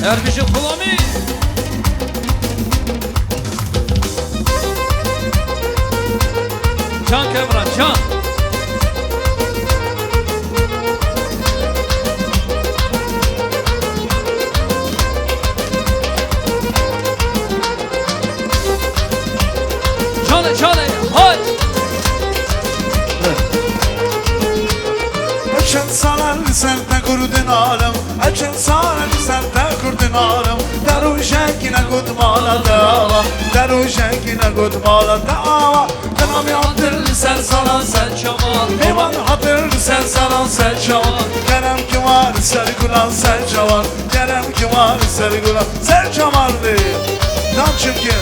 Dervişi Kulami. Can Kevran, can. Çale, çale, hay. Eçen sanar serte kurdun alem, eçen sanar serte kurdun alem. Deru şenkine kutmala dava, deru şenkine kutmala dava. Kanam yaptır Sen salan sen çamal. Eyvan hatır sen sanan sen çavan. Kerem ki var sergulan sen çavan. Kerem ki var sergulan sen çavanlı. Tam çirkin.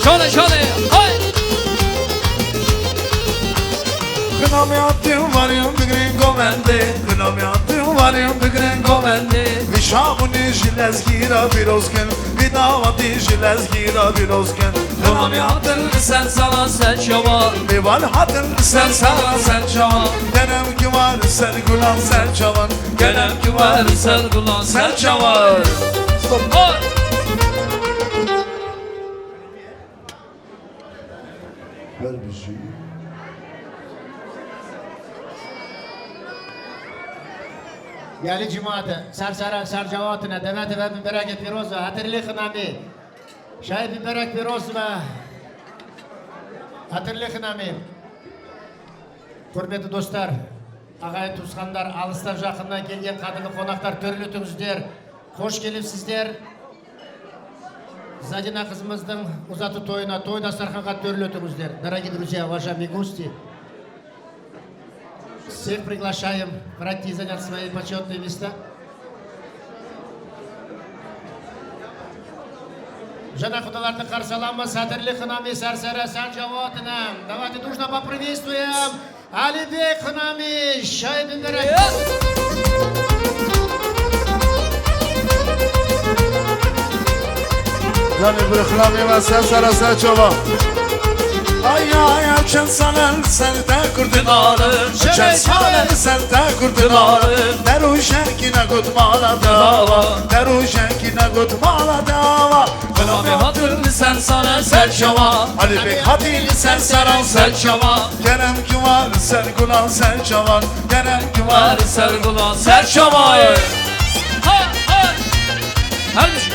Çale, çale, hay. Kınam yaptım varım bir gringo bende. Kınam yaptım varım bir gringo bende. Vişabuni jilezgira birozken. Vidavati jilezgira birozken. Kınam yaptın sen salan sen çamal. Eval hatır sen sanan sen çavan. Kerem ki var sergulan sen çavan. Gelem ki var sergulan sen Sen çamal. çavan. Stop. Hay. Ver bir şey. Yali cemaate, ser cevatine, demet ve müberek piroz ve hatırlı kınami. Şahit müberek piroz ve hatırlı kınami. Hürmetli dostlar, ağayın tuzkanlar, alıstan жақынdan gelgen kadını konaklar, törlü tüңіздер, hoş gelipsizler. Zadina kızımızın uzatı toyuna, toy dastarханға törlü tüңіздер. Дорогие друзья, уважаемые гости, всех приглашаем пройти и занять свои почетные места. Жана кудаларды қарсы аламыз, қадірлі қынами сәрсәрі сән жауатынан. Давайте дружно поприветствуем Алибек қынами, шайбин берек. Yani bırakılamıyor ben sen sarasa çaba. Ay ay ay çen sanar serte kurdun alem. Çen sanar serte kurdun alem. Deru şenkine kutmala dava. Deru şenkine kutmala dava. Kulami hatırlı sen salan sen çamal. Ali Bey hadili sen saran sen çavan. Kerem ki var sergulan sen çavan. Kerem ki var Var sergulan sen çamal. Hay, hay. Her bir şey.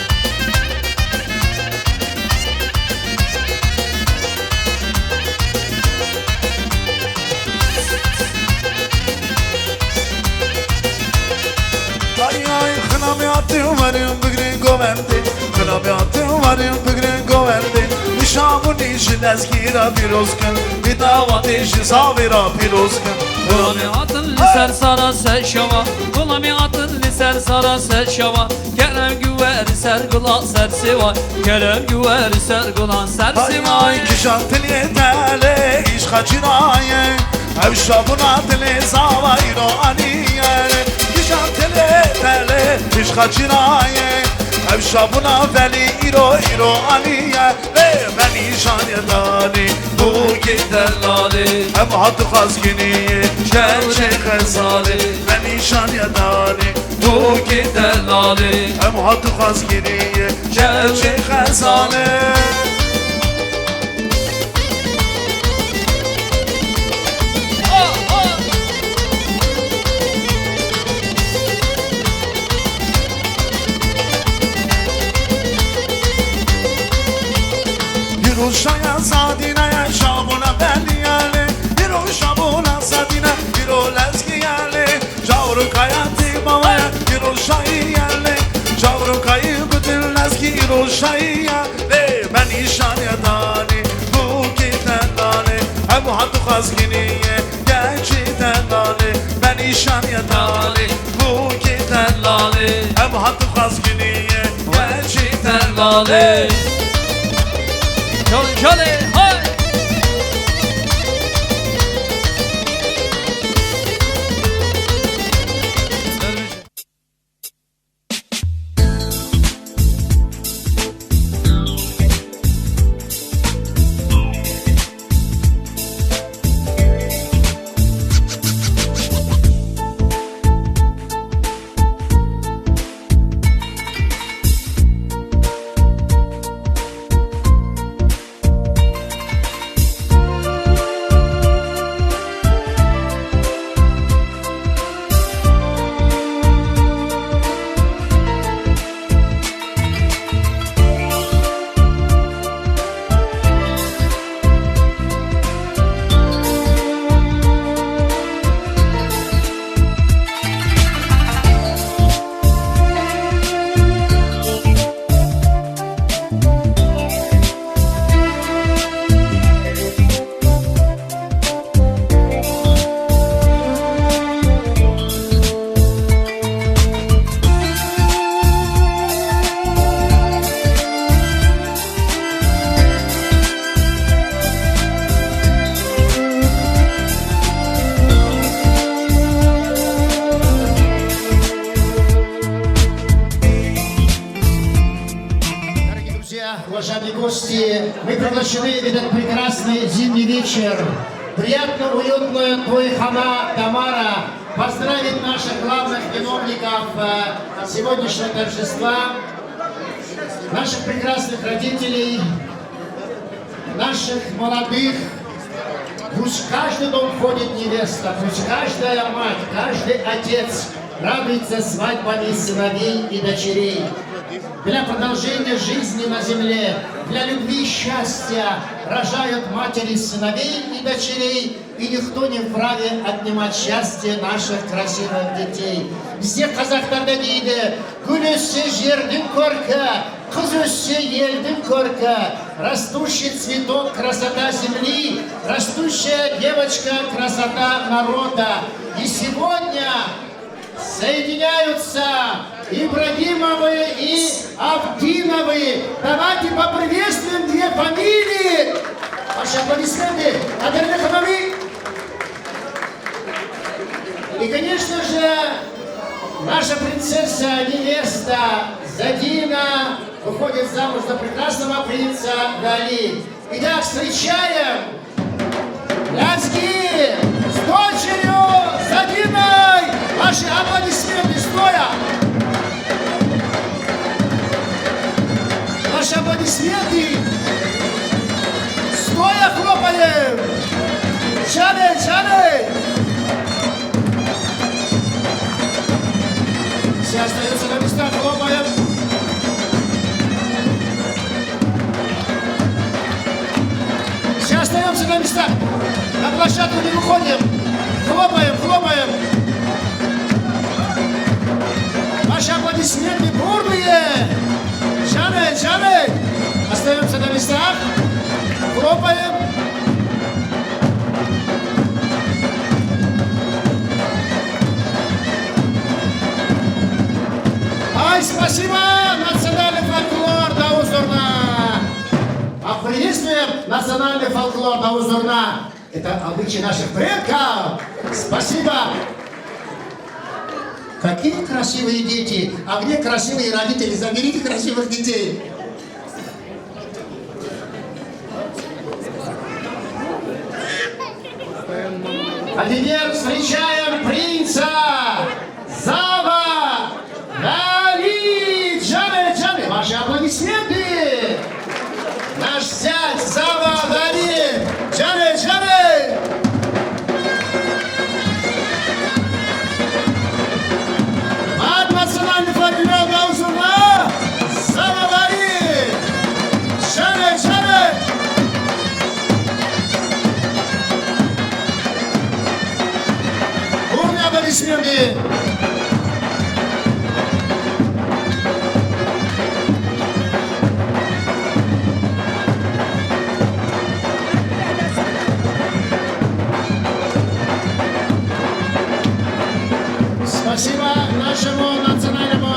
Ay ay kınam yattım varım bir gringo bende. Kınam yattım varım bir gringo bende. Nişamın işi lezgira pirozken. Bir davat işi savira pirozken. Kulami hatırlı sen salan sen çamal. Kulami hatırlı sen salan sen çamal. Kerem güver sergulan sersi var. Kerem güver sergulan sersi Ay var. ay kişantil yetele iş kaçınaye. Ev şabuna dile zavayro aniye. Kişantil yetele iş kaçınaye. Ev şabuna veli iro aniye. Ve ben işan yedani bu Giderlali. hem hattı kazgini gerçek Kızali. ben işan yedani Bu giderlali. hem hattı kazgini gerçek kazanı. Uşaya zadine şabuna belli yerli. Bir o şabuna zadine bir o lezgi yerli. Çavru kayatı babaya bir o şayı yerli. Çavru kayı bütün lezgi bir o şayı yerli. Ben işan yedani bu giden dani. Hem hattı kazginiye gerçekten dani. Ben işan yedani bu giden Lali. hem hattı kazginiye gerçekten Lali. Çale, çale, hay. гости, мы приглашены в этот прекрасный зимний вечер. Приятно, уютно, твой хана Тамара поздравить наших главных виновников сегодняшнего торжества, наших прекрасных родителей, наших молодых. Пусть каждый дом ходит невеста, пусть каждая мать, каждый отец радуется свадьбами сыновей и дочерей. Для продолжения жизни на земле, для любви и счастья рожают матери сыновей и дочерей, и никто не вправе отнимать счастье наших красивых детей. Всех казахтарда дейді, гүл өссе жердің көркі, қыз өссе елдің көркі, растущий цветок красота земли, растущая девочка красота народа. И сегодня соединяются Ибрагимовы и Авдиновы. Давайте поприветствуем две фамилии. Ваши аплодисменты. Адерли Ханами. И, конечно же, наша принцесса, невеста Задина выходит замуж за прекрасного принца Гали. Итак, встречаем Лязги с дочерью Задиной. Ваши аплодисменты стоя. Ваши аплодисменты. Стоя хлопаем. Чаны, чаны. Все остаются на местах, хлопаем. Все остаемся на местах. На площадку не выходим. Хлопаем, хлопаем. Ваши аплодисменты бурные. Жаны, жаны. Остаемся на местах. Хлопаем. Ай, спасибо, национальный фольклор Даузурна. Приветствуем национальный фольклор Даузурна. Это обычаи наших предков. Спасибо. Какие красивые дети. А где красивые родители? Заберите красивых детей. А теперь встречаем принца Зава Гали. Джаны, Джаны. Ваши аплодисменты. Наш зять Зава Гали. Джаны, Джаны. От национальный фольклор Даузурна. Зава Гали. Джаны, Джаны. Бурные аплодисменты. Спасибо нашему национальному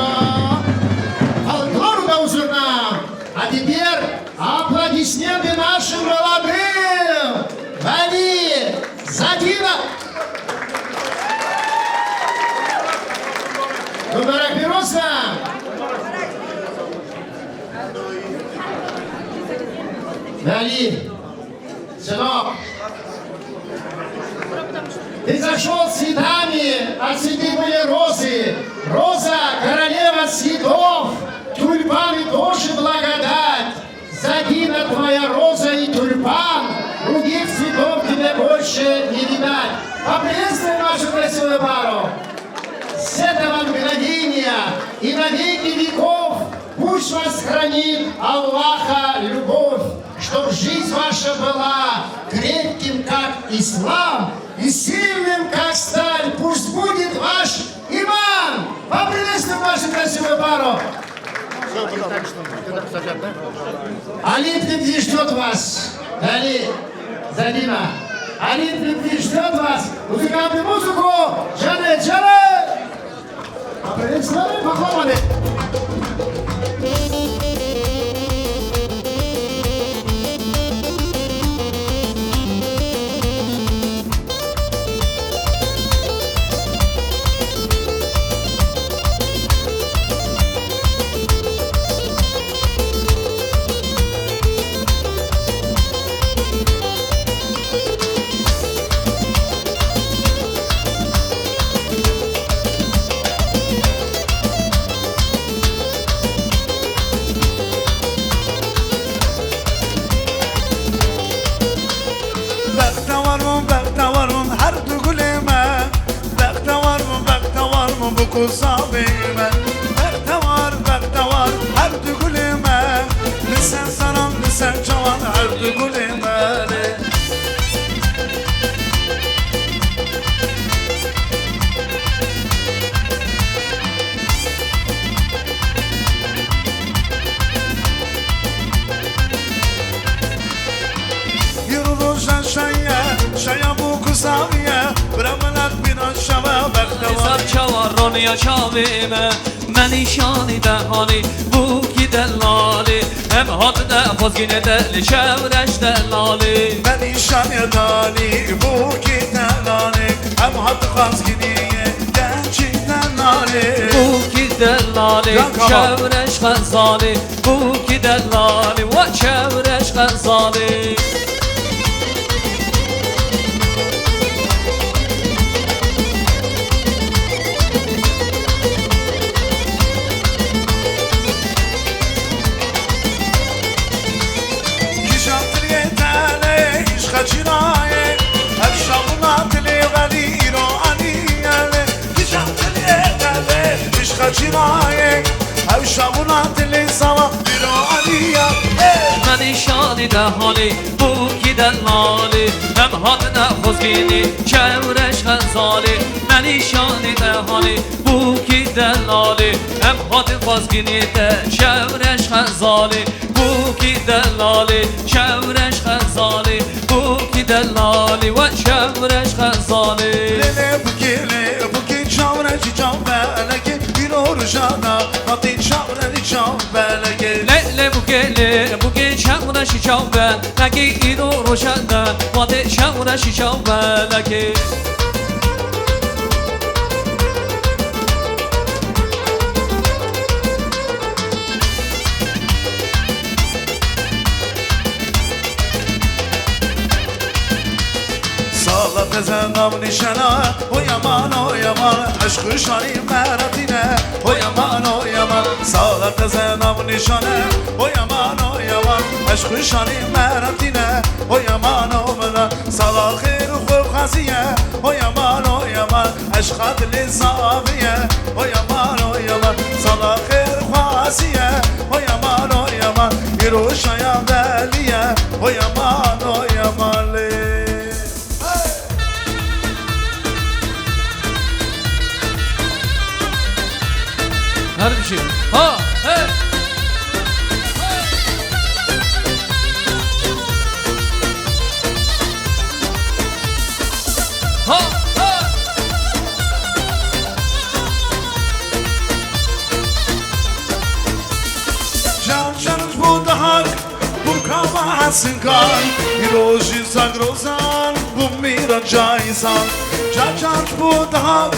фольклору Даузурна. А теперь аплодисменты нашим молодым. Гали, Задина. Мубарак Мироса. Гали, сынок. Ты зашел с цветами, а цветы были розы. Роза, королева цветов, тюльпаны тоже благодать. Задина твоя роза и тюльпан, других цветов тебе больше не видать. Поприветствуем нашу красивую пару. С этого мгновения и на веки веков пусть вас хранит Аллаха любовь, чтоб жизнь ваша была крепким, как ислам, и сильным, как сталь. Пусть будет ваш иман. Поприветствуем нашу красивую пару. Али Плепли ждет вас. Али, Задина. Али Плепли ждет вас. Музыкальную музыку. Джаны, Джаны. Поприветствуем, похлопали. kuzavime Berte var her dügülüme Lisen saran lisen cavan her dügülüme Yürülürsen şaya bu kuzaviye Bremeler binan şava berte var Sar çavar ya çavime Menişani dehani bu ki delali Hem hadı da fazgine deli şevreş delali Menişan yedani bu ki delali Hem hadı kazginiye gençi delali Bu ki delali Yankama. şevreş gazali Bu ki delali ve şevreş gazali Cinaye hep şamuna dili veli iroaniyele Gicam dili etele işka cinaye hep şamuna dili sama iroaniye Menişani dehani bu ki delali Hem hadına fozgini çevreş gazali Menişani dehani bu ki delali Hem hadı fozgini de çevreş gazali Bu ki delali çevreş gazali Bu ki delali ve çevreş gazali Lele bu ki çavreci çavbeleki bir orjana Hadi çavreci çavbeleki Lele bu ki çevreş çavbel Leki ido roşanda Vade çevreş çavbel Leki Sağla tezenam nişana O yaman Aşkı şani meratine O yaman Sağla tezenam nişana O yaman Aşkı şani meratine O yaman Sağla khairu khub khaziye O yaman Aşka dili saviye O yaman Sağla khairu khaziye O yaman Yürü şaya deliye O yaman Nerede bir şey? Ha! Hey! Ha! Ha! Cancanız bu da hak Bu kavasın kan Hiroji zagrozan Bu mira caysan Cancanız bu da hak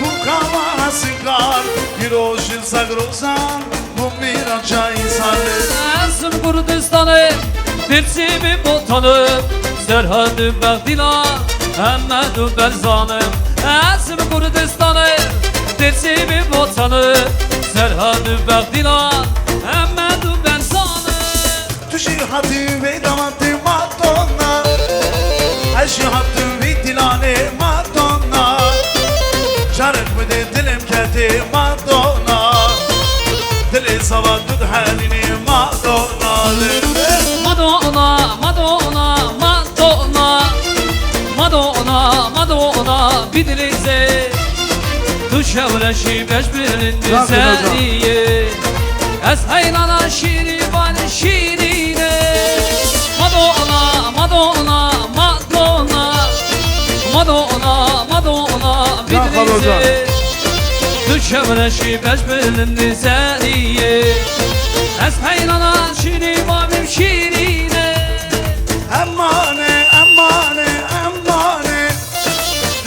Bu kavasın kan Hiroji zagrozan Bu mira caysan Esin Kurdistan'ı Dirçimi botanı Serhadı Bagdila Hemmedu Berzanım Esin Kurdistan'ı Dirçimi botanı Serhadı Bagdila Hemmedu Berzanım Tuşi hati ve damati Madonna Eşi hati ve dilane Madonna Şarık mı de dilim keti Madonna Dili savadı halini Madonna Madonna, Madonna, Madonna Madonna, Madonna Bidilize Tuşevreşi beşbirinin düzeniye Ez heylana şiri var şirine Madonna, Madonna, Madonna Madonna, Madonna Bidilize Tuşevreşi beşbirinin düzeniye Ez heylana şiri var şirine Emmane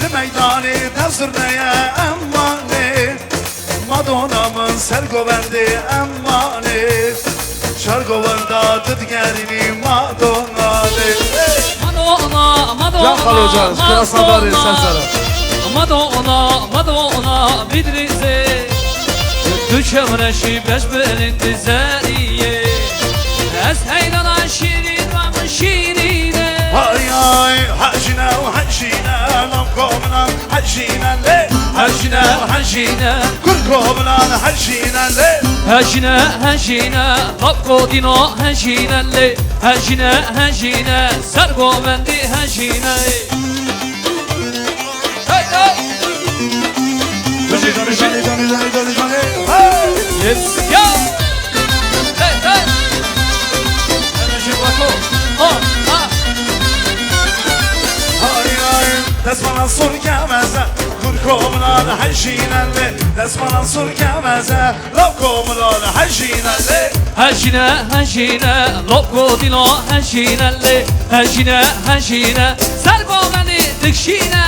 Limeydani tefsirneye emmane Madonna'mın sergoverdi emmane Şargovanda dıdgerini Madonna Madonna, Madonna Can kalacağız. Krasnodar Sensara. Madonna, Madonna Bidilize Tuşevreşi beşbirinin düzeniye Ez heylana şirin var şirine Hay hay hacina ve hacina Lam komna hacina le هجنة هجينة كركو بلان هجينة لي هجينة هجينة طبقو دينا هجينة اللي هجينة هجينة سرقو بندي هجينة جاني جاني جاني جاني جاني جاني Yes, yo! Hey, hey! Enerji bako. Ha, ha. هاي هاي دسمنا صور كمزة كركو بلان هجينة لي دسمنا صور كمزة لوكو بلان هجينة لي هجينة هجينة لوكو دينا هجينة اللي هجينة هجينة سرقو بندي تكشينة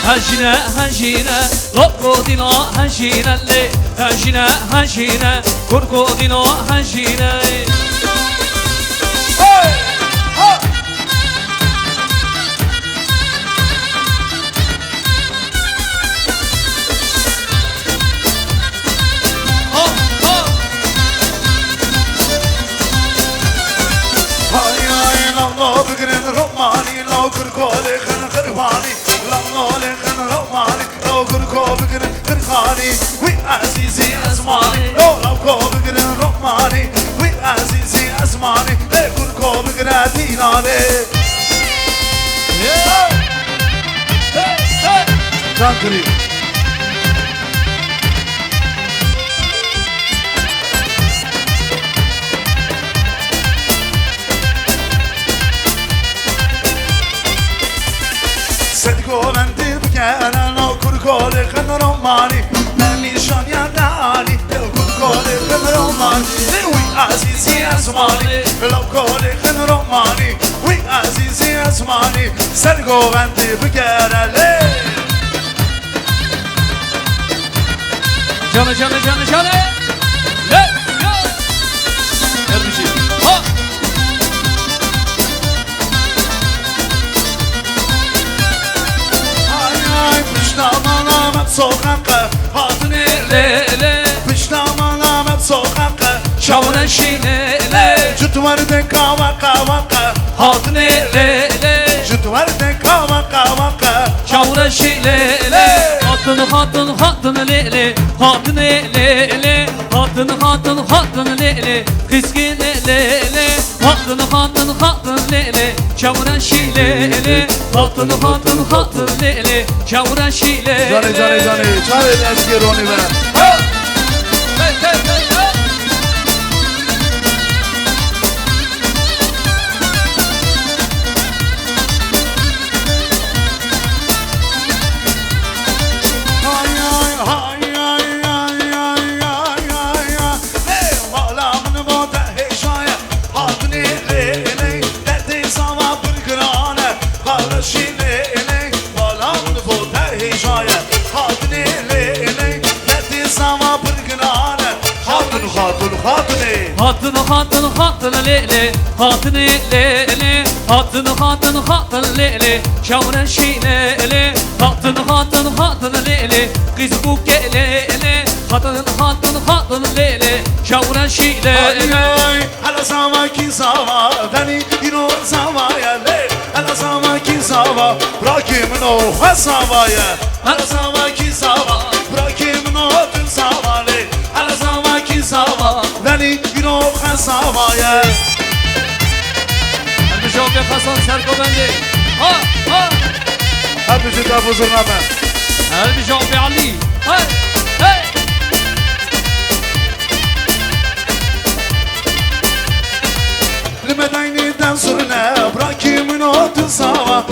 هجينة هجينة لوكو دينا هجينة اللي هجينة هجينة كركو دينا هجينة هاي هاي Ha, ha. هاي هاي لو بقرن رماني لو كركو لخن خرباني لو لخن رماني لو كركو بقرن خرخاني وي عزيزي اسماني لو بقرن رماني وي عزيزي اسماني لي كركو بقرن ديناني Hey, hey. جان كريم صدقوا بندي بكانا لو كركو لخن رماني مالي شان يا داني لو كركو لخن رماني وي عزيزي اسماني لو كركو لخن رماني وي عزيزي اسماني صدقوا بندي بكانا لي Canı canı canı canı. Let's go. Her bir şey. Ha. Ay ay piştamalamet sokakta Hatını Le le. piştamalamet sokakta Şavuna şine le. Cüt var de kava kavaka Hatını le le. Cüt var de kava kavaka Şavuna şile le. Hatın le le. Hatın le le. Hatın le le. Kıskı le le. Hatın le le. Şavuna şile le. Hatın le le. Şavuna şile Johnny, Johnny, Johnny. Charlie, let's get on it, man. Ha. Hey, hey, hey, hey. Ay ay ay ay ay ay ay ay ay Ne malamını moda heşaya Hatını le le Derdi sama pırgırane Havraşı le le Malamını moda heşaya Hatını le le Derdi sama pırgırane Hatun hatun hatını Hatın lele, hatın lele, hatın lele, şavran şilele, hatın lele, kız bu kelele, hatın lele, şavran şilele. Ay ay Hala sama ki sama Dani ino sama ya le Hala sama ki sama Bırakayım no ha sama ya Hala sama ki sama Bırakayım no tüm sama le Hala sama ki sama Dani ino ha sama ya Bir şoke Hasan Serko bendi. Ha ha. Hepsi de huzuruna ben. Her bir şoke Ali. Hey hey. Limedayni'den sonra Bırakayım no tüm sama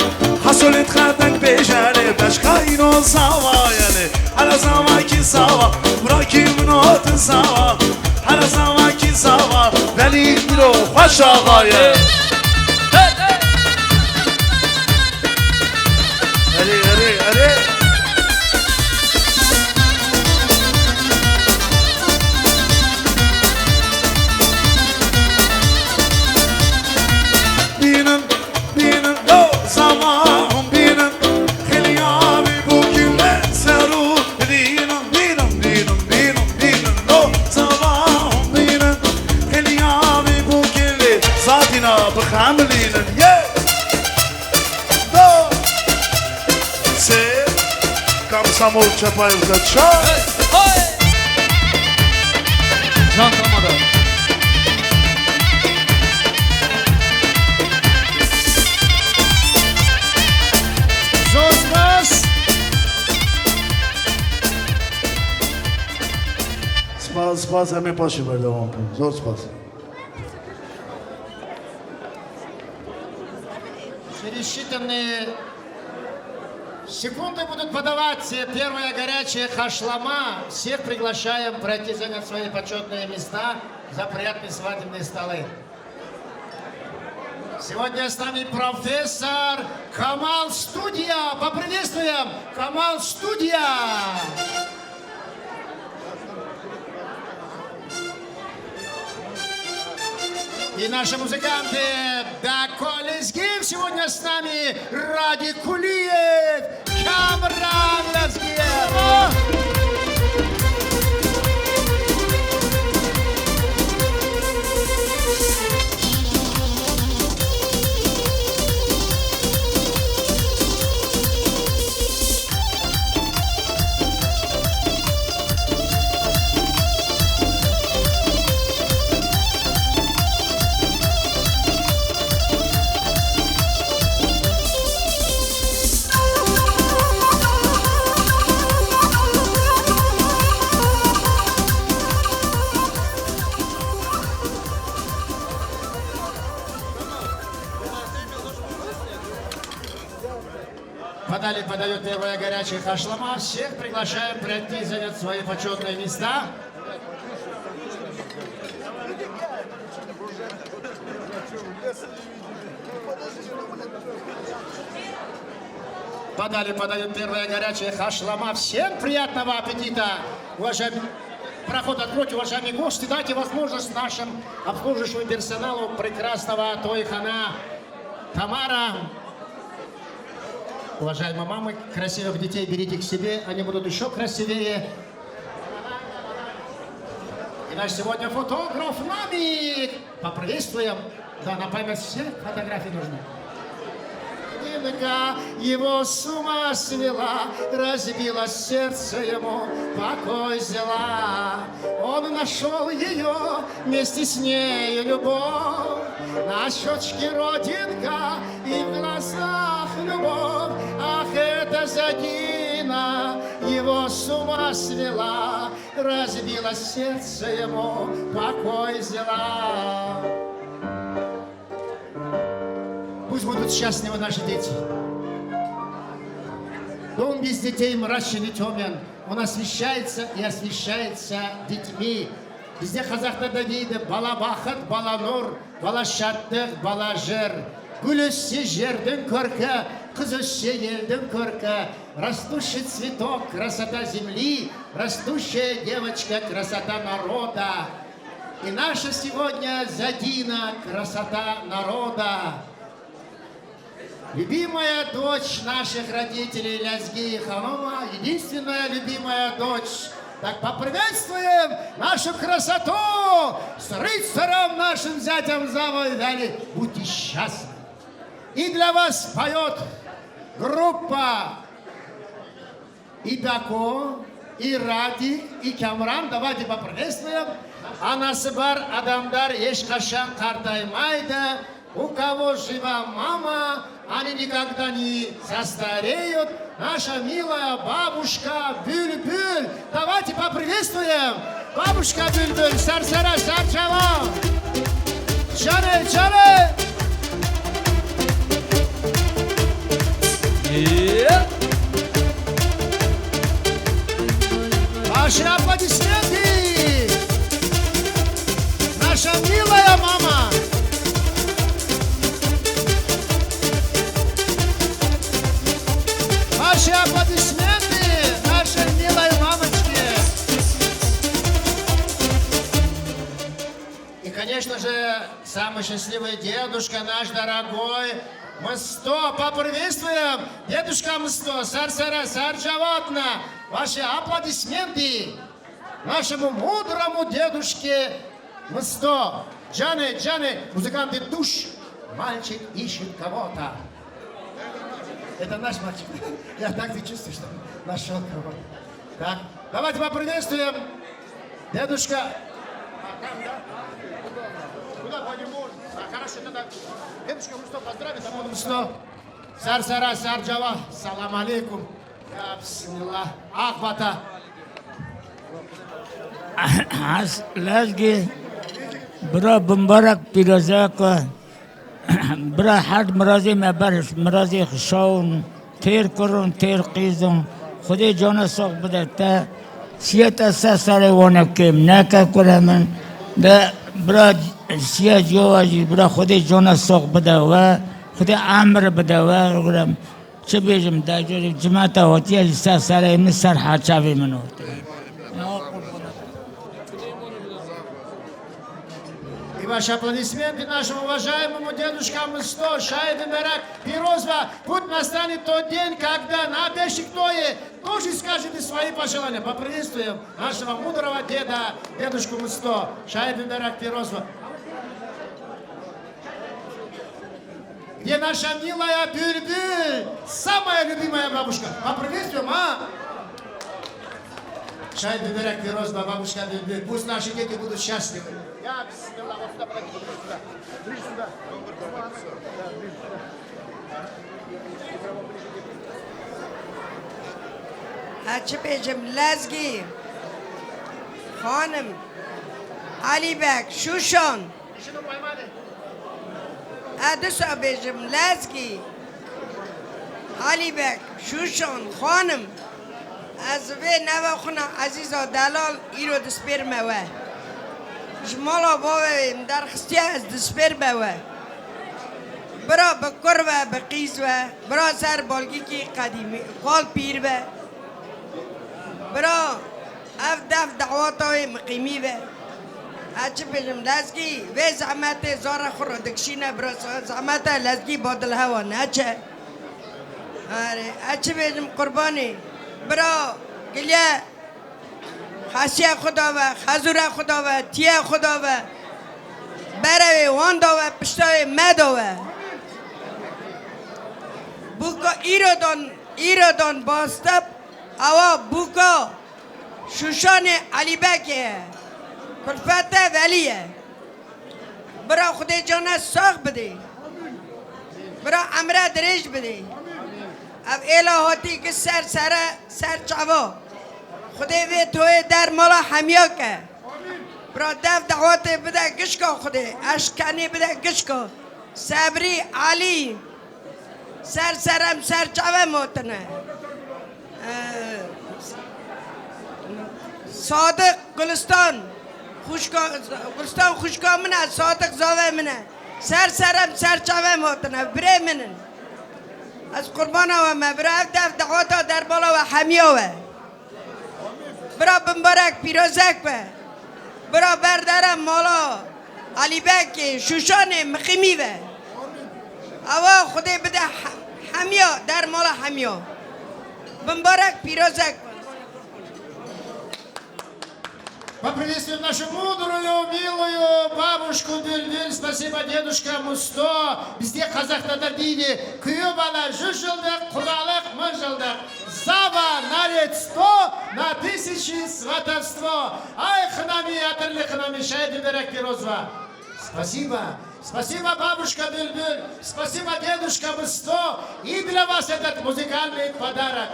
Hasolet khadek bejane Başka ino sama yani Hala sama ki sama Bırakayım no tüm sama Hala sama ki sama Veli ino hoş ağaya Hey hey. Hadi Binin o zaman binin Heliyabi bugünle seru Binin o zaman binin Heliyabi bugünle Zatina bıkha Комсомол Чапаевка. Чай! Ой! Can kalmadı. Зоснас! Спас, а мы пошли в дом. Зор спас. Через считанные секунды будут подавать первая горячая хашлама. Всех приглашаем пройти занять свои почетные места за приятные свадебные столы. Сегодня с нами профессор Камал Студия. Поприветствуем! Камал Студия! И наши музыканты Дако Лезгиев сегодня с нами, Ради Кулиев, Камран Лезгиев. Подает первая горячая хашлама. Всех приглашаем пройти и занять свои почетные места. Подает первая горячая хашлама. Всем приятного аппетита. Уважаемые, проход откройте, уважаемые гости. Дайте возможность нашим обслуживающему персоналу прекрасного Тойхана Тамара. Уважаемые мамы, красивых детей берите к себе, они будут еще красивее. И наш сегодня фотограф Намик. Поприветствуем. Да, на память всех фотографий нужны. Девочка его с ума свела, разбила сердце ему, покой взяла. Он нашел ее, вместе с ней любовь. На щечке родинка и в глазах любовь. Ах, это Задина его с ума свела, разбила сердце ему, покой взяла. Пусть будут счастливы наши дети. Дом без детей мрачен и темен. Он освещается и освещается детьми. Bizde Kazak'ta da deydi bala bakıt, bala nur, bala şattık, bala jır. Gül össe жердің көркі, қыз өссе елдің көркі. Растущий цветок, красота земли, растущая девочка, красота народа. И наша сегодня Задина, красота народа. Любимая дочь наших родителей Лязги и Ханома, единственная любимая дочь. Так поприветствуем нашу красоту с рыцарем нашим зятем завоевали. Будьте счастливы. И для вас поет группа и Дако, и Ради, и Камран. Давайте поприветствуем. Анасы бар адамдар ешқашан қартаймайды. У кого жива мама, они никогда не состареют. Наша милая бабушка Бюльбюль. Давайте поприветствуем. Бабушка Бюльбюль, сарсара, сарчава. Чары, чары. Ваши аплодисменты. Наша милая мама. Ваши аплодисменты нашей милой мамочке. И, конечно же, самый счастливый дедушка наш дорогой Мсто. Поприветствуем дедушка Мсто, сарсара, сарджаватна. Ваши аплодисменты нашему мудрому дедушке Мсто. Джаны, музыканты душ. Мальчик ищет кого-то. Это наш мальчик. Я так ты чувствуешь, что нашел кого. Так, давайте поприветствуем. Дедушка. Куда пойдем? Хорошо, тогда дедушка Мусто поздравит, а потом Мусто. Сар-сара, сар-джава. Салам алейкум. Я бисмилlah. Ахбата. لازقي برا بمبارك بيرزاقه برا حد مرازي ما برش مرازي خشون تير كرون تير قيزون خدي جانا سوق بدتا سياتا ساساري وانا كيم ناكا كلا من دا برا سيا جواجي برا خدي جانا سوق بدوا خدي عمر بدوا غرام شبيجم دا جماعة واتيا لساساري من سرحة شافي منو И ваши аплодисменты нашему уважаемому дедушке Мусто, Шаиду Мерак Пирозва. Путь настанет тот день, когда на Бешиктое тоже скажете свои пожелания. Поприветствуем нашего мудрого деда, дедушку Мусто, Шаиду Мерак Пирозва. Где наша милая Бюльбюль, самая любимая бабушка. Поприветствуем, а? Шаиду Мерак Пирозва, бабушка Бюльбюль. Пусть наши дети будут счастливы. Я бисмилlah, вот сюда, подойди сюда. Ближе сюда. هرچه بیجم لزگی خانم علی بک شوشان ادسا بیجم لزگی علی بک شوشان خانم از وی نوه خونه عزیزا دلال ایرو دسپیر موه جمالا باویم در خستی از دسپیر موه برا بکر و بقیز و برا سر بالگی کی قدیمی قال پیر و برا اف دف دعواتای مقیمی و هرچی بجم لزگی و زحمت زار خور دکشینه برا زحمت لزگی بادل هوا نچه هرچی بجم قربانی برا گلیه خاصیه خدا و خزور خدا و تیه خدا و بروی واندا و پشتای مدا و بوکا ایرادان باستب اوا بوکا شوشان علی بکه کلفت ولیه برا خود جانه ساخ بده برا امره درش بده او الهاتی که سر چوا خدای وی توی در مالا حمیا که برا دف دعوات بده گشکا خدای اشکنی بده گشکا صبری علی سرم سر چوه موتنه صادق گلستان خوشکا منه صادق زاوه منه سرم سر چوه موتنه بره منن از قربان و مبرف دف دعواتا در بالا و حمیا و برا بمبارک پیروزک و برا بردرم مالا علی بک شوشان مقیمی و اوا خدای بده حمیا در مالا حمیا بمبارک پیروزک Поприветствуем нашу мудрую, милую бабушку Бюльбюль. Спасибо, дедушка Мусто. Bizde Kazak'ta deydi. Kıyı bana 100 yıllık, kulağlık 1000 yıllık. Zava на 100, на 1000 сватовство. Ай, хнами, атырли хнами, шайди дерек пирозва. Спасибо. Спасибо, бабушка Бюльбюль. Спасибо, дедушка Мусто. И для вас этот музыкальный подарок.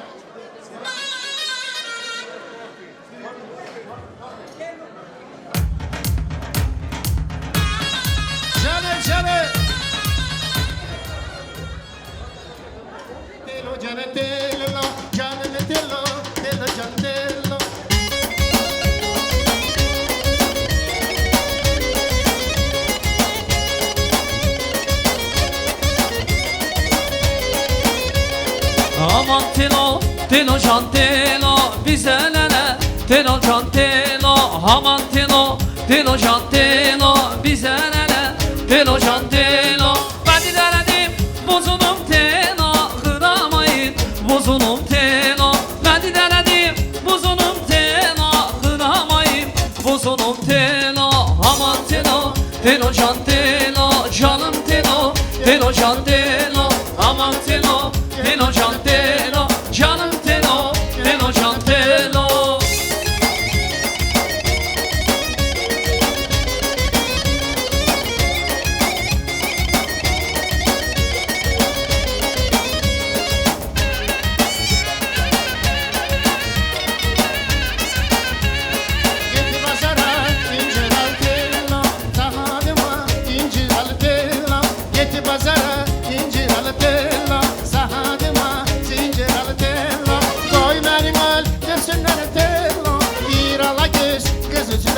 Canım. Telo canım telo, canım telo, telo canım telo. Aman telo, telo can telo, bize nene telo can telo, aman telo, telo can telo, bize nene telo can telo. Ben denedim bozulum telo, kıramayın bozulum telo. Ben denedim bozulum telo, kıramayın bozulum telo, aman telo, telo can telo, canım telo, telo can telo, aman telo, telo can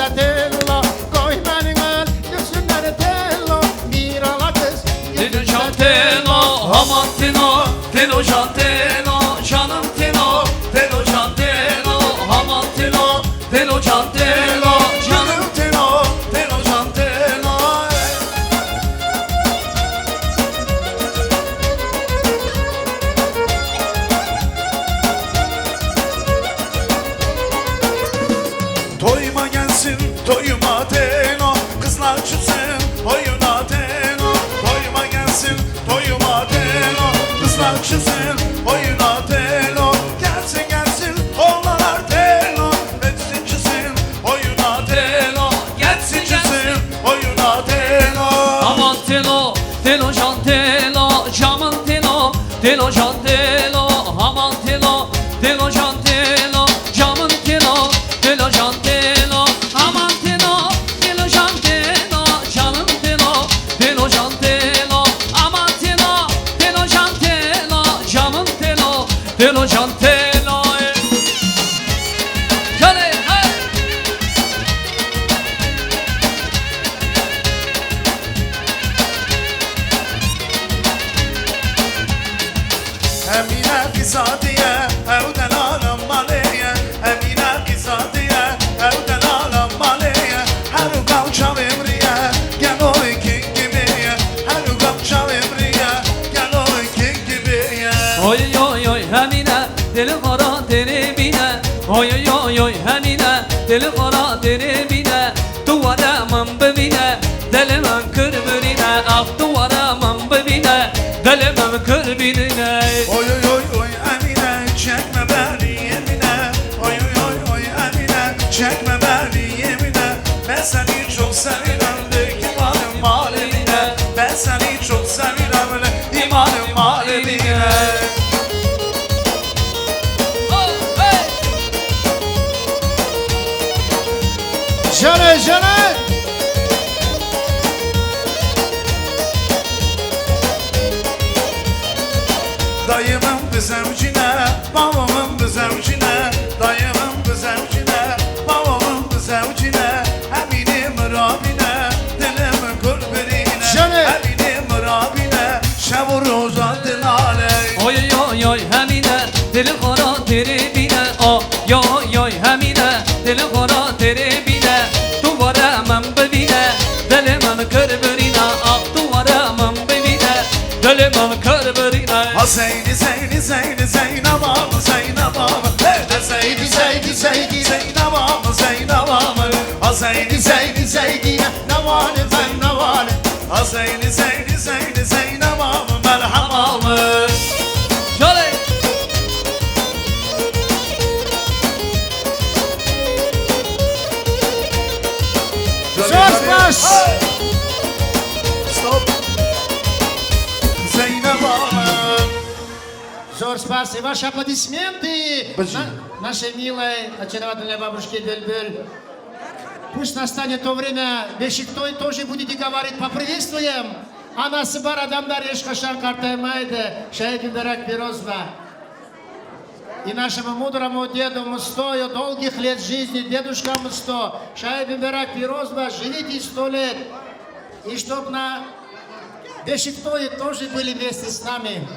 Donatello, koy beni gel, göksünleri tello, bir ala kız. Tino Chantelo, aman Tino, Tino Chantelo, canım Tino, Tino Chantelo, aman Tino, Tino Chantelo, canım Tino, Tino Chantelo. Toyuma gelsin, toyuma Tino, kızlar çıksın, oyuna Tino. Toyuma gelsin, toyuma Tino, kızlar çıksın, oyuna Tino. Gelsin gelsin, oğlanlar Tino, etsin çıksın, oyuna Tino. Gelsin çıksın, oyuna Tino. aman Tino, Tino Chantelo, canım Tino, Tino Chantelo, aman Tino, Tino Chantelo, canım Tino, Tino Chantelo, aman Tino, Tino Chantelo, canım Tino, Tino Chantelo, aman Tino, Tino Chantelo, canım Tino, Tino Chantelo. Şöyle, hey! Emine Fizadiye, evden alem maleye. Emine Fizadiye, evden alem maleye. Her kavşam emriye, gel o iki gibiye. Her kavşam emriye, gel o iki gibiye. Oy oy oy Emine, deli kara deli bine. Oy oy oy Emine, deli kara deli bine. Duvara mambine, delemem kırbirine. Ah duvara mambine, delemem kırbirine. Oy oy oy oy Emine, çekme beni yemine. Oy oy oy oy Emine, çekme beni yemine. Ben seni çok seviyorum de imanım alemine. Ben seni çok seviyorum de imanım alemine. Oh, hey! Şöyle şöyle. Dayımın büzevcine, babamın büzevcine. Dayımın büzevcine, babamın büzevcine. Eminim Rabbine, dilim kurbirine. Şöyle. Eminim Rabbine, şevur uzattın aley. Oy oy oy Emine, deli kara deli bine. Oh oy oy Emine, deli kara deli bine. Duvara mambine, delemem kırbirine. Ah duvara mambine, delemem kırbirine. Ha Zeyni Zeyni Zeyni Zeynabam Zeynabam. Hey Zeyni Zeyni Zeyni Zeynabam Zeynabam. Ha Zeyni Zeyni Zeyni Navale ben navale. Ha Zeyni Zeyni Zeyni Zeynabam merhamam. Şöyle. Söz baş. Stop. Zeynabam. Зор спас и ваши аплодисменты Спасибо. нашей милой, очаровательной бабушке Бюльбюль. Пусть настанет то время, Бешиктой тоже будете говорить, поприветствуем. Она с барадамдар ешкашан картаймайде, шайки дарак пирозба. И нашему мудрому деду Мустою долгих лет жизни, дедушка Мусто, шайби барак пирозба, живите 100 лет. И чтоб на Бешиктое тоже были вместе с нами.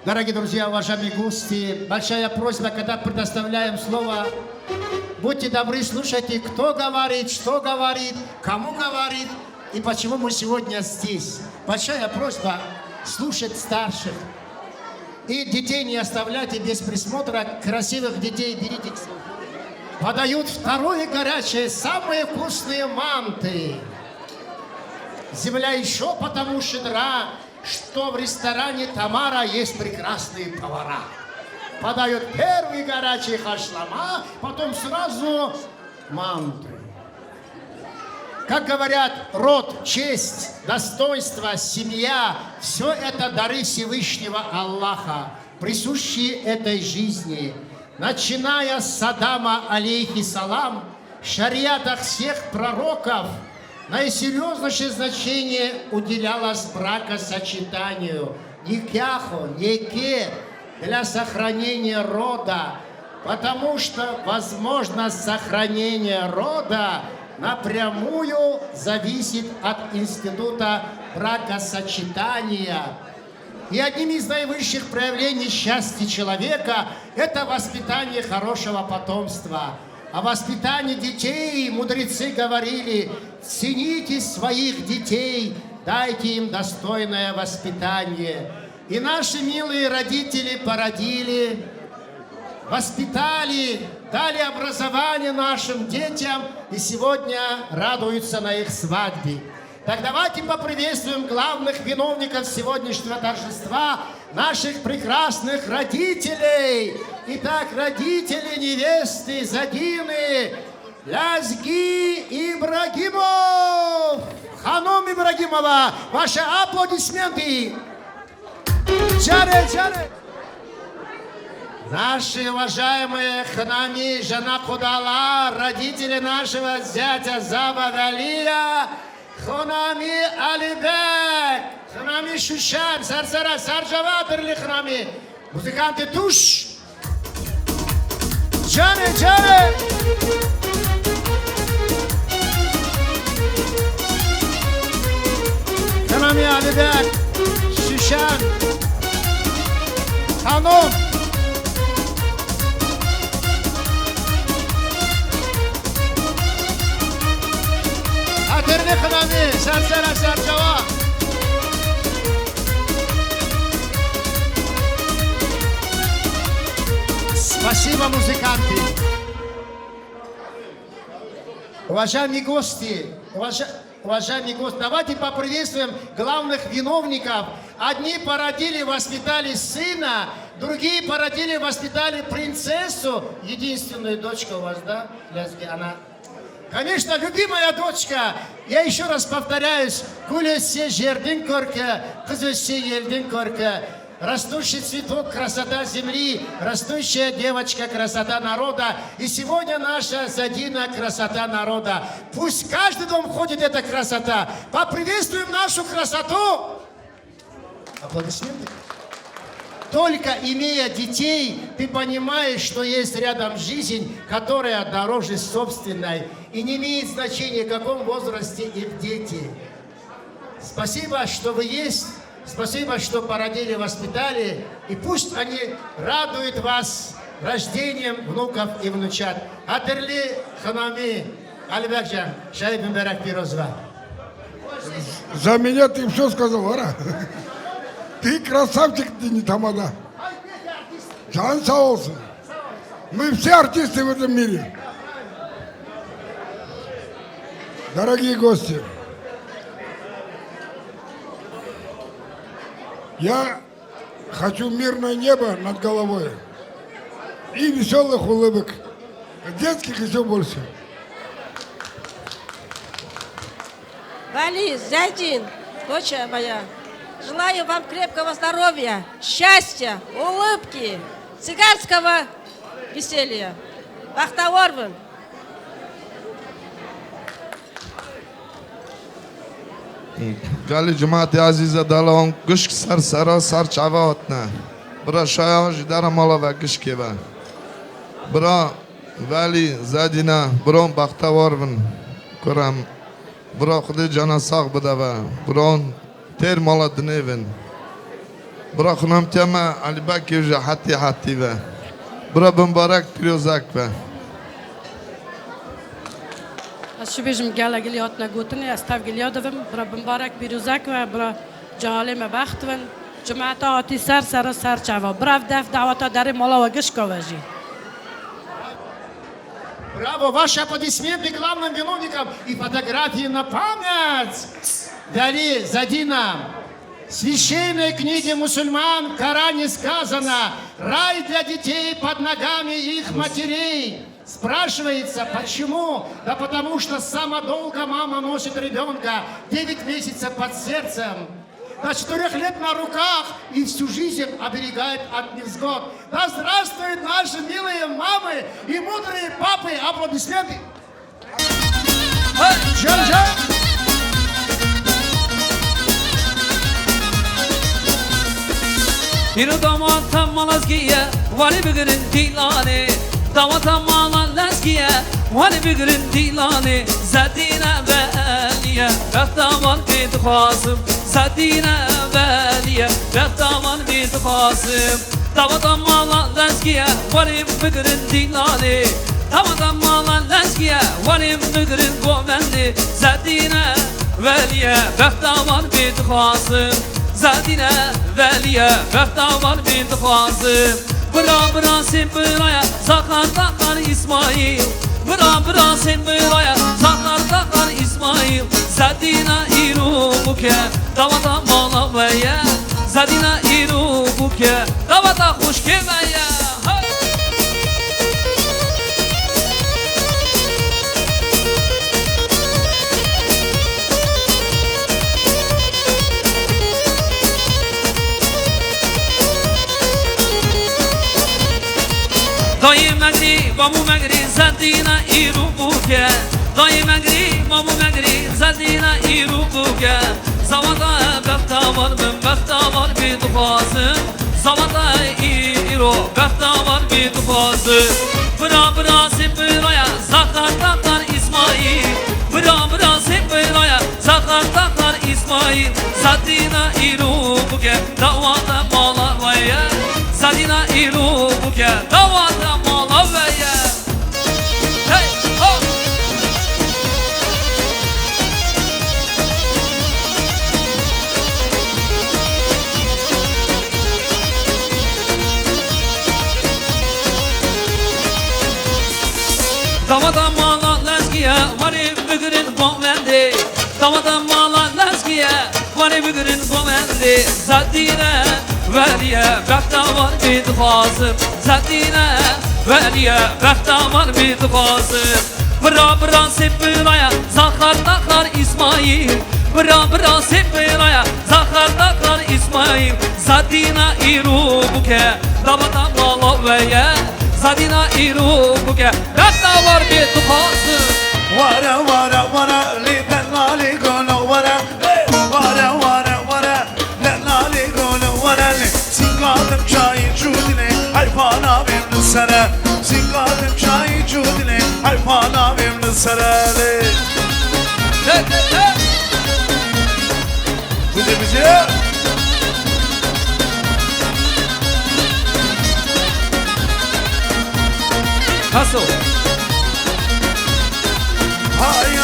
Дорогие друзья, уважаемые гости, большая просьба, когда предоставляем слово, будьте добры, слушайте, кто говорит, что говорит, кому говорит и почему мы сегодня здесь. Большая просьба слушать старших. И детей не оставляйте без присмотра, красивых детей берите. Подают второе горячее, самые вкусные манты. Земля еще потому щедра, что в ресторане Тамара есть прекрасные повара. Подают первый горячий хашлама, потом сразу манты. Как говорят, род, честь, достоинство, семья – все это дары Всевышнего Аллаха, присущие этой жизни. Начиная с Адама, алейхиссалам, в шариатах всех пророков наисерьезнейшее значение уделялось бракосочетанию, никяху, неке. для сохранения рода, потому что возможность сохранения рода напрямую зависит от института бракосочетания. И одним из наивысших проявлений счастья человека – это воспитание хорошего потомства. О воспитании детей мудрецы говорили: цените своих детей, дайте им достойное воспитание. И наши милые родители породили, воспитали, дали образование нашим детям и сегодня радуются на их свадьбе. Так давайте поприветствуем главных виновников сегодняшнего торжества, наших прекрасных родителей. Итак, родители невесты Задины, Лязги Ибрагимов. Ханум Ибрагимова, ваши аплодисменты. Джаре, джаре. Наши уважаемые Ханами, жена Кудала, родители нашего зятя Забагалия, Ханами Алибек, Ханами Шушан, Сарсара, Сарджава, Берли Ханами, музыканты Туш. Джаре, джаре. Ханами Алибек, Шушан, Ханум. Атерли Ханами, Сарсара, Сарджава. Спасибо, музыканты. Уважаемые гости, давайте поприветствуем главных виновников. Одни породили, воспитали сына, другие породили, воспитали принцессу. Единственная дочка у вас, да, Лязги, она? Конечно, любимая дочка. Я еще раз повторяюсь. Кулесе жердин корка, кызысе елдин корка. Растущий цветок, красота земли, растущая девочка, красота народа. И сегодня наша Задина, красота народа. Пусть в каждый дом ходит эта красота. Поприветствуем нашу красоту. Аплодисменты. Только имея детей, ты понимаешь, что есть рядом жизнь, которая дороже собственной. И не имеет значения, в каком возрасте их дети. Спасибо, что вы есть. Спасибо, что породили, воспитали. И пусть они радуют вас рождением внуков и внучат. Атерли Ханами, Алибекджан, Шайбин Берак Пирозва. За меня ты все сказал, Ара. Ты красавчик, ты не тамада. Жан сау olsun. Мы все артисты в этом мире. Дорогие гости, я хочу мирное небо над головой и веселых улыбок, детских еще больше. Вали, Задин, доча моя, желаю вам крепкого здоровья, счастья, улыбки, цыганского веселья. Бахтаворвын. Gali cemaati aziza dalon gishk sarsara sarchavatna. Bira shaya jidara mala va gishkeva. Bira Vali Zadina biron baxtavorvin ko'ram. Bira xudo jana sog' bidava. Biron ter mala dinevin. Bira xunam tama Alibakevja hatti va. Bira muborak pirozakva. شو بيجم قال قلياتنا قوتني استاف قليادهم برا مبارك بيروزك وبرا جهالي ما بختون جماعة آتی سر چوا برا دف دعوتا داری مالا و گش کاوجی. Браво! Ваши аплодисменты главным виновникам и фотографии на память! Вали Задина! В священной книге мусульман в Коране сказано: рай для детей под ногами их матерей. Спрашивается, почему? Да потому что самая долго мама носит ребенка, 9 месяцев под сердцем, до 4 лет на руках и всю жизнь оберегает от невзгод. Да здравствуют наши милые мамы и мудрые папы! Аплодисменты! İro damat tamma lezgiye Vali bigirin dilane Damat tamma lezgiye Vali bigirin dilane Zedine veliye Bektaman bir tıkasım Zedine veliye Bektaman bir tıkasım Damat tamma lezgiye Vali bigirin dilane Damat tamma lezgiye Vali bigirin gomendi Zedine veliye Bektaman bir tıkasım Zadine veliye Bektaman bir tıkasım Bıra sen bıraya Zakar takar İsmail Bıra sen bıraya Zakar takar İsmail Zadine iru buke Davata mala veye Zadine iru buke Davata hoş kemeye Dayı megri, babu megri, zadina iru buke Dayı megri, babu megri, zadina iru buke Zavada bektaman ben bektaman bir tıkasım Zavada iru bektaman bir tıkasım Bıra sen bıraya zakar takar İsmail Bıra sen bıraya zakar takar İsmail Zadina iru buke davada mala vaya Zadina iru buke davada mala vaya Hey ho Davada mala lezgiye Vali bigirin gomendi Davada mala lezgiye Vali bigirin gomendi Zadine veliye Bektaman bir tıkasım Zadine veliye Bektaman bir tıkasım Bıra sen bıraya Zakar takar İsmail Bıra sen bıraya Zakar takar İsmail Zadine iru buke Davada mala veye Zadina iru buke Bektaman bir tıkasım Vara vara vara li denali gono vara Vara vara vara denali gono vara li Singadım çayı cudine Hayfana memnun sana Singadım çayı cudine Hayfana memnun sana li Bize Nasıl? Hay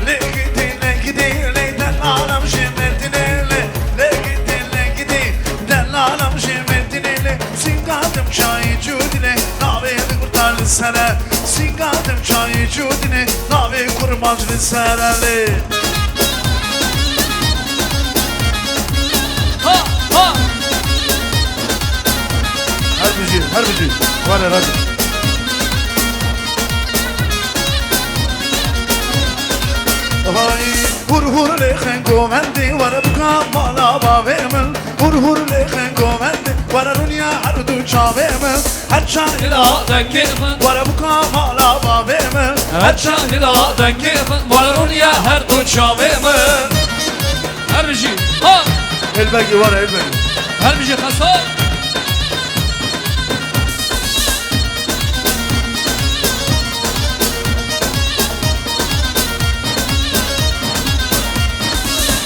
le gidi le denalım şemertine le gidi denalım şemertine le Singadım çayı cudine Nave kurtarlı sana Singadım çayı cudine Nave kurmazlı sana le Ha ha Harbici Var ya hadi Hur lechen gomendi Vara buka mala bavemel Hur lechen gomendi Vara dunya ardu çavemel Hatta ila dakifin Vara buka mala bavemel Hatta ila dakifin Varun ya her tuçavimi Her bir şey Ha Elbegi var elbegi Her bir şey kasar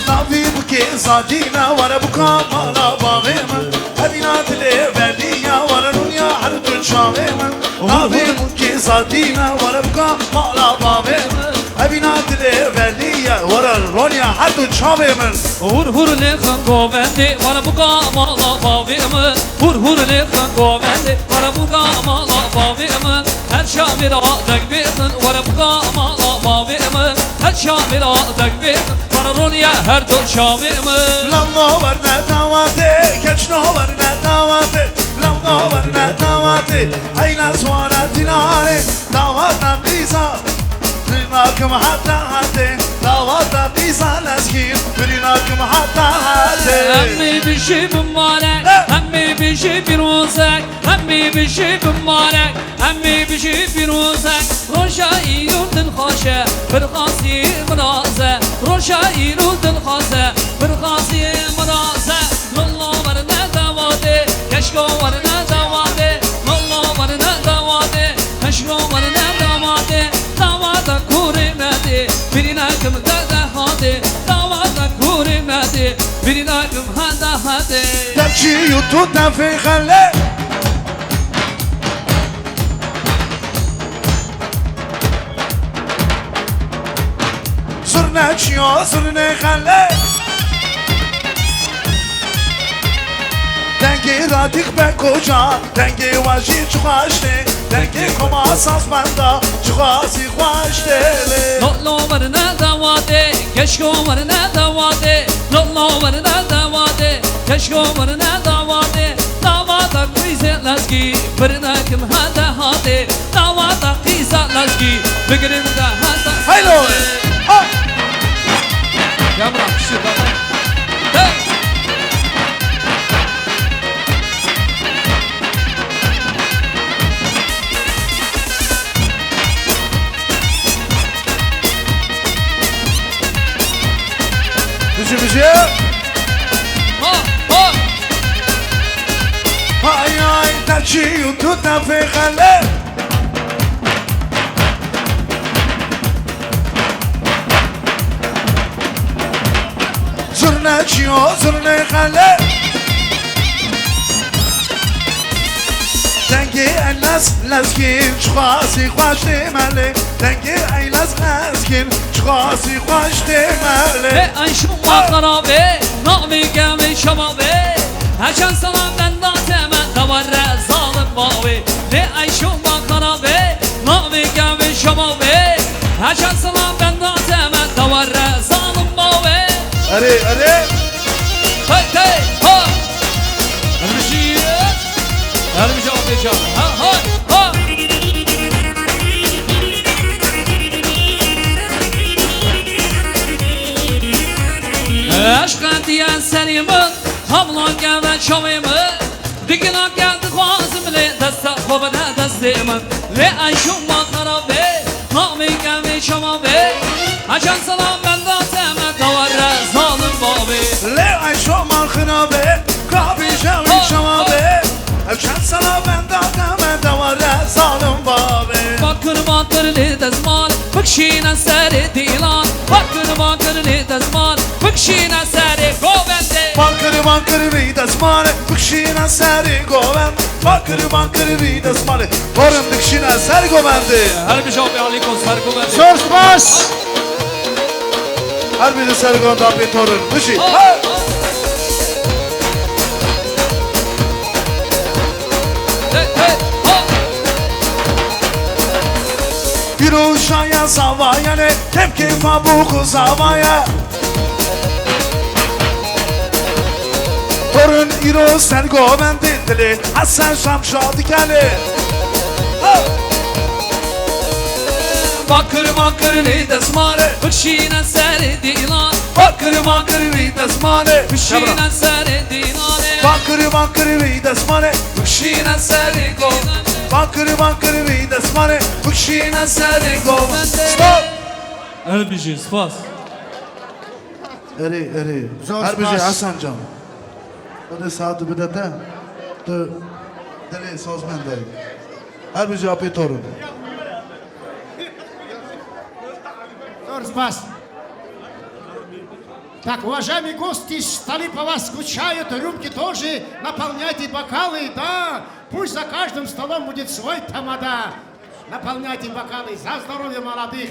Navi buke zadina Vara buka mala bavemel Adinat le veliya Vara dunya ardu çavemel Navi buke zadina Vara buka mala bavemel Adinat le veliya Vara dunya ardu çavemel Hur lekhan govendi Vara buka mala bavimi Hur lekhan govendi Vara buka mala bavimi Her şamira takbirin Vara buka mala bavimi Her şamira takbirin Vara runya her tuçavimi Lam no var ne davate Keç no var ne davate Lam no var ne davate Ayna suara dinare Davata biza Rinakım hatta hate Davata biza leskin Rinakım hatta hate Emmi bir şey mübarek Emmi bir şey bir uzak Emmi bir şey mübarek Emmi bir şey bir uzak Roşai yurdun hoşe Bir hasi mıraze Roşai yurdun hoşe Bir hasi mıraze Lullu var ne davate هادي برناكم هذا هادي تبكي يطوطنا في خلة صرنا تشيو صرنا خلة Dengi radik ben koca Dengi vaji çıkaşte Dengi koma saz banda Çıkası hoştele Lolo varına davade Keşko varına davade Lolo varına davade Keşko varına davade Davada kıysetlerski برناكم هذا هادي Davada kıysetlerski Bigrim da hada Haylo Ya bırak şu da Hey Müziğimizi Ha ha Hay hay Terçi yututa fi khale Zurna çiyo zurna khale Dengi elas laskin Çıkası hoş demeli Dengi elas laskin Çıkası hoş demeli Ve ayşım makarabe Nami gemi şamabe Haçan salam ben da temen Davarre zalim babi Ve ayşım makarabe Nami gemi şamabe Haçan salam ben da temen Davarre zalim babi Hadi hadi Hey hey ha Elbişi Elbişi okuyacağım Ha ha ha Aşkın diyen serimin Hamlan geldi çavımı Dikine geldi khazimle Desta kovana destimin Ve ayşum makara be Nami geldi çavımı Haçan salam ben da temen Davarre zalim babi Le ayşo malkhına be Kabi şevli şama be Evşen sana ben da deme Davare zalim babi Bakır bakır li dezman Bıkşine seri dilan Bakır bakır li dezman Bıkşine seri govende Bankırı bankırı vidasmane Bıkşina seri goven Bankırı vidasmane Varım bıkşina seri govendi Her bir şopi alikon seri govende Zor spas. Her biri seri gonda bir torun Bışı Hey hey ha Bir uşaya zavaya ne Tepki fabuku zavaya Torun iro seri govendi Dili Hasan Şamşadı keli Bakır bakır li dezman Bıkşine seri dilan Bakır bakır li dezman Bıkşine seri dilan Bankırı vidasmane Bıkşine seri govende Bankırı vidasmane Bıkşina seri goven Stop Elbişi spas eri Zor Her bir şey spas. Hasan can Hadi saati bir de Deli sozmen de Her bir şey apı torun Зор спас. Так, уважаемые гости, столы по вас скучают, рюмки тоже, наполняйте бокалы, да, пусть за каждым столом будет свой тамада. Наполняйте бокалы за здоровье молодых.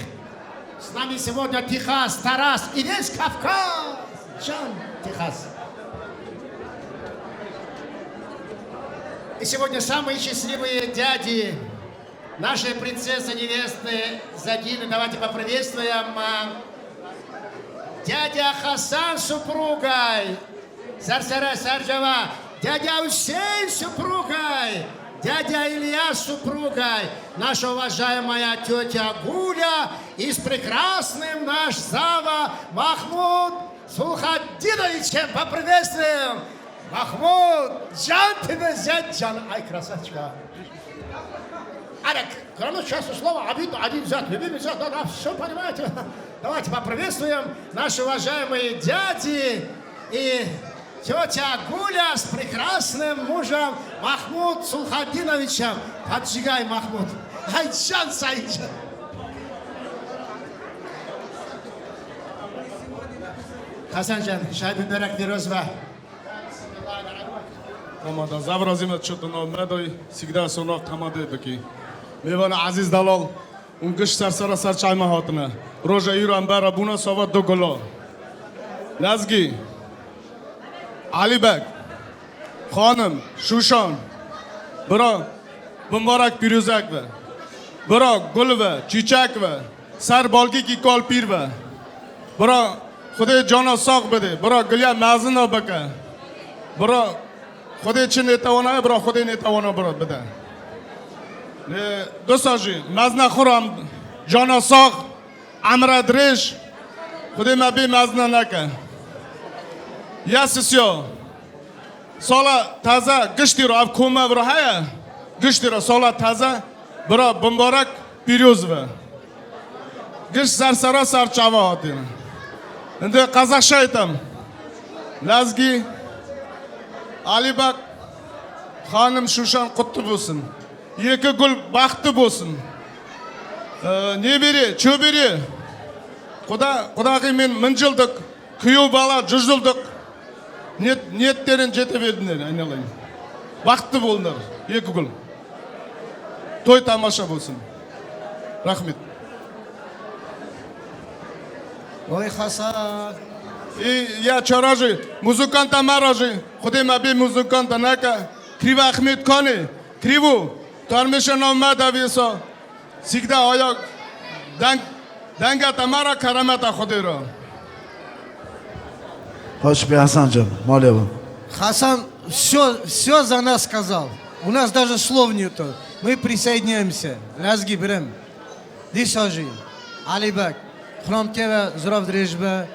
С нами сегодня Техас, Тарас и весь Кавказ. Жан, Техас. И сегодня самые счастливые дяди, наши принцессы-невесты Задины. Давайте поприветствуем дядя Хасан с супругой, Сарсара Сарджава, дядя Усейн с супругой, дядя Илья с супругой, наша уважаемая тетя Гуля и с прекрасным наш Зава Махмуд Сулхаддиновичем поприветствуем. Махмуд, Джан, тебе зять Джан. Ай, красавчика. Алек, кроме часто слова, обидно, один зад, любимый зад, да, все понимаете. Давайте поприветствуем наши уважаемые дяди и тетя Гуля с прекрасным мужем Махмуд Сулхаддиновичем. Поджигай, Махмуд. Айджан Саиджан. Hasancan, şahit mübarek diyoruz ve Tamada zavrazimət çötünə mədoy sigda sonaq tamada ediki. Mevana aziz dalal un qış sarsara sar çayma hatına. Roja İran bara buna sava dogolo. Lazgi Alibek Xanım Şuşan Bira Mübarək Piruzak və Bira gul və çiçək və sar balki ki kol pir və Bira Xuday jana sağ bede Bira gülya mazına baka Bira خودی چی نتوانه برا خودی نتوانه برا بده دوستاجی مزن خورم جانا ساق عمر درش خودی مبی مزن نکه یا سیسیا سالا تازه گشتی رو اب کومه برا هیا گشتی رو سالا تازه برا بمبارک پیروز و گشت سر سر چاوا هاتین انده قزاق شایتم لازگی Alibek Hanım Şuşan kutlu olsun. Yeki gül baktı olsun. Ne biri, çö biri. Kudağı men mıncıldık. Kıyı bala cüzdüldük. Niyetlerin jete verdiler aynalayın. Baktı bolunlar. Yeki gül. Toy tamaşa olsun. Rahmet. Oy Hasan. Я чаражи, музыканта маражи, خودی مبی музыканта نکه کریو احمد کانی کریو تارمیشن آمد اویسا سیگده آیا دنگت مرا کرامت خودی را Hoş bir Hasancan, Malevo. Хасан все за нас сказал. У нас даже слов нету. Мы присоединяемся. Лазги берем. Дисажи. Алибек. Храм тебе здоров дрежбе.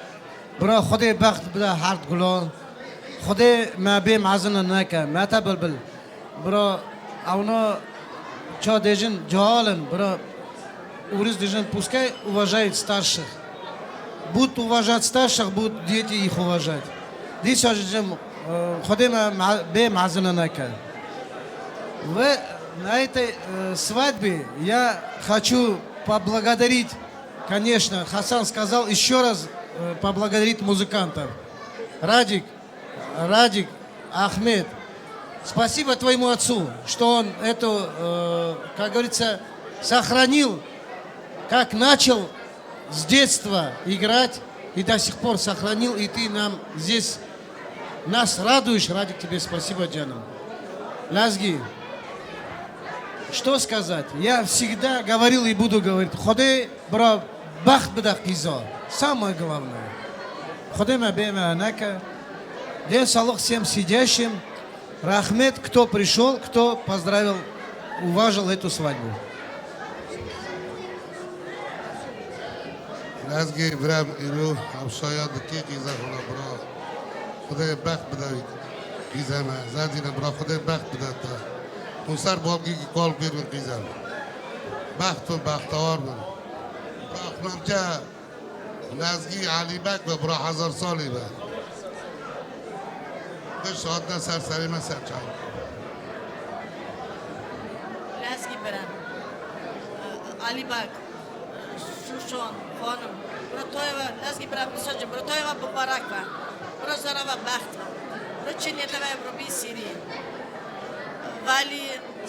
برا خودی بخت بده هرد گلان خودی مبی معزن نکه متا بلبل برا اونا چا دیجن جهالن برا уриз دیجن пускай уважают старших будут уважать старших будут дети их уважать здесь же خودی مبی معزن نکه на этой свадьбе я хочу поблагодарить конечно Хасан сказал еще раз поблагодарить музыкантов. Радик, Ахмед, спасибо твоему отцу, что он эту, как говорится, сохранил, как начал с детства играть и до сих пор сохранил, и ты нам здесь нас радуешь. Радик, тебе спасибо, Джанам. Лазги, что сказать? Я всегда говорил и буду говорить. Ходи, бро, бахт бедах гизо. Самое главное. Ходима бема нака. День салох всем сидящим. Рахмет, кто пришел, кто поздравил, уважил эту свадьбу. Lazgi Ibrahim Iru Abshaya Daki Kizahuna Bra Khuday Bakht Badawi Kizama Zadina Bra Khuday Bakht Badata Unsar Bolgi ki kol birmin Kizam Bakht ve Bakhtawar bin Bakhnamcha Lazgi Alibek ve Bra Hazar Sali be Bir şahadna sersarime serçay Lazgi Ibrahim Alibek Şuşan خانم برای توی و لازم برای مساج برای توی و مبارک و برای زارا و بخت برای چنین توی برای بیسیری ولی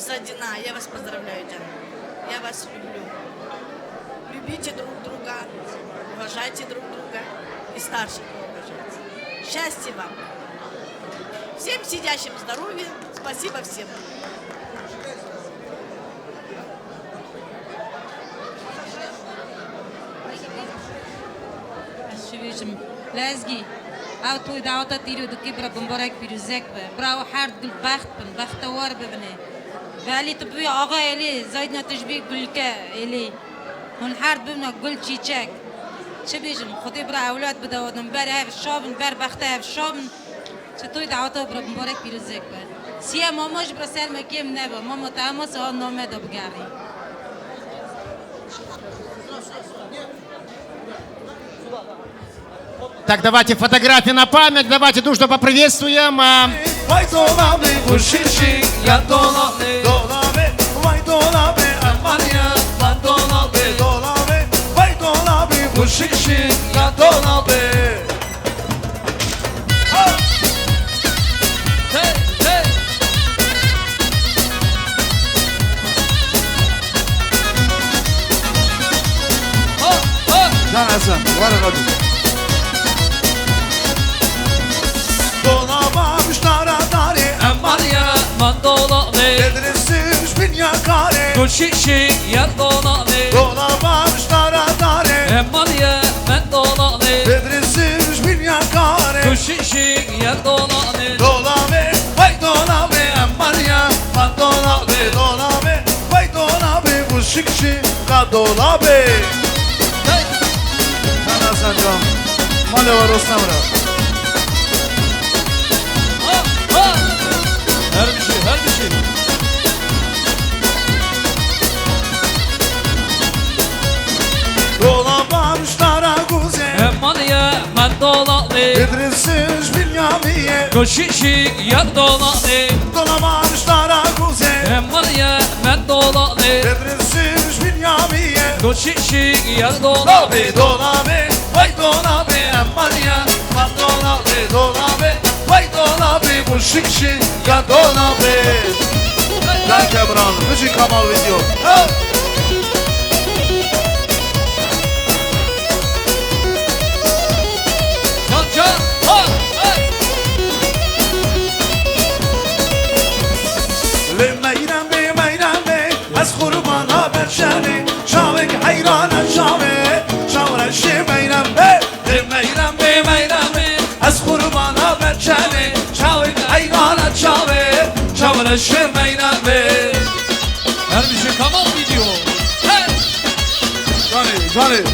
задина я вас поздравляю Джан я вас люблю любите друг друга уважайте друг друга и старших уважайте счастья вам всем сидящим здоровья спасибо всем شویشم لازگی او توی دعوت تیرو دکی برا بمبارک پیروزک به برا و هر دل بخت بن بختوار ببنه ولی تو بی آقا الی زاید نتشبیه گلکه الی هن هر ببنه گل چیچک چه بیشم خودی برا اولاد بدودم بر هف شابن بر بخت هف شابن چه توی دعوت برا بمبارک پیروزک به سیه ماماش برا سر مکیم نبا ماما تاماس آن نامه دا بگردی Так, давайте фотографии на память, давайте дружно поприветствуем. Vay dolabı bu şişi ya dolabı dolabı vay dolabı aman ya lan dolabı dolabı vay dolabı bu şişi ya dolabı Koşişi yer dolalı Dolamamış dara dare Emmaliye men dolalı Bedrisiz bir yakare Koşişi yer dolalı Dolame, vay dolame Ammanya, man dolame Dolame, vay dolame Bu şikşi ka dolame Sana sanacağım Male var osna bırak Her bir şey, her bir şey Dolamamış dara guze Emmaliye men dolalı Bedrisiz bir yamiye Koşişi yer dolalı Dolamamış dara guze Emmaliye men dolalı Bedrisiz bir yamiye Koşişi yer dolalı Dolame, dolame, vay dolame Ammanya, man dolame Dolame, vay dolame Bu şikşi ka dolame Ben Kebran, müzik kamal video Can can ha hey Meyrem be Az kurbana berşani Şavek hayrana şave Şavre şi meyrem be Meyrem be Az kurbana berşani Şavek hayrana şave Şavre şi meyrem be Her bir şey kamal video Hey Johnny hey hey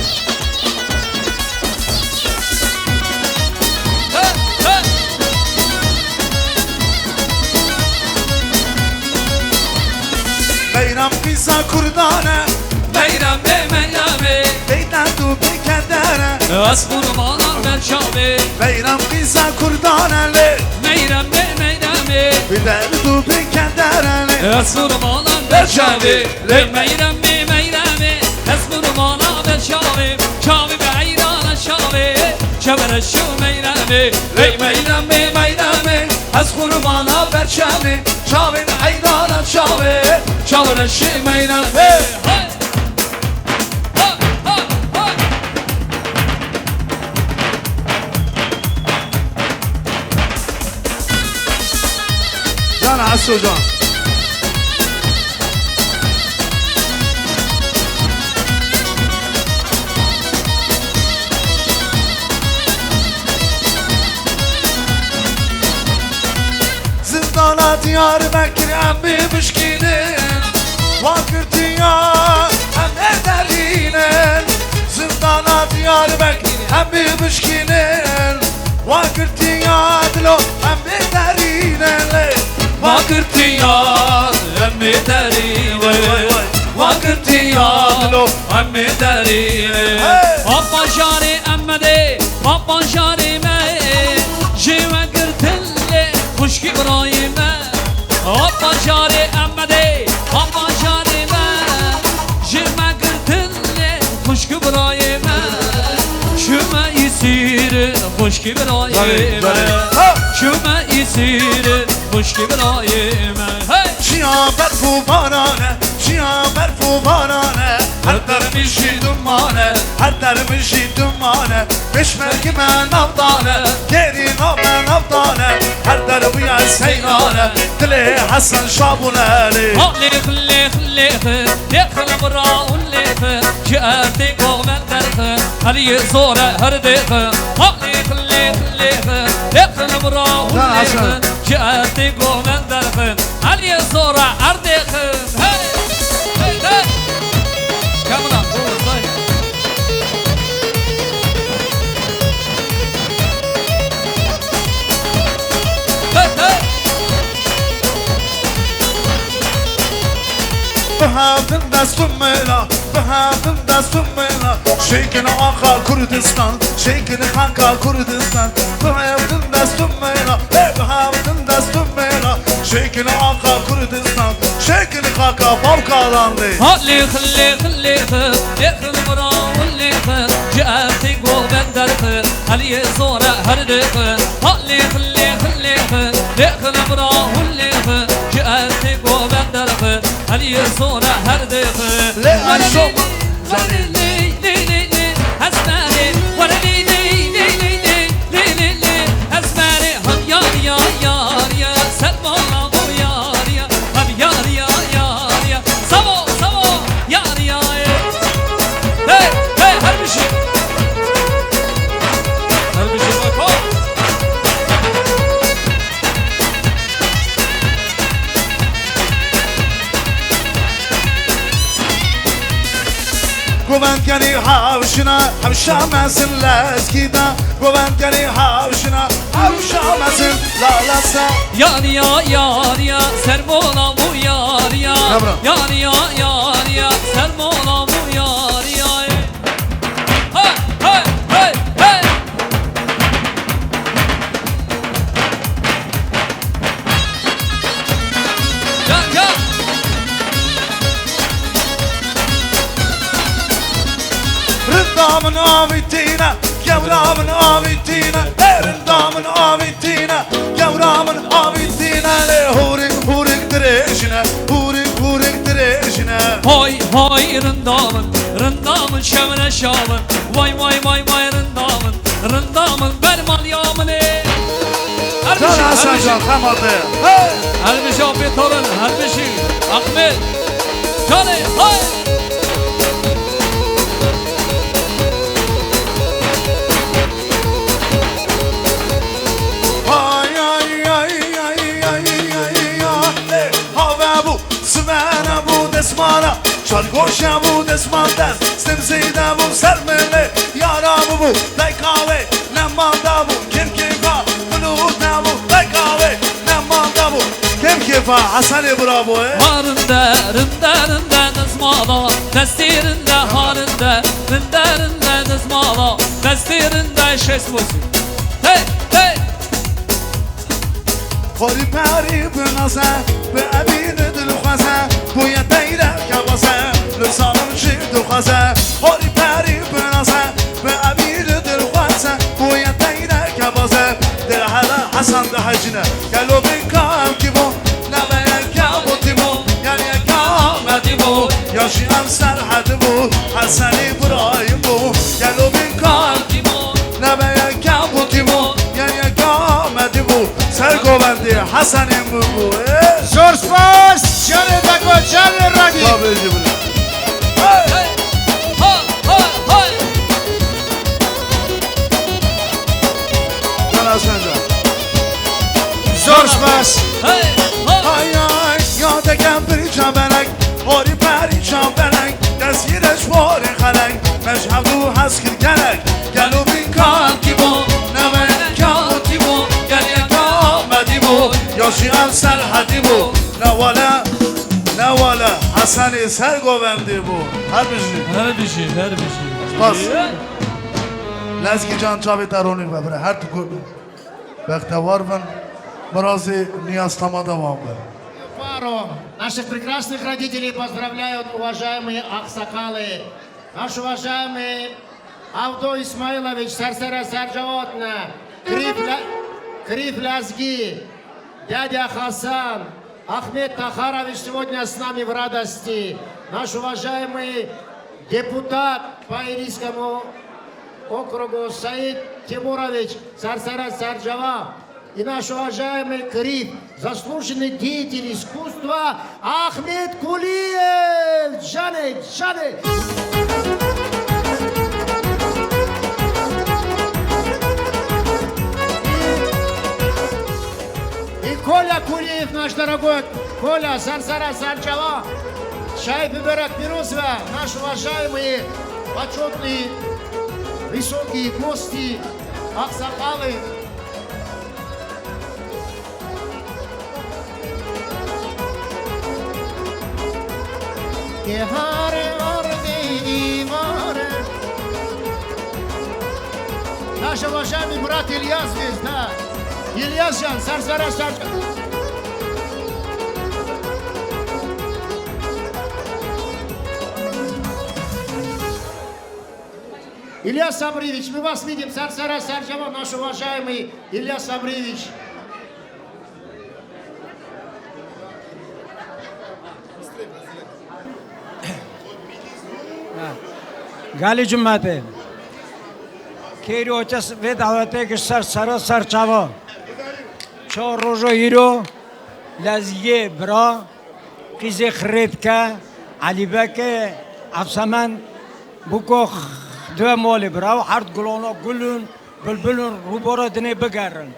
Meyrem kısa kurdane Meyrem be Beyden tu bir kendere Az kurbanar ben şabe Meyrem kısa kurdane Meyrem be Beyden tu bir kendere Az kurbanar ben şabe Meyrem be Az kurbanar ben şabe Şabe be hayrana şabe Şabere şu meyrem be Meyrem be Az kurbana berşani Şavek hayrana şave Şavre şi meyrem be Hey ha ha ha Can Hasu Can Zindana Diyarbakır emmi müşkinin Vakır diyar em ederinin Zindana Diyarbakır emmi müşkinin Vakır diyar dilo em ederinin Vakırtiyar emmi derine Vakırtiyar emmi derine Abba şari emmede Abba şari me Jive gırtille Kuş ki İbrahim'e Abba şari emmede Abba şari me Jive gırtille Kuş ki İbrahim'e Şüme isiri Kuş ki İbrahim'e Şüme isiri Kuş ki İbrahim'e Şia berfu barane Şia berfu barane Her dermişi dumane Her dermişi dumane Beşmerki ben avdane Gerin o ben avdane Her derbiye seyrane Dili Hasan Şabuneli Hallik lik Dekhl bra'un lik Ciğerdi govmen derk Haliye zora her dik Hallik lik Dekhl bra'un lik Ciğerdi govmen derk Haliye zora her dik Hey hey hey Kamera Hey hey Behadın destun mela Behadın destun mela Şeykini Anka Kurdistan Şeykini Kanka Kurdistan Behadın destun mela Behadın destun mela Şeykini Anka Kurdistan Şeykini Kanka Balkalanlı Hallik Dekhl bra'un lik Ciğerdi govmen derk Haliye zora her dik Hallik Dekhl bra'un lik Ciğerdi govmen derk Haliye zora her dik Le aşok Hasbari Hasbari Ham yar ya Selma bu yar ya Ham yar ya Savo گوندگنی هاوشنا همشام ازن لزگیدا گوندگنی هاوشنا همشام ازن لالاسا Yarıya sermola bu yarıya Yarıya sermola bu yarıya Hey hey hey hey Gel gel رندامن آویتینا گورامن آویتینا رندامن آویتینا گورامن آویتینا هورک درشنا هورک درشنا Hay hay rındamın şevne şavın Vay rındamın bermal yamın Can Hasan Can kamadı Her bir şey afiyet olun her bir şey Ahmet Canı hay دسمانا چالگوشم بود دسماندن سمزیده بود سرمله یارم بود لیکاوه نمانده بود کم کیفا بلود نبود لیکاوه نمانده بود کم کیفا حسن برابوه Rında nızmala Destirinde harinde Rında nızmala Destirinde şesmusi Hey hey خوری پری بنازه به امین دل خوزه بوی دیره کبازه لسانم شیر دو خوزه خوری پری بنازه به امین دل خوزه بوی دیره کبازه دل حالا حسن ده حجنه گلو بکام کی بو نباید کامو تیمو یعنی کامدی بو یاشی هم سرحد بو حسنی برایم بو گلو بکام کی بو نباید کامو تیمو یعنی کامدی بو سرگوبندی حسنیم بو زور سپاس جان دکو جان رادی جان حسن جان زور سپاس های یادگم بری جنبلک هاری پری جنبلک دستگیرش باری خلک مشهب دو هست کر گلک گلو بین کام کی بو نمین کام کی بو یعنی کامدی بو یاشی هم سرحدی بو نوالا حسنی سرگوبندی بو هر بشی Her bir şey Bas لزگی جان چاوی ترونی ببره هر تو بختوار بن برازی نیاز تمادا وام بر Пару наших прекрасных родителей поздравляют уважаемые аксакалы. Наш уважаемый Авдо Исмаилович Сарсара Сарджавотна, Криф Лязги, дядя Хасан, Ахмед Тахарович сегодня с нами в радости. Наш уважаемый депутат по Ирийскому округу Саид Тимурович Сарсара Сарджава. И наш уважаемый Криф, заслуженный деятель искусства Ахмед Кулиев. Джаны. И Коля Кулиев, наш дорогой Коля Сарсара Сарджава, Шайб Биберак Пирозова, наш уважаемые почетные высокие гости, аксакалы. Наш уважаемый брат Ильяс здесь, да. Ильяс Жан, Сарсара Сарджава. Илья Сабриевич, мы вас видим, Сарсара Сарджава, наш уважаемый Илья Сабриевич. Gali Cumhuriyeti. Keri Oças ve davete kişiler sarı sarçava. Ço rojo hiro, lazye bra, kize khredka, alibeke, afsaman, buko dve moli bra, hard gulona gulun, bülbülün rubora dine begarın.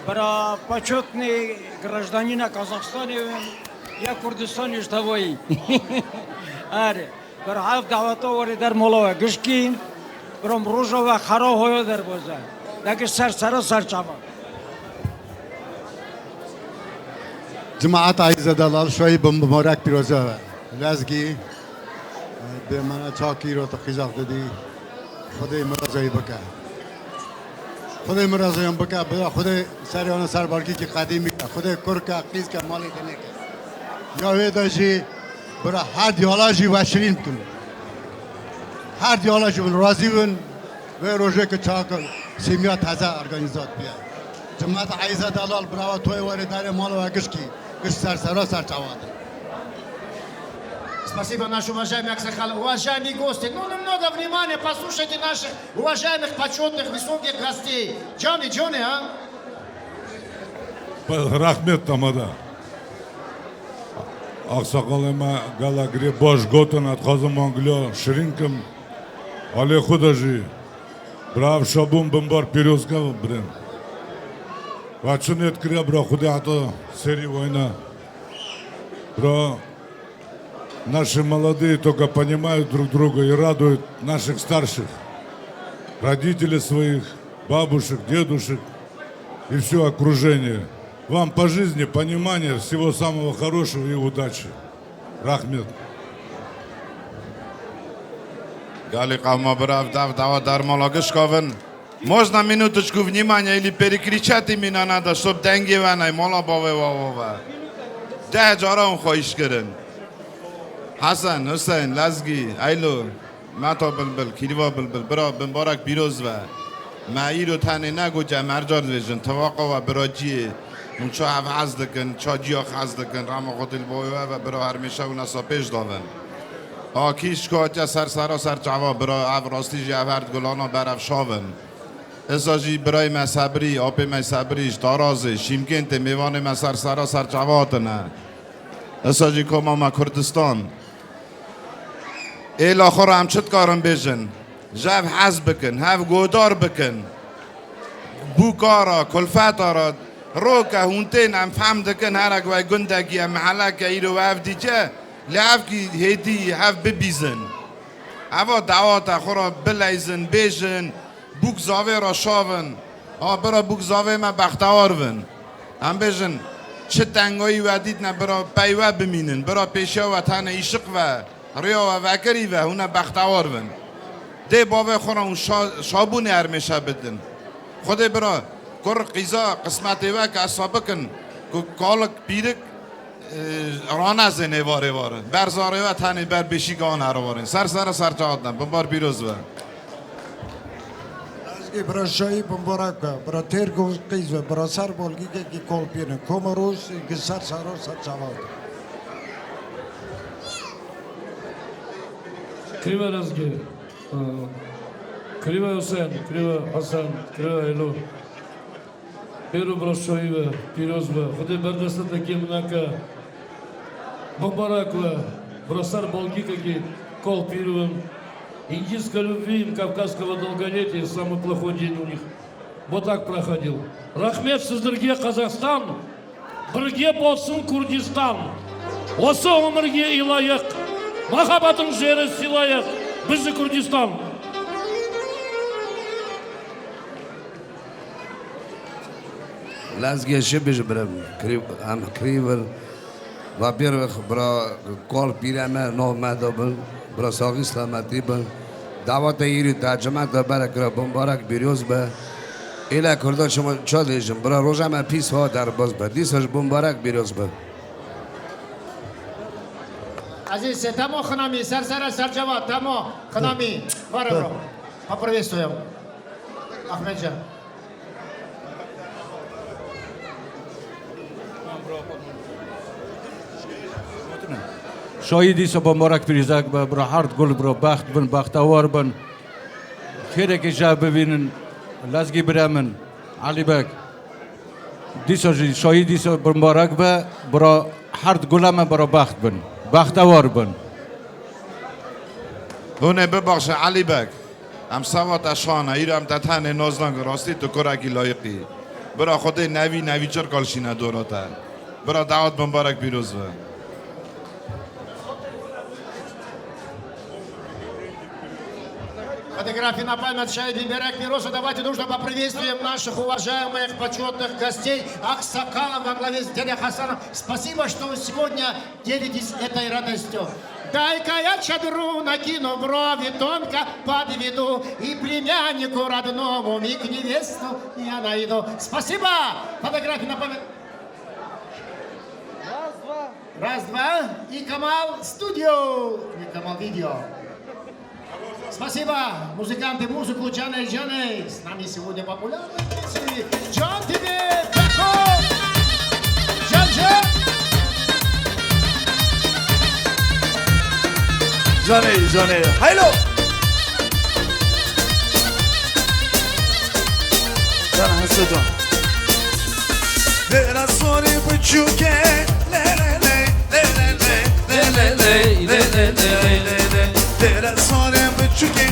Bra почетный гражданина Казахстана, я Курдистане штавой. Ари. بر هفت دعوت وری در مولا گشکی برام روزا و خرا های در بازه دکش سر چاوا جماعت عزیز دلال شوی مبارک پیروزه لزگی به من چاکی رو تخیزاق دادی خدای مرزایی بکه خدای مرزایی بکه بیا خدای سریان سربارکی که قدیمی خدای کرک قیز که مالی کنه یا ویداشی برای هر دیالاجی و شرین کن هر دیالاجی من راضی بن و روزه که چاکل سیمیا تازه ارگانیزات بیاد جماعت عزیز دلال برای توی وری داره مال و گشکی سر чавады. Спасибо, наши уважаемые аксакалы. Уважаемые гости, ну немного внимания, послушайте наших уважаемых, почетных, высоких гостей. Джони, а? Рахмет тамада. Аксакалыма галагри бош готон от Казаманглё ширинкам але худажи. Брав шабун бомбар пирёзгав брен. Вачунет кря бра худя то серии война. Бра наши молодые только понимают друг друга и радуют наших старших, родителей своих, бабушек, дедушек и все окружение. Вам по жизни понимания, всего самого хорошего и удачи. Рахмет. Гали кавма брав дава дармалагыш кавын. Можно минуточку внимания или перекричать меня надо, чтоб деньги ванай, мола баве вава. ده جارم خواهش کردن حسن، حسین، لزگی، ایلو متا بلبل، کلیوا بلبل برا بمبارک بیروز و معی رو تنه نگو جمعر جار دویجن توقع و براجیه اون چا حفظ دکن، چا جیا خز دکن رام خودل بایوه و برا هرمیشه و نسا پیش داون آکیش که آتیا سر جوا برا افراستی جوهرد گلانا برف شاون ازاجی برای مصبری، آب مصبریش، دارازه، شیمکنت میوان سر جوات نه ازاجی کماما کردستان ایل آخر هم چت کارم بیجن جب حز بکن، هف گودار بکن بوکارا، کلفت رو که هونتین هم فهم دکن هرک وی گندگی هم محلک ایرو هف دیجه لحف کی هیدی هف ببیزن هوا دعوات خورا بلیزن بیجن بوک زاوه را شاون برا بوک زاوه ما بختوار ون هم بیجن چه تنگایی ودید نه برا پیوه بمینن برا پیشه و تن ایشق و ریا و وکری و هونه بختوار ون ده باوه خورا اون شابون ارمیشه بدن خود برا کر قیزا قسمت و که اصابه کن که کالک بیرک رانه زنه واره برزاره و تنی بر بشیگان هر وارن سر جهاد نه بمبار بیروز و برای شایی بمبارک برای ترگوز قیز و برای سر بالگی که کال پینه کمروز که سر چواد کریوه رزگی کریوه حسین کریوه حسن کریوه ایلو ایرو برای شایی و پیروز و خودی بردسته تکی منکه бомбарак бросар Балгика, кол первым. Индийской любви, им кавказского долголетия, самый плохой день у них. Вот так проходил. Рахмет сіздерге Казахстан, бірге болсын Курдистан. Осы өмірге илайық, махаббатың жері сыйлайық, бізді Курдистан. Лазге шибиш брем, кривер. Во-первых, бра кол пираме новмедобн, бра саги сламатибн, давата ири таджамат барак ра бомбарак бироз ба. Иля курда шума ча дежим, бра рожама пис ха дар боз ба. Дисаш бомбарак бироз ба. Азиз, тамо ханами, сарджава, тамо ханами. Варабро, поприветствуем. Ахмеджан. شایدی سو بمبارک پیروزک برا هارد گل برا بختوار بن خیره که جا ببینن لزگی برامن علی بک دیسو شایدی سو بمبارک برا هارد گلم برا بختوار بن هونه ببخش علی بک هم سوات اشانه ایرو هم تتن نازنگ راستی تو کرکی لایقی برا خود نوی چر کالشینه دوراتا برا دعوت بمبارک پیروز Фотографии на память Шаиби Берек Мироса. Давайте нужно поприветствуем наших уважаемых почетных гостей. Аксакалов во главе с дядей Хасаном. Спасибо, что вы сегодня делитесь этой радостью. Дай-ка я чадру накину, брови тонко подведу, и племяннику родному миг невесту я найду. Спасибо! Фотографии на память. Раз, два. И Камал студио. И Камал видео. Спасибо, музыканты, музыку, Джаны. С нами сегодня популярные песни. Джан тебе, Пеко! Джан. Johnny, haylo! Can Hasan John. Dera sori buchuke, le. Dera sori buchuke,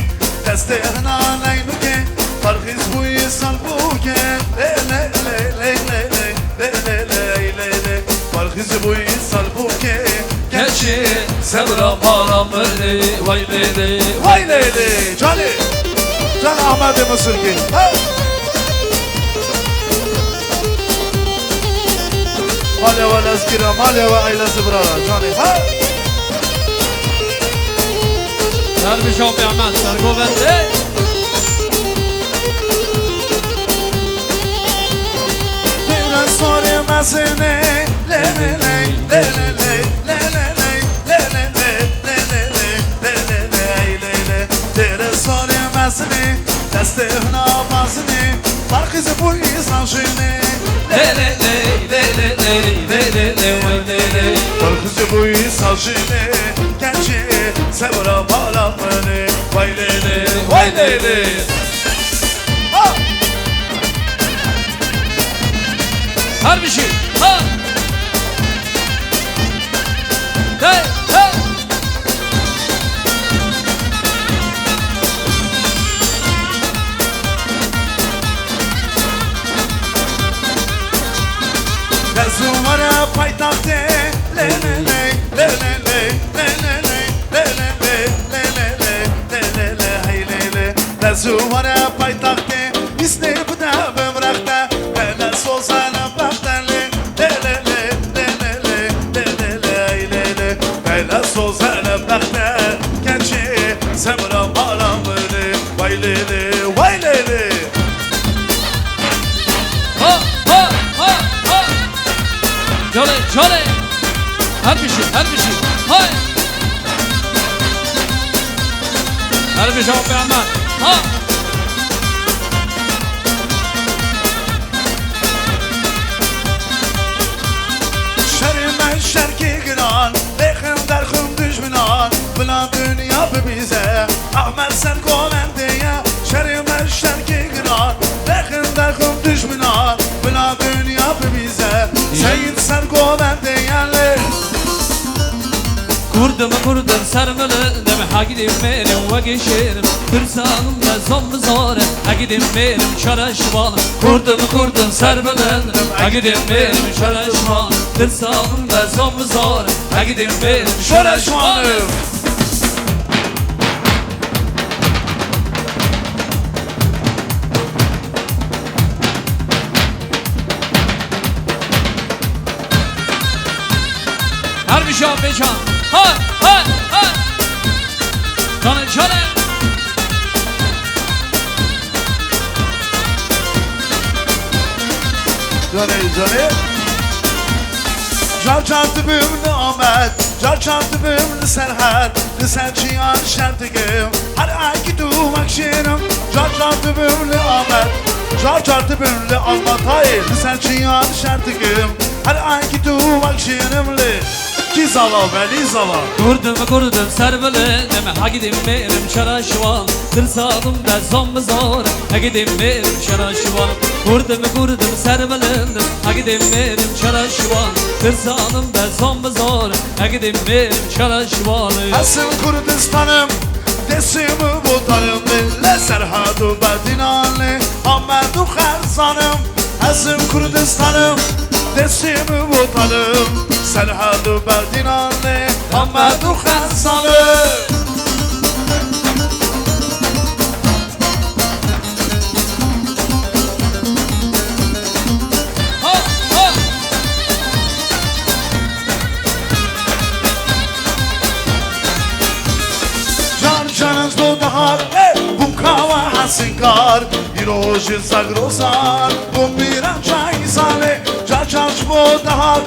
dastehna naynuke, farqiz bu salbuke, le. Farqiz bu salbuke. Geçi sebra paramını vay leyli Vay leyli Johnny Can Ahmet Mısır ki Malya ve Lezkira Malya ve ailesi buralar Johnny Derviş abi Ahmet Sergovende Dira sori mesene le Dere sori mesene dastehna bazne farqiz bu izanjine le farqiz bu izanjine gençe sevra balamını vay lele Her bir şey ha hey Zumara paytahte le Zumara paytahte isne bda bemrakta bana sozana bahtale le bana sozana bahta gençe semra balamını vay lele Johnny her bir şey hay her bir şey abi Ahmet ha Şerime şerki giran Lekhin derhum düşmünan Bula dünya bize Ahmet sen komendeye Şerime şerki giran Lekhin derhum düşmünan Bula dünya bize Seyit sen komendeye Kurdum sarmını deme ha gidim benim ve geçerim Kırsanımda zombi zor ha gidim benim şaraşmalım Kurdum sarmını ha gidim benim şaraşmalım Kırsanımda zombi zor ha gidim benim şaraşmalım Her bir şey becan ha Johnny Car çartıbım Ahmet Car çartıbım Serhat Sen çiyan şertigim Her ay gidum akşerim Car çartıbım Ahmet Car çartıbım Almatay Sen çiyan şertigim Her ay gidum akşerim Kizala veli zala Kurdum serveli deme ha gidim benim şaraşval Kırsalımda zombi zor ha gidim benim şaraşval Kurdum serveli ha gidim benim şaraşval Kırsalımda zombi zor ha gidim benim şaraşval Asım Kurdistan'ım desimi butarım Le serhadu bedinanli Ahmedu Kherzanım Asım Kurdistan'ım desimi butarım Serhadu bedinanli Ahmedu Kherzanım asincar Iroji zagrozar Bumbira çay sale Çaçaç bodahak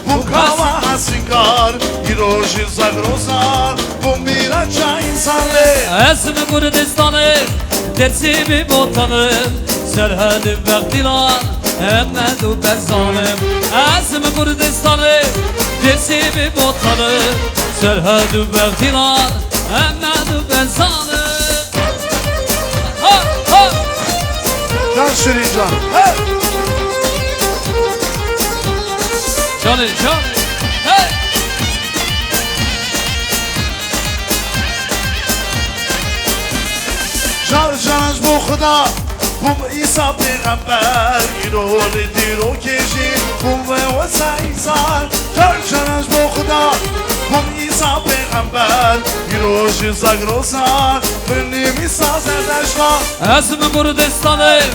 Bukava asincar Iroji zagrozar Bumbira çay sale Esmi Kurdistan'ım Dersimi botanım Serhadim bektilan Emmedu berzanım Esmi Kurdistan'ım Dersimi botanım Serhadim bektilan Emmedu berzanım Ha ha Can Şirincan Hey Canı can Hey Jar canaj bu Khuda Bum İsa peygamber İroli diro keşi Bum ve vasa İsa Jar canaj bu Khuda Bum İsa peygamber İroji zagrozar Benim İsa zerdeşla Esmi Kurdistan'ım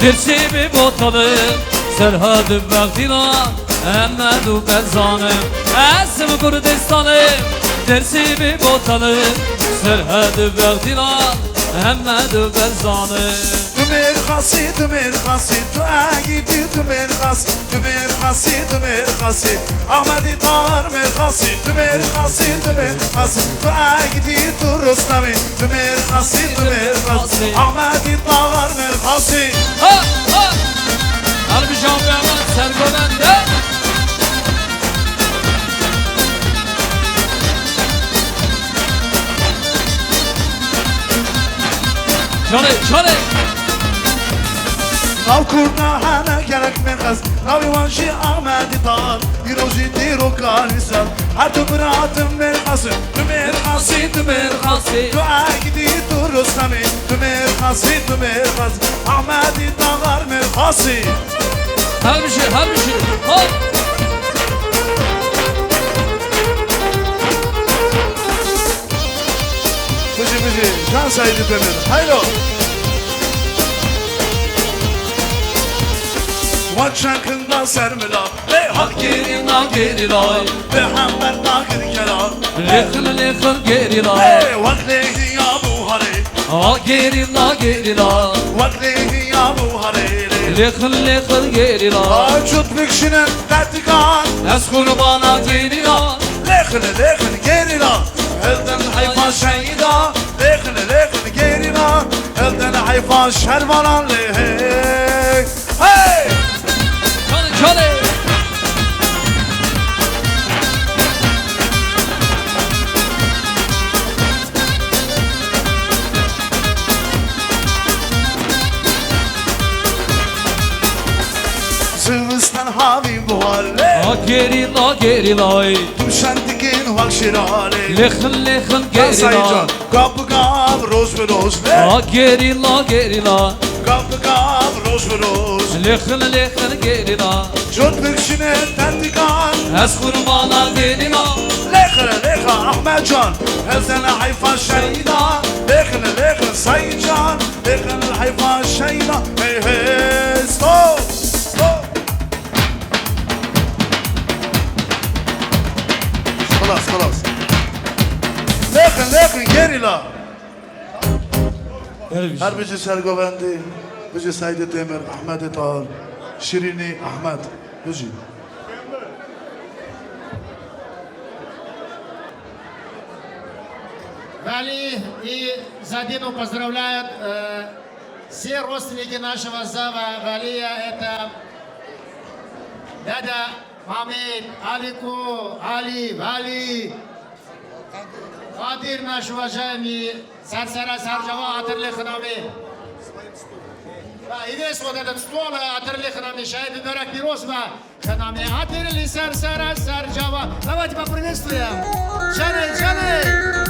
Dersimi botanım Serhadim bektilan Emmedu berzanım Esmi Kurdistan'ım Dersimi botanım Serhadim bektilan Emmedu berzanım Tümer khasi Tu agidi tümer khasi Ahmedi tar mer khasi Tümer khasi Tu agidi tu rostami Tümer khasi Ahmedi tar mer khasi Ha ha Harbi şampiyonlar Sergoven'de Çare Nav kurna hana gerek merkez Nav ivanşi Ahmedi tar Iroji diro kanisan Her tübratım mer khasi Tümer khasi Tu agidi tu rostami Tümer khasi Ahmedi tar mer khasi Her bir şey Ha Bizi Can Said Demir Haylo Vaçakında sermila Ve hak geri lay Ve hamber nakir kelam Lekhl geri lay Ve vaklehi ya buhari Geri la Vaklehi ya buhari Lekhl geri la Açut bükşinin dertikan Ez kurbana geri la Lekhl geri la Elden hayfa şeyda Lekhl geri la Elden hayfa şervanan lehey Hey! Çale Sıvıstan havi buhalle geri lay Tümşendikin vakşirale Lekhl geri la Kapı kap roz ve roz geri la Kapı kap roz ve roz Lekhl geri la Jot bükşine tendikan Ez kurbana geri la Lekhl Ahmetcan Elden hayfa şeyda Lekhl Saycan Lekhl hayfa şeyda Hey hey stop Stop خلاص Lekhl geri la Her bici Sergovendi Bici Said Demir Ahmet Tal Şirini Ahmet Bici Вали и Задину поздравляют все родственники нашего зава Валия. Это дядя Мамед, Алику, Али, Вали, Кадир наш уважаемый, Сарсара Сарджава, Атырли Ханами. И весь вот этот стол Атырли Ханами, Шаид Дурак Пиросма, Ханами, Атырли Сарсара Сарджава. Давайте поприветствуем. Джаны.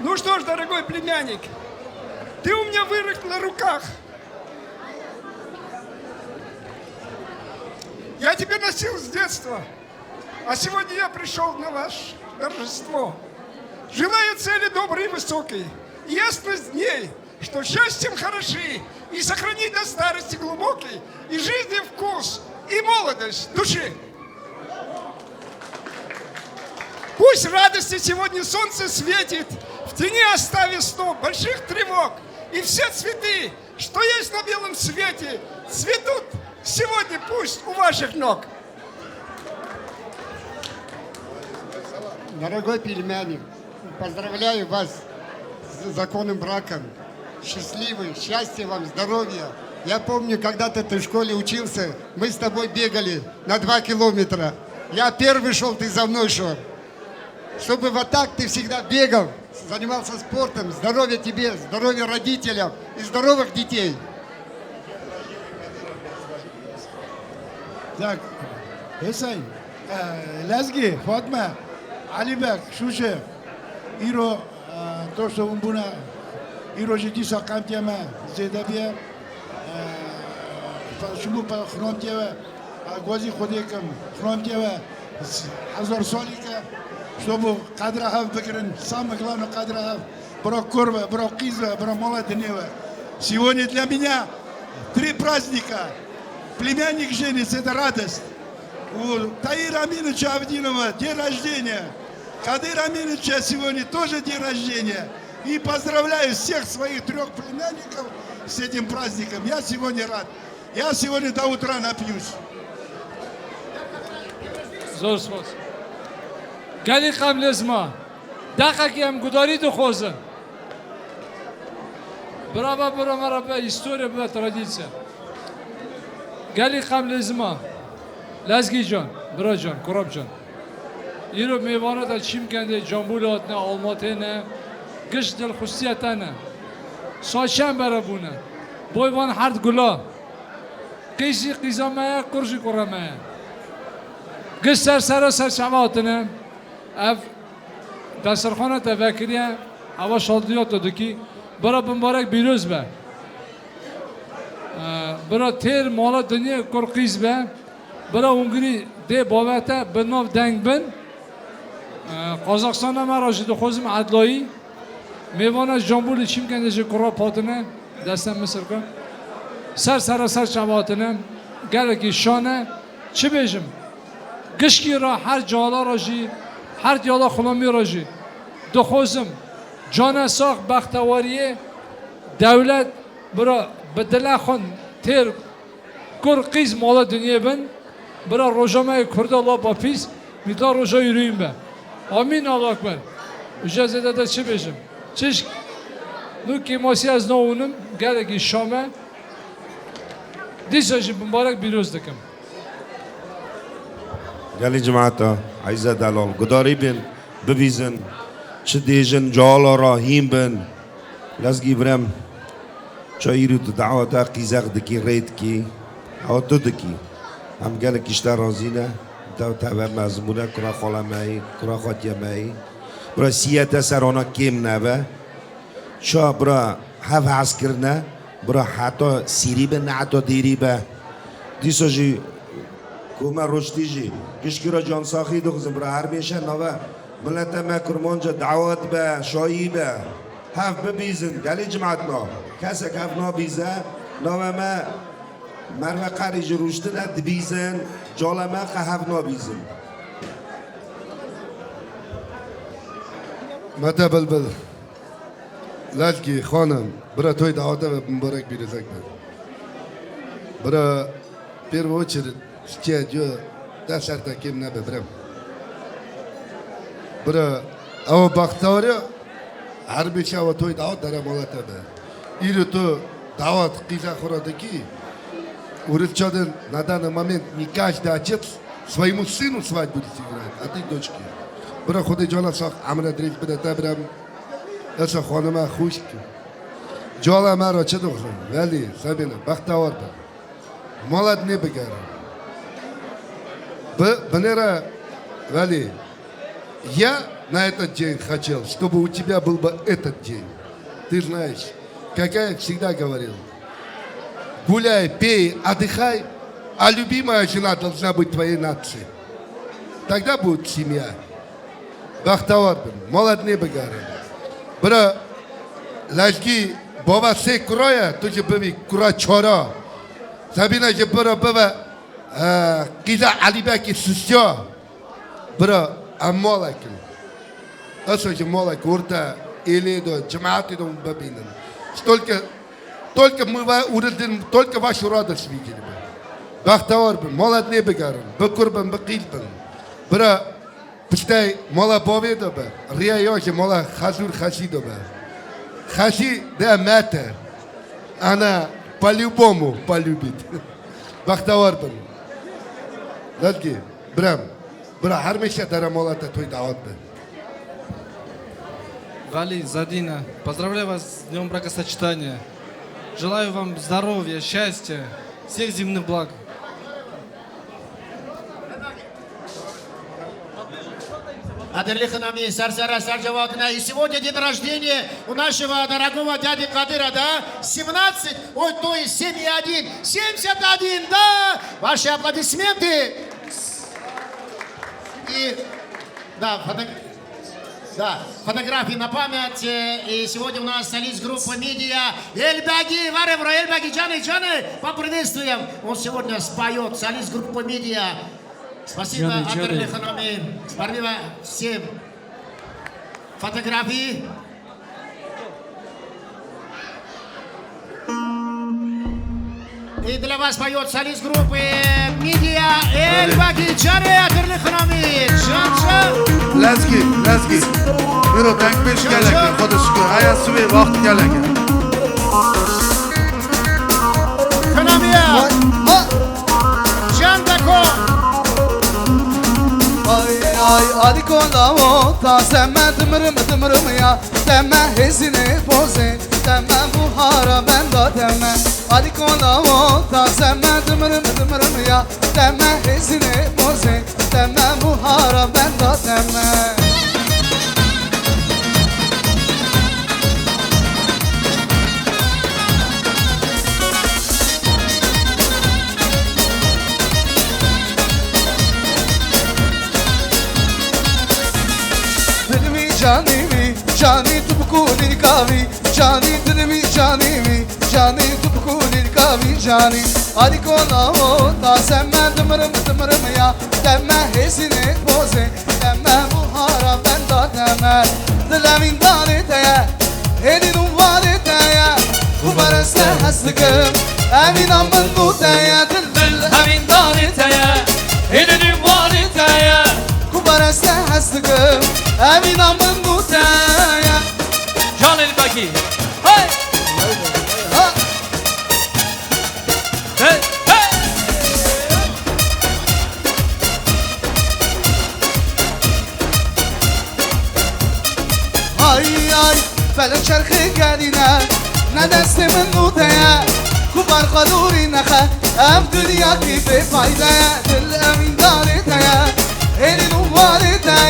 Ну что ж, дорогой племянник, ты у меня меня вырос на руках. Я тебя носил с детства, а сегодня я пришел на ваше торжество. Желаю цели доброй и высокой, ясность дней, что счастьем хороши, и сохранить до старости глубокой, и жизни вкус, и молодость души. Пусть радости сегодня солнце светит, в тени оставив сто больших тревог, и все цветы, что есть на белом свете, цветут сегодня пусть у ваших ног. Дорогой племянник, поздравляю вас с законным браком. Счастливый, счастья вам, здоровья. Я помню, когда-то ты в школе учился, мы с тобой бегали на 2 километра. Я первый шел, ты за мной шел. Чтобы вот так ты всегда бегал, занимался спортом. Здоровья тебе, здоровья родителям и здоровых детей. Так, Hüseyin, Lezgi, Fatma, Alibek, Şuşe, İro, dostum buna, İro ciddi sakantiyeme, Zedebiye, şumu pa xrontiye, Gwazi Khodekam, xrontiye, 1000 ساليكا чтобы قدرها هاف بكرن самое главное قدرها бро корва, бро кизва, бро молоднева. Сегодня для меня 3 праздника. Племянник женится, это радость. У Таира Аминовича Авдинова день рождения. Кадыр Аминовича сегодня тоже день рождения. И поздравляю всех своих 3 племянников с этим праздником. Я сегодня рад. Я сегодня до утра напьюсь. زور سپاس گلی قبل از ما دقیقی هم گداری دو خوزن برا مرا به هیستوری به ترادیسیا گلی قبل از ما لزگی جان برا جان کراب جان ایرو میوانه دا چیم کنده جانبولات نه آلماته نه گشت دل خصیتا نه ساشن برا بونه بایوان هرد گلا قیسی قیزامه کرجی کرامه گشت سر شماتنه اف دسترخانه تفکریه اوا شادیات دادو کی برا بمبارک بیروز به برا تیر مالا دنیا کرقیز به برا اونگری ده بابته بناف دنگ بن قازاقستان هم راجد خوزم عدلایی میوانه جنبول چیم کنده جه کرا پاتنه دستم مصر کن سر شماتنه گلکی شانه چه بیجم گشکی را هر جالا راجی هر دیالا خلامی راجی دخوزم جان ساخ بختواریه دولت برا بدله خون تیر کر قیز مالا دنیا بن برا روژامه کرده الله با پیس میتلا روژا یرویم به آمین الله اکبر اجازه داده چه بیشم چش نو که ماسی از ناونم گلگی شامه دیسا جی مبارک بیروز دکم گلی جماعتا عزیز دلال گداری بین ببیزن چه دیجن جالا را هیم بین لازگی برم چایی رو دعوتا قیزق دکی رید کی او تو دکی هم گل کشتر رازینه دو تبر مزمونه کرا خاله مایی کرا خاطیه مایی برا سیت سرانا کم نبه چا برا هف حس کرنه برا حتی سیری به نه حتی دیری به دیسا جی کومه رشدی جی کشکی را جان ساخی دخزم برا هر میشه نوه ملت ما کرمانجا دعوت به شایی به هف ببیزن گلی جماعتنا کسی که هف نابیزه نوه ما مروه قریج روشته ند بیزن جال ما که هف نابیزن مده بلبل لالکی خانم برا توی دعوته و مبارک بیرزک بر برا پیر وچر شتیا جو ده شرطه کم نبه برم برا او بختاره هر بیشه و توی دعوت داره مالته به ایرو تو دعوت قیزه خوراده کی урычадан на данный момент не каждый отец своему сыну свадьбу сыграет, а ты дочке. Бра ходи джала сах амра дриф бда табрам эса ханама хушки. Джала мара че дохрам, вали сабина бахтавар ба. Молод не бегара. Бнера вали я на этот день хотел, чтобы у тебя был бы этот день. Ты знаешь, как я всегда говорил, гуляй, пей, отдыхай, а любимая жена должна быть твоей нацией. Тогда будет семья. Бахтавар bin, молодные богары. Бра, лажги, баба се курая, туже баби кура чора. Сабина же бра баба, киза Алибеки сустя. Бра, амолакин. Асо же молак урта или до джамааты до бабинан. Только мы уродим, только вашу радость видели. Бахтавар bin, молодые богары. Бакурбан, бакилбан. Бра, пустай, мола поведа ба, рия ёже мола хазур хасидо ба. Хаси да мата, она по-любому полюбит. Бахтавар bin. Лазги, брам, бра, хармеша дара молата твой дават ба. Гали, Задина, поздравляю вас с Днем бракосочетания. Желаю вам здоровья, счастья, всех земных благ. Адерлиханами, Сарсара, Сарджаватна. И сегодня день рождения у нашего дорогого дяди Кадыра, да? 17, ой, то есть 7,1, 71, да? Ваши аплодисменты. И, да, фотографии на память. И сегодня у нас солист группы «Медиа» Эльбаги, Варевра, Эльбаги, Джаны, поприветствуем. Он сегодня споет, солист группы «Медиа». Спасибо, Адерлиханами. Спасибо всем. Фотографии. И для вас поет солист группы «Медиа» Эльбаги, Джаны, Адерлиханами. Лазги, Biro denk beş geleke, Xudoshku, ayasi ve vaqt geleke. Kanamiya. Jandako. Ay adi konda ta semme dımırım ya semme hezine poze semme buhara ben da temme adi konda ta semme dımırım ya semme hezine poze semme buhara ben da temme. Jani tupku nirkavi, jani dilmi jani tupku nirkavi jani. Adi kona ho ta semme dımırım ya, demme hesine poze, demme buhara ben da demme. Dilemin daneteye, elin uvareteye, kubareste haslıkım, emin amın nuteye. Dilemin daneteye, elin uvareteye, kubareste haslıkım, emin amın nuteye. Can Elbaki. Hey! Hey! Hey! Ay فلو چرخ گردینه نه دست من نوته کبر قدوری نخه ام دنیا کی به فایده دل امین دارته elin uvarite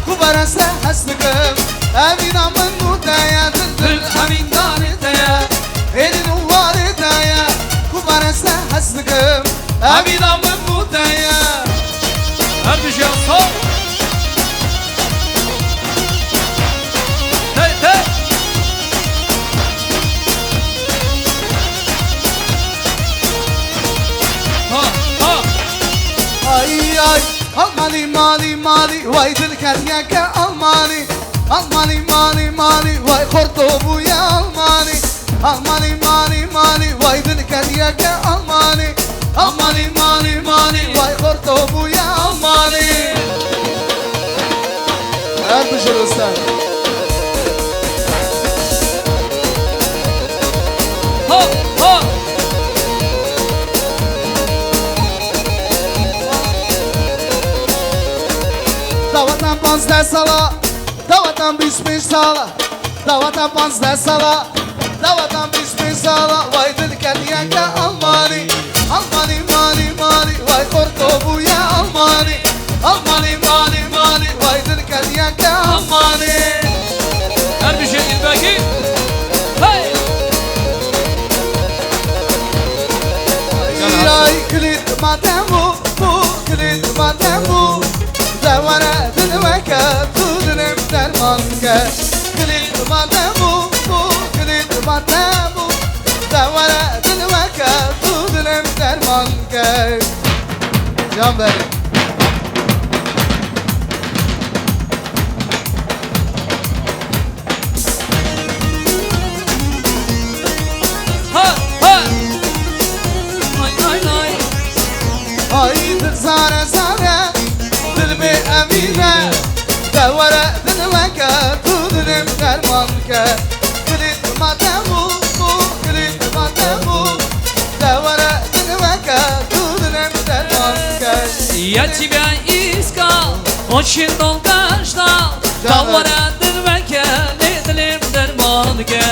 کبر است هستگم امین من نوته دل امین دارته elin uvarite کبر است هستگم امین من نوته Her bir şey sağ. Ay Almani vay dil keriyeke Almani vay korto bu ya Almani vay dil keriyeke Almani vay korto bu ya Almani. Ermişir usta. Davatan 15 sala, davatan 25 sala, davatan 15 sala, davatan 25 sala, vay dil keriyeke Almani vay korto bu ya Almani vay dil keriyeke Almani. Her bir şey Elbaki. Hey! کلید ماتمو دواره دل وکه تو دلم درمان که کلید ماتمو کلید ماتمو دواره دل وکه تو دلم درمان که جان بریم ای دل زاره زاره دل به امینه دواره دل وکه تو دلم درمان که کلید ماتمو کلید ماتمو دواره دل وکه تو دلم درمان که Я тебя искал, очень долго ждал. Довора дырваке, летлим дерманке.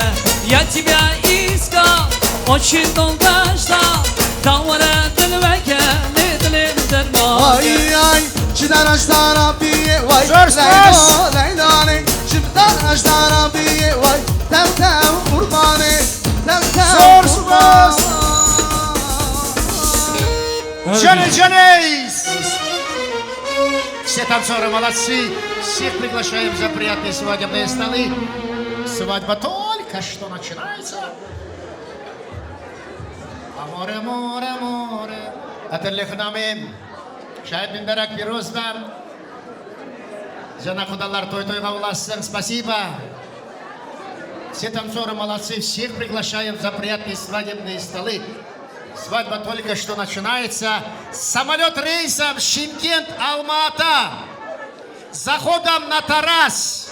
Я тебя искал, очень долго ждал. Довора дырваке, летлим дерманке. Ay ay, çiğden açtan abiye vay Leyla Leyla'ne çiğden açtan abiye vay Tev tev kurbanı Tev tev kurbanı Джонни! Все танцоры молодцы. Всех приглашаем за приятные свадебные столы. Свадьба только что начинается. Аморе, море, море. Атерлихнамим. Шайб Миндарак Пироздан. Жана Худалар той-тойга улассың. Спасибо. Все танцоры молодцы. Всех приглашаем за приятные свадебные столы. Свадьба только что начинается. Самолет рейсом Шымкент-Алма-Ата заходом на Тарас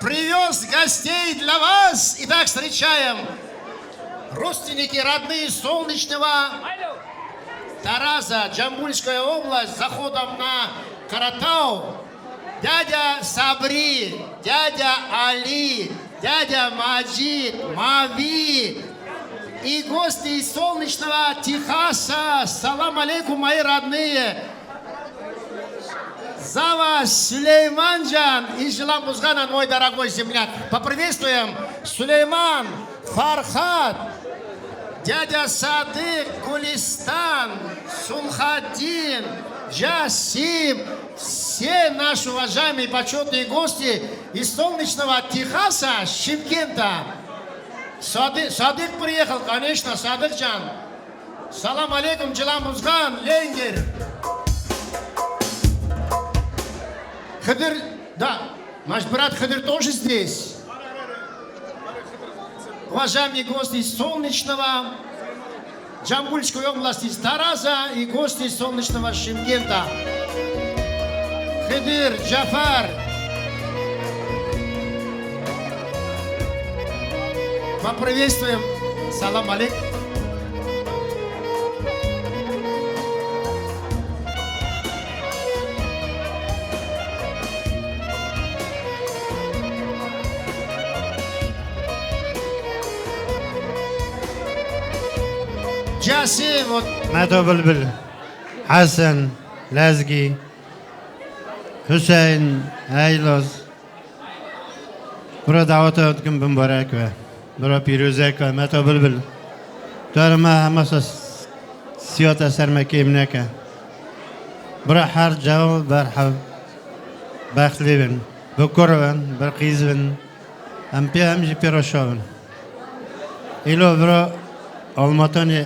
привез гостей для вас. Итак, встречаем родственники, родные Солнечного Тараса, Джамбульская область, заходом на Каратау. Дядя Сабри, дядя Али, дядя Маджид, Мави. И гости из солнечного Техаса. Салам алейкум, мои родные. За вас Сулейманджан из Жиламбузгана, мой дорогой земляк. Поприветствуем Сулейман, Фархат, дядя Садык, Гулистан, Сулхаддин, Джасим. Все наши уважаемые почетные гости из солнечного Техаса, Шымкента. Садык приехал, конечно, Садыкджан. Салам алейкум, Джиламбузган, Ленгер. Хадыр, да, наш брат Хадыр тоже здесь. Уважаемые гости из Солнечного, Джамбульской области, из Тараза и гости из Солнечного Шымкента. Хадыр, Джафар. Поприветствуем. Салам алейкум. Джасим, вот. ماتو بلبل حسن لازقي حسين هايلوز برو دعوتكم بمبارك برو پیروزک و ماتو بلبل دار ما همه سیاتا سرمکی منکه برو هر جو برحب بخلی بن بکرون برقیز بن هم پی همجی پیروشون ایلو برو آلماتانی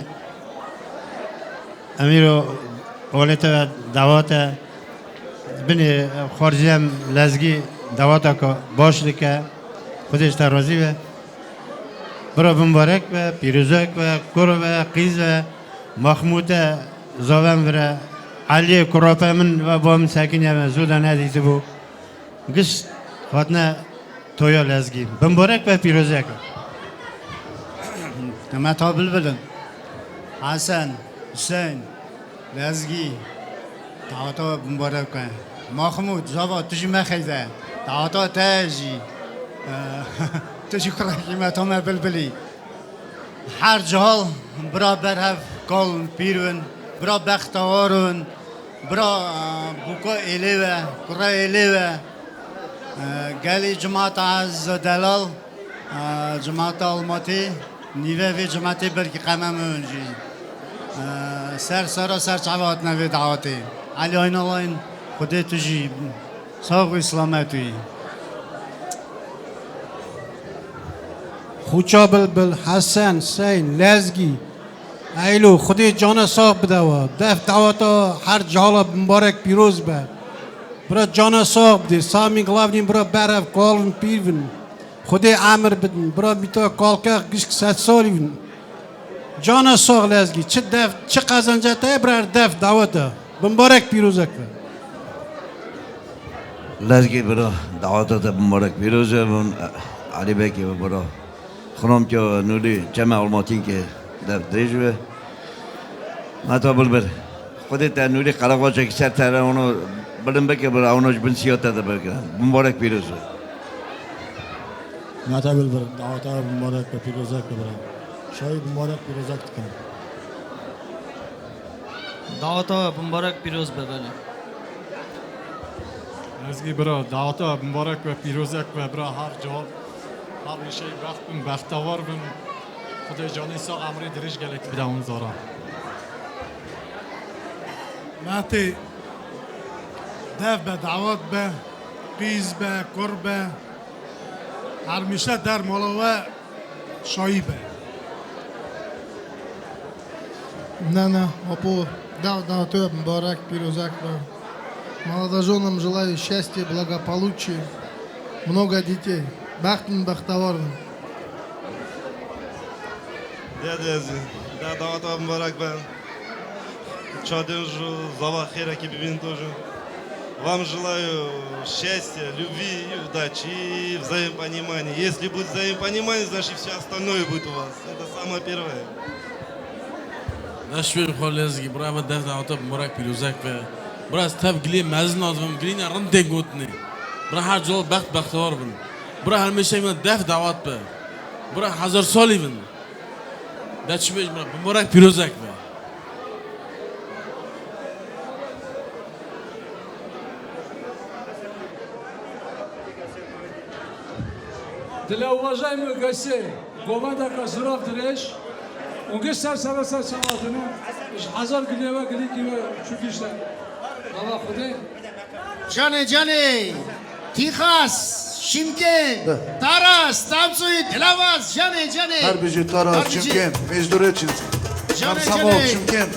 امیرو اولتا دعوتا بنی خارجیم لزگی دعوتا که باش لکه خودش ترازی به برا مبارک و پیروزک و کرو و قیز و مخمود زاوم وره علی کراپه من و با من ساکنه و زوده ندیده بو گشت خاطنه تویا لزگی مبارک و پیروزک متا بلبلن حسن حسین لزگی دعوتا مبارک کن محمود زاوا تجی مخیزه دعوتا تاجی تجی کراکی متا بلبلی هر جهال برا برهف کال پیرون برا بختوارون برا بوکا ایلیوه کرا ایلیوه گلی جماعت از دلال جماعت آلماتی نیوه وی جماعتی برکی قمم اونجی سر سارا سر چوات نوی دعواتی علی آینالاین خودت توجی ساق و سلامتی خوچا بلبل حسن سین لزگی ایلو خودی جان ساق بدوا دف دعوتا هر جالا مبارک پیروز به برا جان ساق بده سامی گلاونیم برا برف کالن پیرون خودی عمر بدن برا بیتا کالکه گشک 100 سالی بن جان ساق لزگی چه دف چه قزنجه تا برا دف دعوتا مبارک پیروزک به لازگی برا دعوتات مبارک پیروزه من علی بکی برا خنم که نوری جمع علماتین که در دریجه ماتا بلبر خودت نوری قلقاچه که سر تره اونو بلن بکی برا اونوش بنسیات ده برگرن مبارک پیروزه ماتا بلبر دعوتا مبارک پیروزه که برا شاید مبارک پیروزه کنم دعوتا مبارک پیروز ببله لازگی برا دعوتا مبارک و پیروزک و برا هر جال هر میشه بختوار بن خدای جانی ساق عمری درش گلک بده اون زارا ماتی دف به دعوت به قیز به قربه هر میشه در مالوه شایبه Нана, Апо, да, ты Мбарак, Пирузак. Молодоженам желаю счастья, благополучия, много детей. Бахтин Бахтаварн. Да, давата Мбарак, чаден же зава хераки бивин тоже. Вам желаю счастья, любви и удачи, и взаимопонимания. Если будет взаимопонимание, значит все остальное будет у вас. Это самое первое. نشوی خالص برای من دست دعوت مبارک پیروزک و برای از تب گلی مزن آدم گلی نه رند گوتنی برای هر جال بختوار بن برای همیشه من دست دعوت به برای 1000 سالی بن دچ بیش برای مبارک پیروزک و Для уважаемых гостей команда Казуров Дреш Унгистар Сараса Саматуна, Азар Гилева Гиликива Чукишта. Алла Худе. Jane, Тихас, Шимкент, Тарас, танцует для вас, Jane. Harbici, Taras, Şimkent, Mecdureçinsk, Komsomol, Şimkent.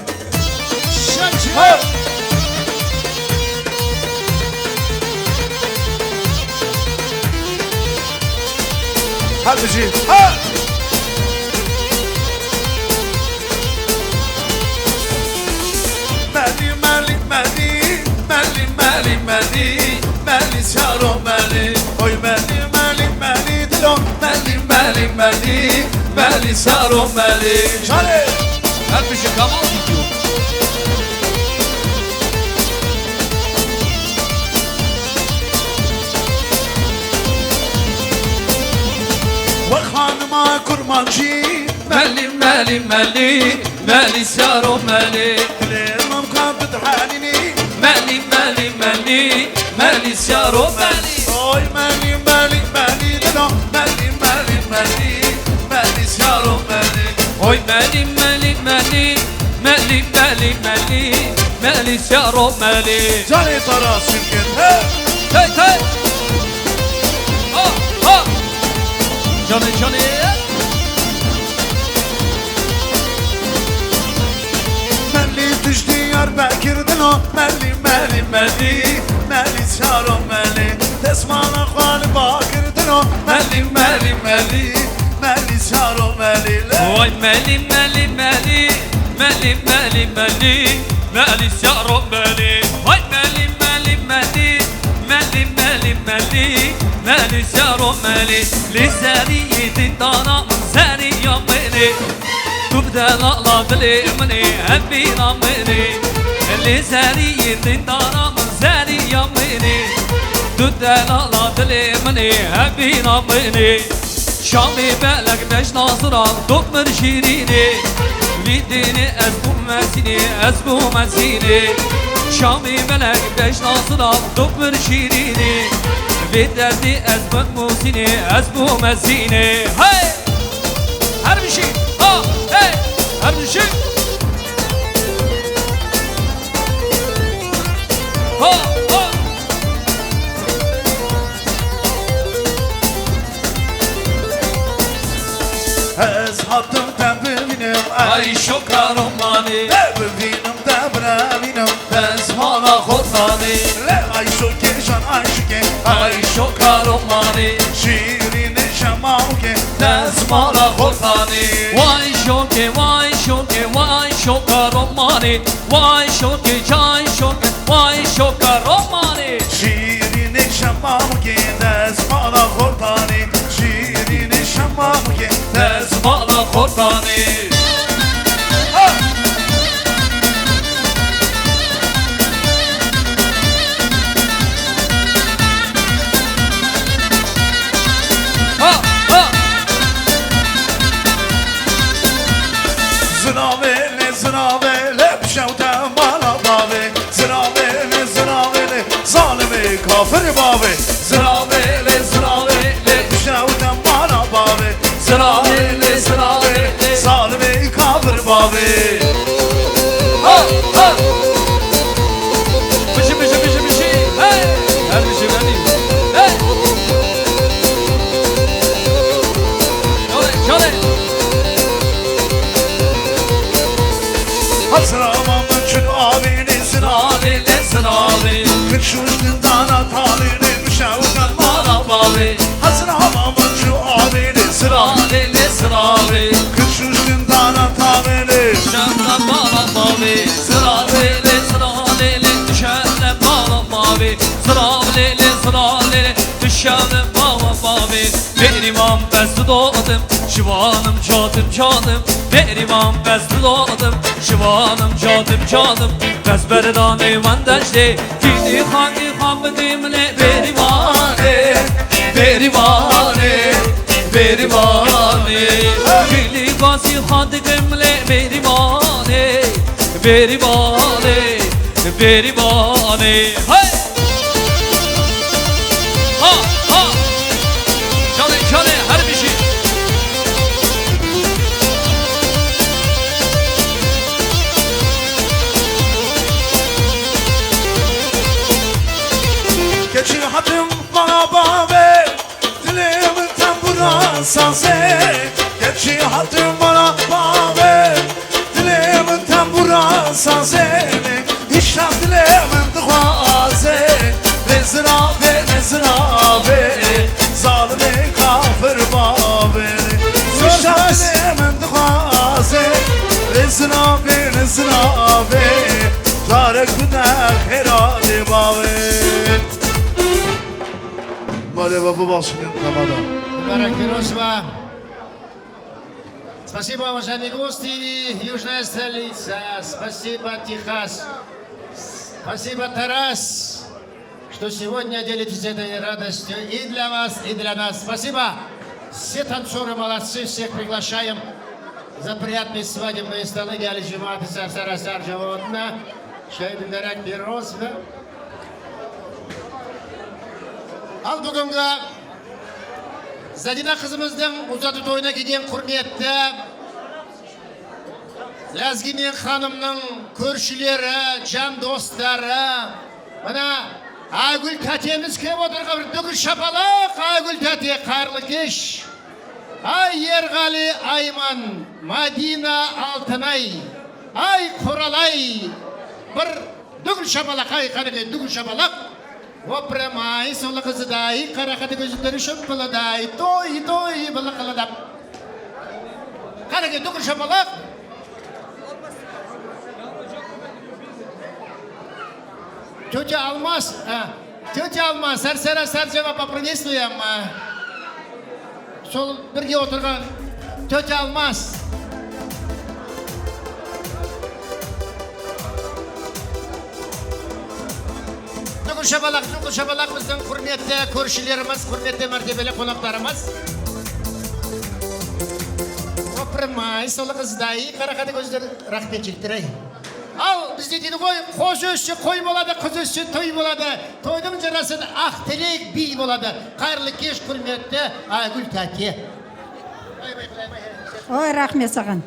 Harbici, ha! مالی سارو مالی اوی مالی دلو مالی سارو مالی Şale her bir şey kamal gidiyor و خانما کرمانچی مالی سارو مالی كلمم كان بتحانيني مالی سارو مالی اوي مالي دلو مالي سارو مالي Oy مالی سارو مالی جاني طراس يمكن Hey ha Johnny مالي تجدي أربع كردنو مالي سارو مالي تسمعنا خالي باكردنو مالي سارو مالي Oy مالی سارو مالی Oy مالی سارو مالی لسانية الدانا من ساري يمني تبدأ لألا دلي مني هبينا مني لسانية الدانا من ساري يمني تبدأ لألا دلي مني هبينا مني شامي بالك باش ناصرة تكمر شيريني بيديني أسبو مسيني شامي بالك باش ناصرة تكمر شيريني بيدردي أسبو مسيني هاي هر بشي هاي هر بشي Ay şokaromani ببینم دبرمینم Bezmana khotani ای شوکشان ای شوکه Ay şokaromani شیرین شماوکه Bezmana khotani Vay şoke vay şoke vay şokaromani Vay şoke çay şoke vay şokaromani شیرین شماوکه دزمالا خورتانی شیرین شماوکه Bezmana khotani زناوله زناوله بشوتم بالا باوه زناوله زناوله ظالم کافر باوه زناوله زناوله بشوتم بالا باوه زناوله زناوله ظالم کافر باوه Bışı bışı bışı bışı Hey Her bışı benim Hey Şöyle şöyle Hazramam için abini Sınavile sınavile Kırşuştun dana talini müşavdan Bana bağlı Hazramam için abini Sınavile sınavile Kırşuştun dana talini Düşenle bana bağlı Sınavile sınavile Düşenle bana bağlı Sınavile sınavile Düşenle bana bağlı Berimam bezdi doğdum Şivanım cadım cadım Berimam bezdi doğdum Şivanım cadım cadım Bezberdan eyvandeşti Kini hangi hamdimle Berivane Berivane Berivane Kili gazi handigimle Berivane Berivane Berivane Hey Ha ha Çale çale her bir şey Geçi hatim bana babe Dilimin tambura sazı Geçi hatim bana babe Dilimin tambura sazı İşte dilimin duazı Nezrabe nezrabe Zalimi kafir babe İşte dilimin duazı Nezrabe nezrabe Tarık günah herhalde babe Молева Бубалшин, Тамада. Барак Пирожева. Спасибо, уважаемые гости, Южная столица. Спасибо, Техас. Спасибо, Тарас, что сегодня делитесь этой радостью и для вас, и для нас. Спасибо. Все танцоры молодцы, всех приглашаем за приятные свадебные столы. Гали Жиматы, Сарсара, Сарджаводна, Шайбин Барак Пирожева. Al бүгінгі Задина қызымыздың ұзату тойына келген құрметті Ләзгимен ханымның көршілері, жан достары Мына Айгүл тәтеміз кеп отырған бүкіл шапалақ Айгүл тәте қайырлы кеш Ай Ерғали Айман, Мадина Алтынай Ай Құралай Бір бүкіл шапалақ, ай қанығы бүкіл шапалақ Опрямай, солы қызыдай, қарақаты көзіндері шөппілідай, той, бұлы қылыдап. Қараке, дүкір шапалақ. Тетя Алмаз, Сарсара Сарджава поприветствуем. Сол бірге отырған тетя Алмаз. Дүкір шапалақ біздің құрметті көршілеріміз, құрметті мәртебелі қонақтарымыз. Опырмай, солы қыздай, қарақаты көздер рахмет жіктір ай. Ал бізде дейді ғой, қоз өсші қой болады, қыз өсші той болады. Тойдың жарасын ақ тілек бей болады. Қайырлы кеш құрметті Айгүл тәте. Ой, рахмет саған.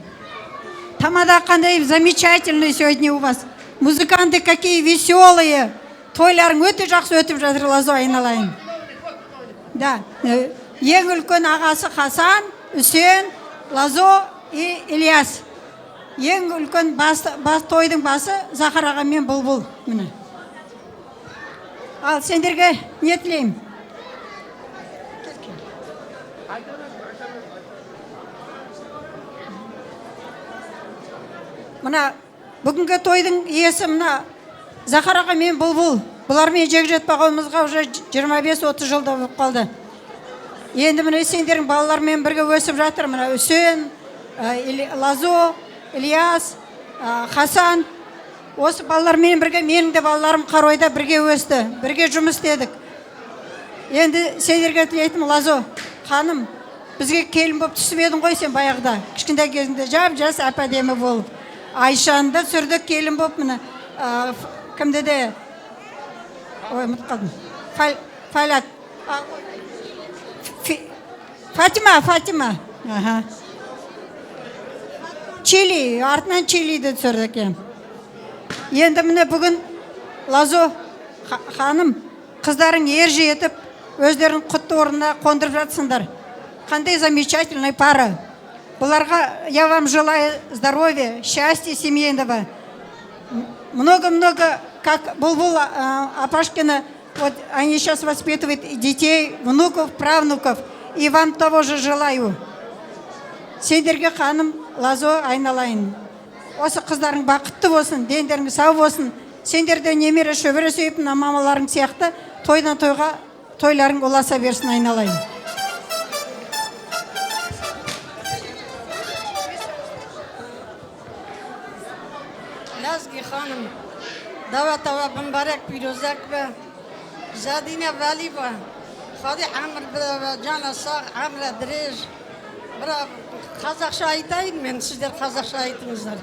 Тамада қандай замечательный сегодня у вас. Музыканты какие веселые. Тойларың өте жақсы өтіп жатыр, Лазо айналайын. Да, ең үлкен ағасы Хасан, Үсен, Лазо и Ильяс. ең үлкен тойдың басы Захар аға мен Бұлбұл. Міне. Ал сендерге не тілеймін? Мына бүгінгі тойдың иесі мына Захар аға мен Бұлбұл. Бұлармен жек жетпағанымызға уже 25-30 жылда болып қалды. Енді міне сендердің балалармен бірге өсіп жатыр. Мына Үсен, Лазо, Ильяс, Хасан. Осы балалармен бірге менің де балаларым Қаройда бірге өсті. Бірге жұмыс істедік. Енді сендерге тілейтін Лазо, ханым, бізге келін болып түсіп едің ғой сен баяғыда. Кішкентай кезінде жап-жас әп-әдемі болып. Айшанды сүрдік келін болып міне. Кімді де? Ой, ұмытып қалдым. Файлат. Фатима. Чили, артынан Чилиді түсірдік. Енді міне бүгін Лазо ханым, қыздарың ер жетіп, өздерін құтты орнына қондырып жатсыңдар. Қандай замечательный пара. Бұларға я вам желаю здоровья, счастья семейного. Много-много, как Бұлбұл Апашкина, вот они сейчас воспитывают детей, внуков, правнуков. И вам того же желаю. Сендерге ханым Лазо айналайын. Осы қыздарың бақытты болсын, дендерің сау болсын. Сендерде немере шөбере сүйіп, мамаларың сияқты тойдан тойға тойларың уласа берсін айналайын. Лазги ханым, даватава бамбарак пирозаква, Задина Валива, Хади Амр бра Жана Сақ, Амра Дреш. Бра қазақша айтайын мен, сіздер қазақша айтыңыздар.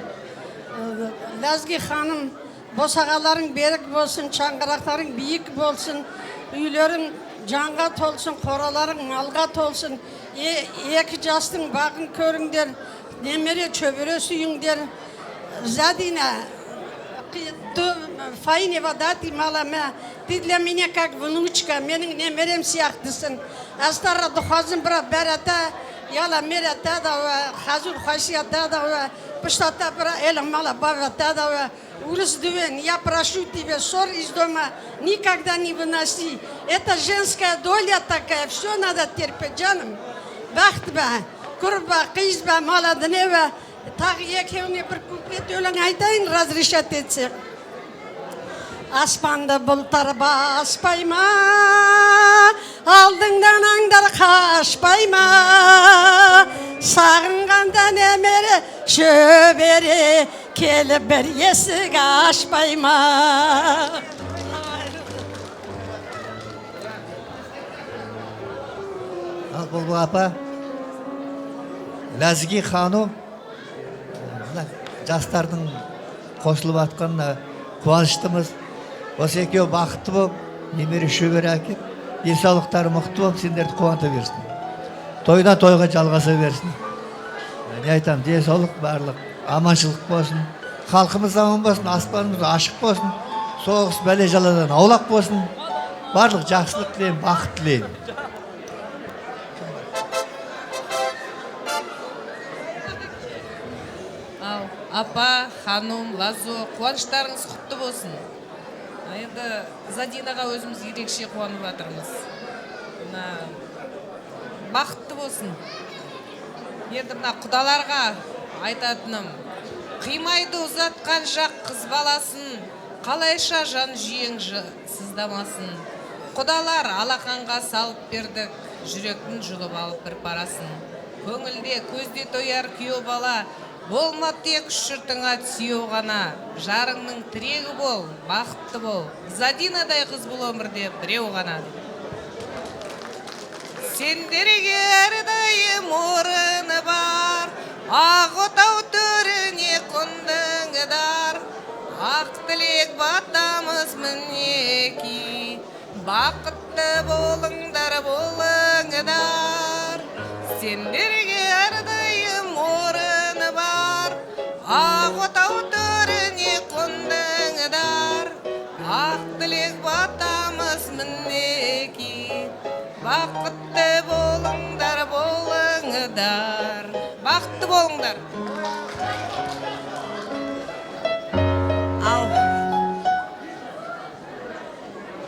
Лазги ханым, босағаларың берік болсын, шаңғырақтарың биік болсын, үйлерің жанға толсын, қораларың малға толсын. Екі жастың бағын көріңдер, немере чөбере сүйіңдер. Задина, Файнева дати малама, ты для меня как внучка, менің немерем сияқтысың. Астара дұхазым бра бәрата, яла мерата да, хазур хасията да, пыштата бра элем мала бавата да. Улыс Дювен, я прошу тебя, ссор из дома никогда не выноси. Это женская доля такая, все надо терпеть, жаным. Бахтба, курба, кизба, маладнева. Тағы екеуіне бір куплет өлең айтайын, разрешат етсек. Аспанды бұлтар баспай ма, алдыңдан аңдар қашпай ма, сағынғанда немере шөбере, келіп бір есік ашпай ма. Ал Бұлбұл апа, Лазги ханым, жастардың қосылып атқанына қуаныштымыз. Осы екеуі бақытты болып, немере шөбере әкеп, денсаулықтары мықты болып, сендерді қуанта берсін. Тойдан тойға жалғаса берсін. Не айтам, денсаулық барлық, аманшылық болсын. Халқымыз аман болсын, аспанымыз ашық болсын. Соғыс бәле жаладан аулақ болсын. Барлық жақсылық тілеймін, бақыт тілеймін. Апа, ханым, Лазо, қуаныштарыңыз құтты болсын. Енді Задинаға өзіміз ерекше қуанып жатырмыз. Бақытты болсын. Енді мына құдаларға айтатыным, қимайды ұзатқан жақ қыз баласын, қалайша жан жүйең сыздамасын. Құдалар алақанға салып бердік, жүректің жұлып алып бір парасын. Көңілде көзде тояр күйеу бала, болма тек шүртіңа түсеу ғана, жарыңның тірегі бол, бақытты бол. Задинадай қыз бұл өмірде біреу ғана. Сендерге әрдайым орыны бар, ақ отау төріне қондыңдар. Ақ тілек батамыз мінеки, бақытты болыңдар, болыңдар. Сендерге әрдайым орыны бар, ақ отау төріне қондыңдар. Ақ тілек батамыз мінеки, бақытты болыңдар, болыңдар. Бақытты болыңдар.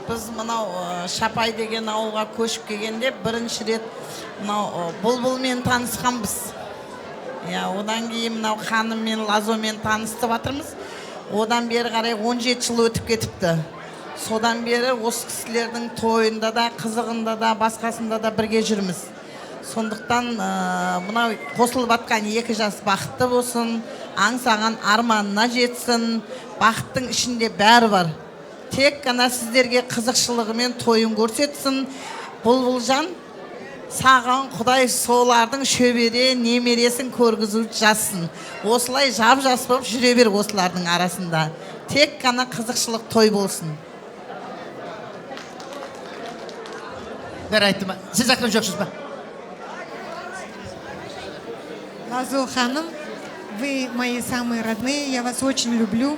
біз мынау Шапай деген ауылға көшіп келгенде бірінші рет мынау бұлбұлмен танысқанбыз. Одан кейін мынау ханыммен, лазомен танысып жатырмыз. Одан бері қарай 17 жыл өтіп кетіпті. Содан бері осы кісілердің тойында да, қызығында да, басқасында да бірге жүрміз. Сондықтан мынау қосылып жатқан екі жас бақытты болсын, аңсаған арманына жетсін. Бақыттың ішінде бәрі бар. Тек қана сіздерге қызықшылығымен тойын көрсетсін. Бұлбұлжан саған Құдай солардың шөбере немересін көргізіп жассын. Осылай жап-жас болып жүре бер осылардың арасында. Тек қана қызықшылық той болсын. Бәрі айтты ма? Сіз айтқан жоқсыз ба? Лазо ханым, вы мои самые родные, я вас очень люблю.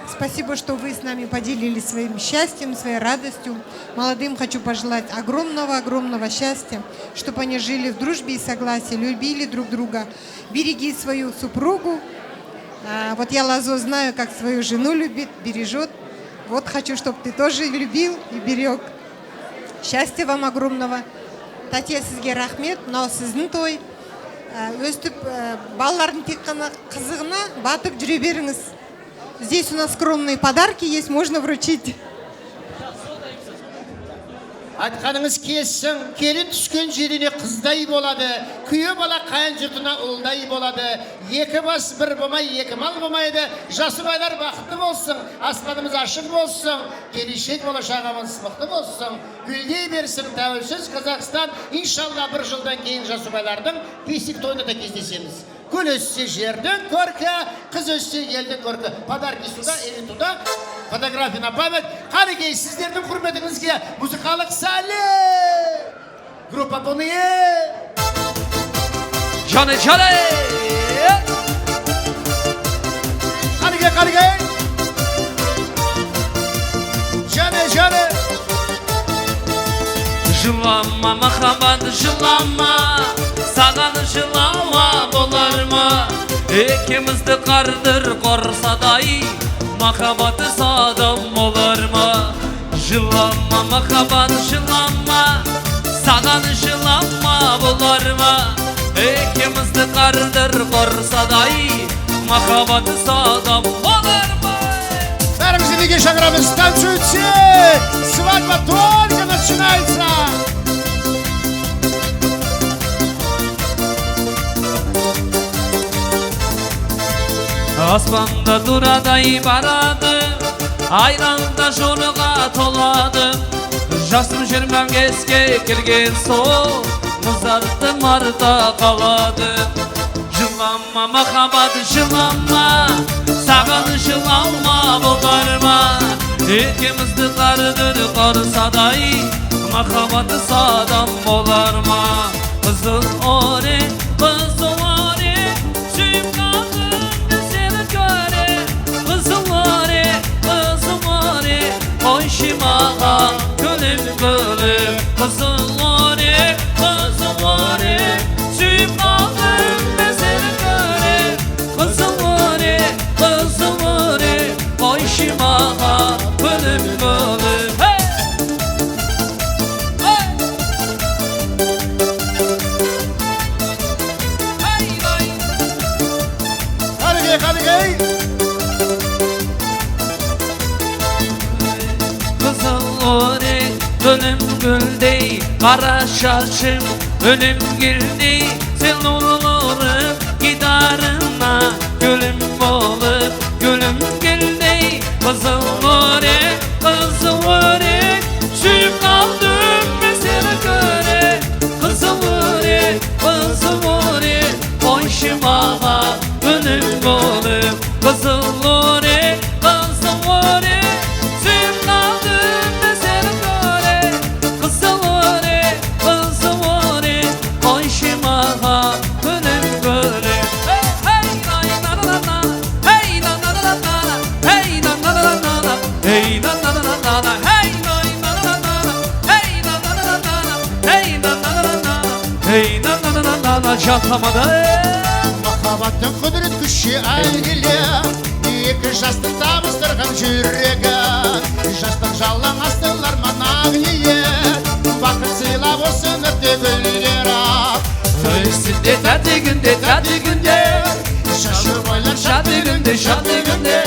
Спасибо, что вы с нами поделились своим счастьем, своей радостью. Молодым хочу пожелать огромного-огромного счастья, чтобы они жили в дружбе и согласии, любили друг друга. Береги свою супругу. Вот я Лазо знаю, как свою жену любит, бережет. Вот хочу, чтобы ты тоже любил и берег. Счастья вам огромного. Татья, сізге рахмет, мынау сіздің той. Өстіп, балалардың тек қана қызығына батып жүре беріңіз. Здесь у нас скромные подарки есть, можно вручить. Айтқаныңыз келсін, келін түскен жеріне қыздай болады, күйе бала қайын жұртына ұлдай болады. Екі бас бір болмай, екі мал болмайды. Жасыбайлар бақытты болсын, аспанымыз ашық болсын, келешек болашағымыз мықты болсын. Гүлдей берсін тәуелсіз Қазақстан. Иншалла бір жылдан кейін жасыбайлардың бесік тойында да кездесеміз. Гүл өссе жердің көркі, қыз өссе елдің көркі. Подарки суда, елін туда, фотография на память. Қарекей, сіздердің құрметіңізге музыкалық сәлем! Группа Боние! Жаны! Қарекей! Жаны! Жылама, махаббат, жылама, саған жылауа болар ма? Екемізді қардыр қорсадай, махаббаты садам болар ма? Жылама, махаббат, жылама, саған жылама болар ма? Екемізді қардыр қорсадай, махаббаты садам болар ма? Бәрімізді неге шақырамыз, танцуйте! Свадьба только начинается! Аспанда дурадай барады, айранда жорыға толады. Жасым 25-ке келген сол, мұзарды марда қалады. Жылама, махаббат, жылама, саған жылаума болар ма? Екемізді қардыр қорсадай, махаббаты садам болар ма? Қызыл оре, сүйіп қалдым сені көре. Қызыл оре, қойшы маған гүлім. Қызыл оре, сүйіп қалдым сені көре. Қызыл оре, қойшы маған гүлім. Gönlüm güldey, kara şaşım ölüm girdi. Sen olurum gidarına, gülüm olup gülüm güldey. Kızıl ore, suyup kaldım ben seni göre. Kızıl ore, boşuma gülüm olup. Kızıl ore, suyup kaldım ben seni göre. Kızıl ore, boşuma gülüm göre. Hey na na na na, hey na na na na, hey na na na na, hey na na na na, hey na na na na, hey na na na na, hey na na na na, hey na na na na, çatlamadı. Махаббаттың құдірет күші әйгілі, екі жастың табыстырған жүрегі. şadi günde şadi günde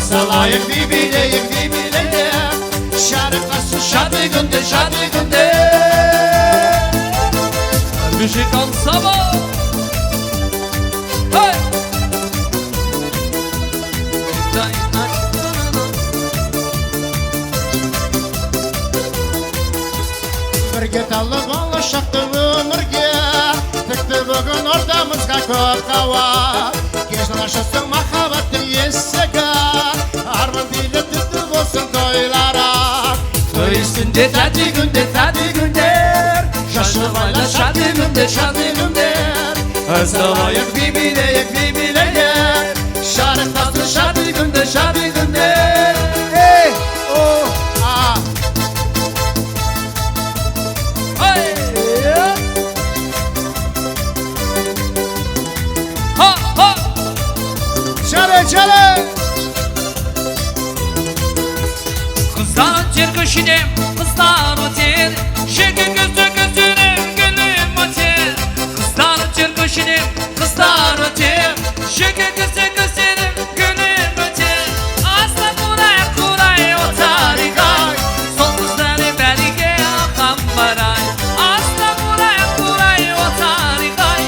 Salayık bibileyik bibileyik Şarkısı şadi günde şadi günde Bir şey kalsa mı? Hey! Birge talib alışıktı ömürge Tükті бүгін ортамызға көп қауа Кешін ашысың махаббаттың есігі Арман билі түтті болсын тойлара Той üstünde tәді gündер Şaşırmayla şadi günder Özlamayık bibileyik Şarkısı şadi günder Hey, oh, ah Hey! Ha ha! Çale Kızlar öter köşinem, kızlar öter Şeki gözlerim, gülüm öter Kızlar öter köşinem, kızlar öter Şeki gözlerim, gülüm öter Asla kuray otarigay Sol kızları berige akam baray Asla kuray otarigay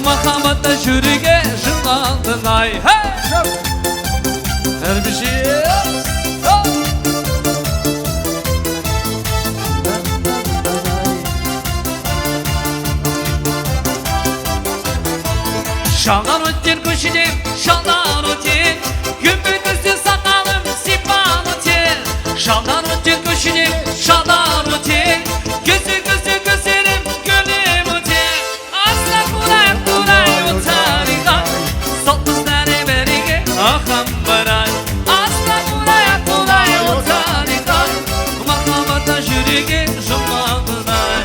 Mahabatta jürige jırlandın ay Hey! Her bir şey Şallar öter köşedim, şallar öter Gümbüdüzlü sakalım, sipan öter Şallar öter köşedim, şallar öter Gözlerim, gülüm öter Asla kuray otarigay Sol kızları berige akam baray Asla kuray otarigay Makamata jürige jumlanay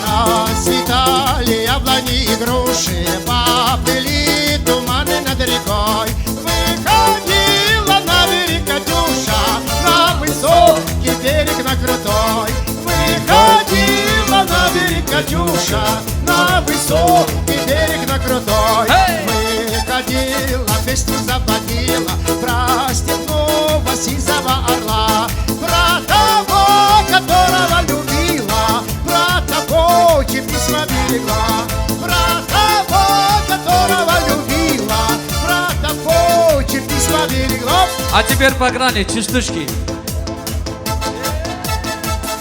Расцветали яблони и груши Поплыли туманы над рекой Выходила на берег Катюша На высокий берег, на крутой Выходила на берег Катюша На высокий берег, на крутой Выходила, песню заводила Про степного сизого орла Про того, которого любила Про того, чьи письма берегла Про того, которого любила Про того, чьи письма берегла А теперь по грани частушки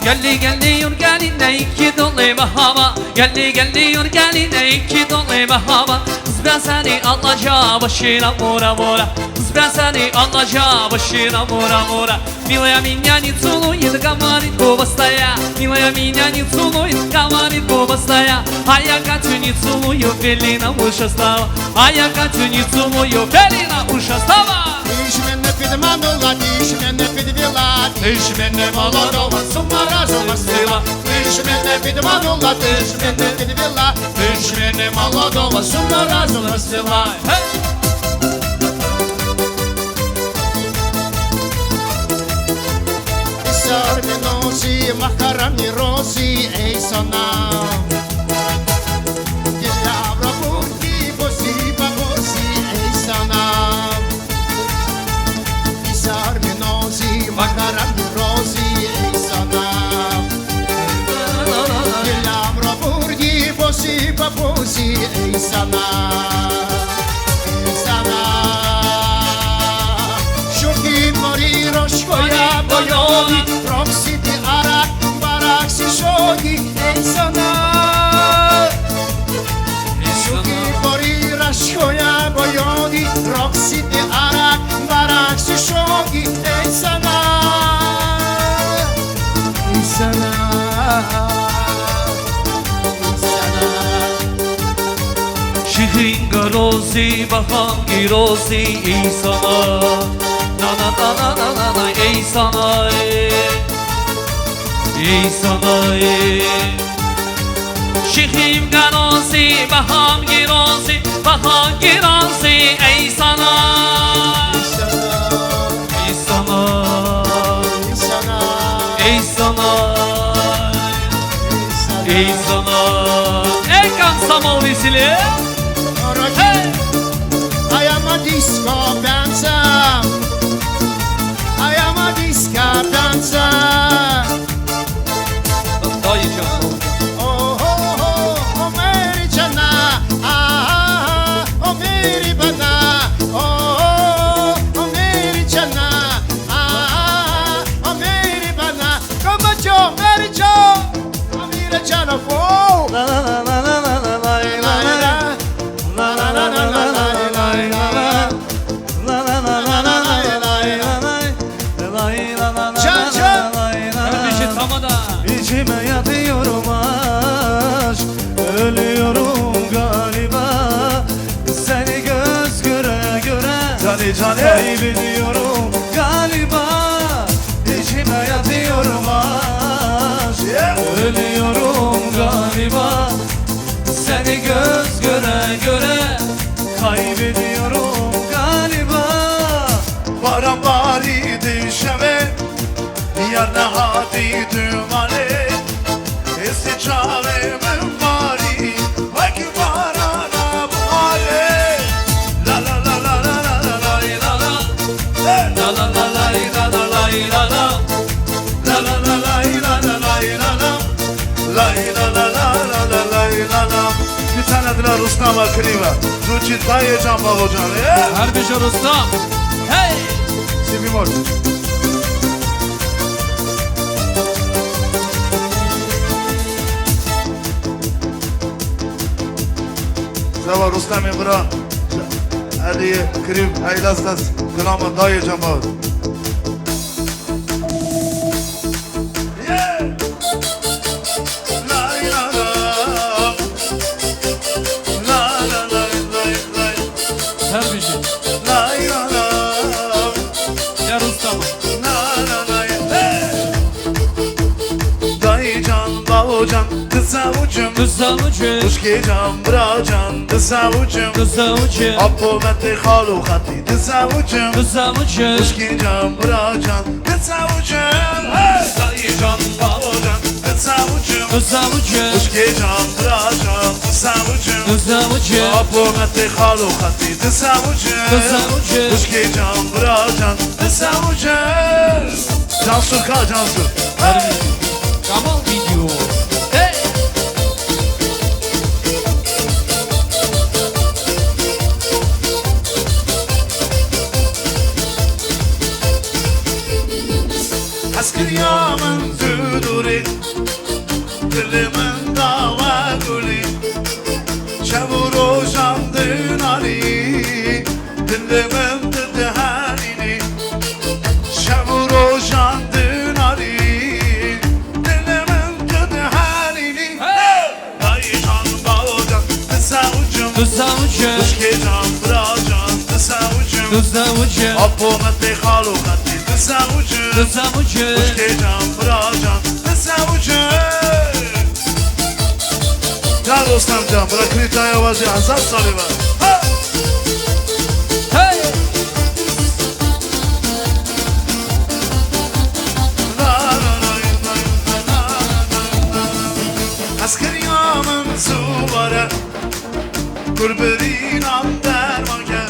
Geldi geline iki dolu bahama Geldi geline iki dolu bahama Kız ben seni alacağım başına mora Kız ben seni alacağım başına mora Милая меня не целует, говорит губастая Милая меня не целует, говорит губастая А я Катю не целую, Белина ушастава А я Катю не целую, Белина ушастава Ты ж меня підманула, ти ж мене підвела Ты ж мене молодого с ума разума свела Ти ж мене підманула, ти ж мене підвела Ты ж мене молодого с ума разума свела Сарминоси, махарами роси, ей сона Дилавра бурки, боси, бабоси, ей сона Сарминоси, махарами роси, ей сона Дилавра бурки, боси, бабоси, ей сона Шуки мори рошкоя бойони Роксити арак, баракси шоги, ей сана Шуки мори рошкоя бойони Роксити арак, баракси шоги, ей сана Ей сана Şihinga rozi, bahangi rozi, ey sana Na ey sana Ey sana Şihinga rozi, bahangi rozi, ey sana Ey sana Ey sana Ey sana Vesile. Hey! I am a disco dancer. I am a disco dancer. Dayıcan. Oh, oh, oh, oh, Mary Jana. Ah, oh, Mary Bana. Oh, oh, Mary Jana. Ah, oh, Mary Bana. Come on, Joe, Mary Joe. Mary Jana, oh. La la la la la la la la la. La la la la la la la la. La la la la la la la la. Can can. Kardeşi tamada. İçime yatıyorum aşk, ölüyorum galiba. Seni göz göre göre kaybediyorum galiba. İçime yatıyorum aşk, ölüyorum galiba. Seni göz göre göre kaybediyorum galiba. Barambari düşeme Yarna hadi dümane İstiçaremin bari Vaki barana bu hale La la la la la la la la la la La la la la la la la la la La la la la la la la la la La la la la la la la la la Bir tane de Rustam Akriva Ruçi Taye Can Babacan Her bir şey Rustam. Hey! Sivi mor Zava Rustam Emra Ali Krim Aylastas Kılama Taye Can Babacan Her bir şey. Ya Rustam. Dayıcan, babacan, kısavucum Kısavucum Uşkecan, bracan, kısavucum Kısavucum Apo mette halu khati, kısavucum Kısavucum Uşkecan, bracan, kısavucum Dayıcan, babacan, kısavucum Kısavucum Uşkecan, bracan, kısavucum Kısavucum Apo mette halu khati, kısavucum Kısavucum Uşkecan, bracan, kısavucum Cansur ka, Cansur Kamal video. Hey! Askeriyamen züduri Dilimin dava guli Çavuro jandın ali Dilimin dıdhanini Çavuro jandın ali Dilimin dıdhanini Dayıcan bağcan Kısavucum Kısavucum Uşkecan bracan Kısavucum Kısavucum Apo mette halu khati Kısavucum Kısavucum Uşkecan bracan Kısavucum Ya dostum can bırak Rita'ya vazı Azat Saliva Hey! Askeriyamen zuvara Kurberin am dermanke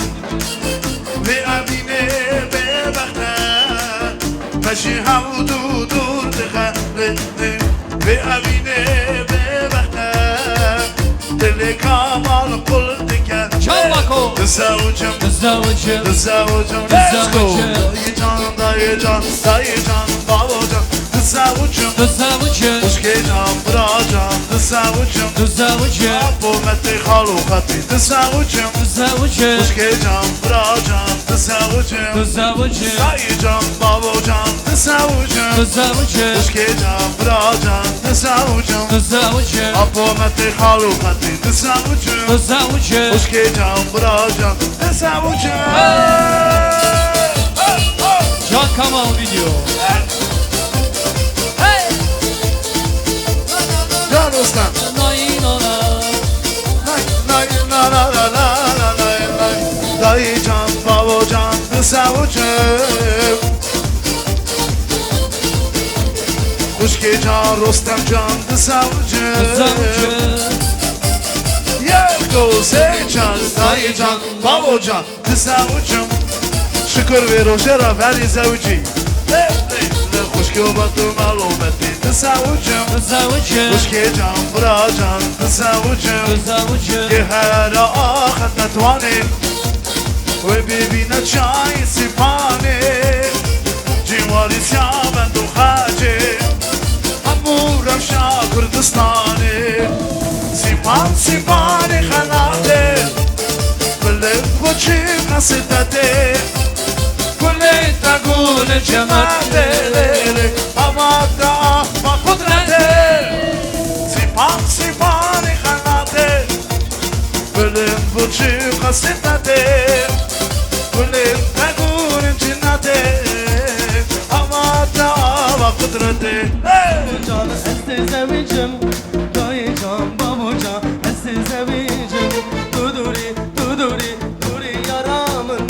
Ve abine bebekte Peşi havdu dur dıka Ve abine bebekte Dili kamal kul dike Çal bako. Kısavucum Kısavucum Kısavucum Let's go Kısavucum Dayıcan babacan Kısavucum Kısavucum Uşkecan bracan Kısavucum Kısavucum Apo mette halu khati Kısavucum Kısavucum Uşkecan bracan Kısavucum Kısavucum Dayıcan babacan Kısavucum Kısavucum Uşkecan bracan Kısavucum Kısavucum Apo mette halu khati Kısavucum Kısavucum Uşkecan bracan Kısavucum Can Kamal video. Hey! Can Osman Nay nana. Dayıcan babacan Kısavucum Uşkecan Rostemcan Kısavucum Kısavucum Yeah کوسه جان دایی جان بابا جان تساوچم شکر و روشه را فری زوجی خوشکی و با تو معلومتی تساوچم خوشکی جان برا جان تساوچم که هر آخر نتوانی و ببینه چای سیپانی جواری سیامند و خاجه همورم شا کردستانی سیپانی خلاده بله خوچی قصدته کلی تقول جمعته اما دا ما قدرته سیپانی خلاده بله خوچی قصدته کلی تقول جنته اما دا ما قدرته جان است زویجم دایی جان بابا جان است زویجم تو دوری yaramın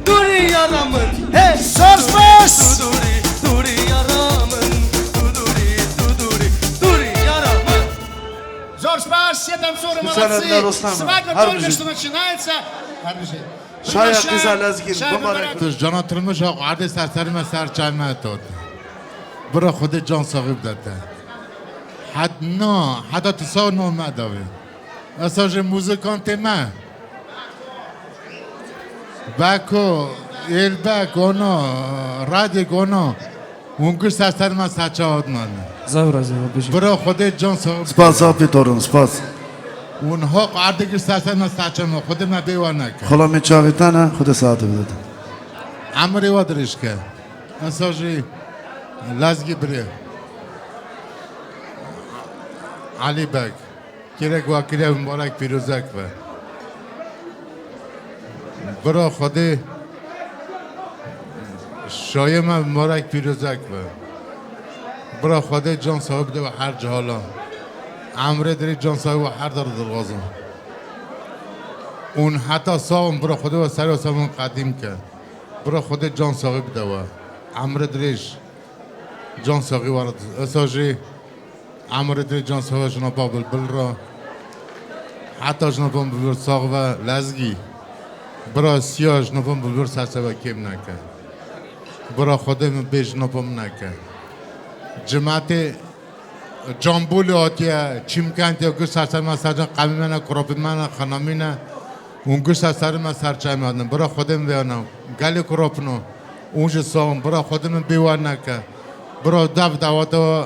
duri yaramın hey Sorspass duri yaramın duri yaramın Sorspass все танцоры Специально молодцы свадьба только что начинается شاید قیزل از گیر توش جانا ترمش آقا عرض سرسر من سر چرمه داد برا خود جان صاحب داده حد نه حدا تسا نو مداوه اساج موزیکانت من بکو البک اونا رادی اونا اونگوش سرسر من سرچه آد من برا خود جان صاحب سپاس آپی تورن سپاس اونها قاعدگی سرسر من سرچه من خود من بیوار نکن خلا می چاویتانه خود ساعت بده عمری وادرش که اساجی لازگی بره علی بک کرک و کرک مبارک پیروزک و برا خود شایم مبارک پیروزک و برا خود جان صاحب ده و هر جهالا عمره داری جان صاحب و هر در دلغازم اون حتی صاحب برا خود و سر و سامون قدیم که برا خود جان صاحب ده و عمره دریش جان صاحب وارد اساجی عمره دری جان صاحب جناب بلبل را حتی جناب بلبل صاحب و لزگی برا سیاه جناب بلبل سرسوه کم نکه برا خودم به جنابم نکه جماعت جانبول آتیه چیمکند یا گوش سرسر من سرجان قمی من کراپی من خانمی نه اون گوش سرسر من سرچه میادن برا خودم بیانم گلی کراپنو اونجا ساهم برا خودم بیوار نکه برا دعوت و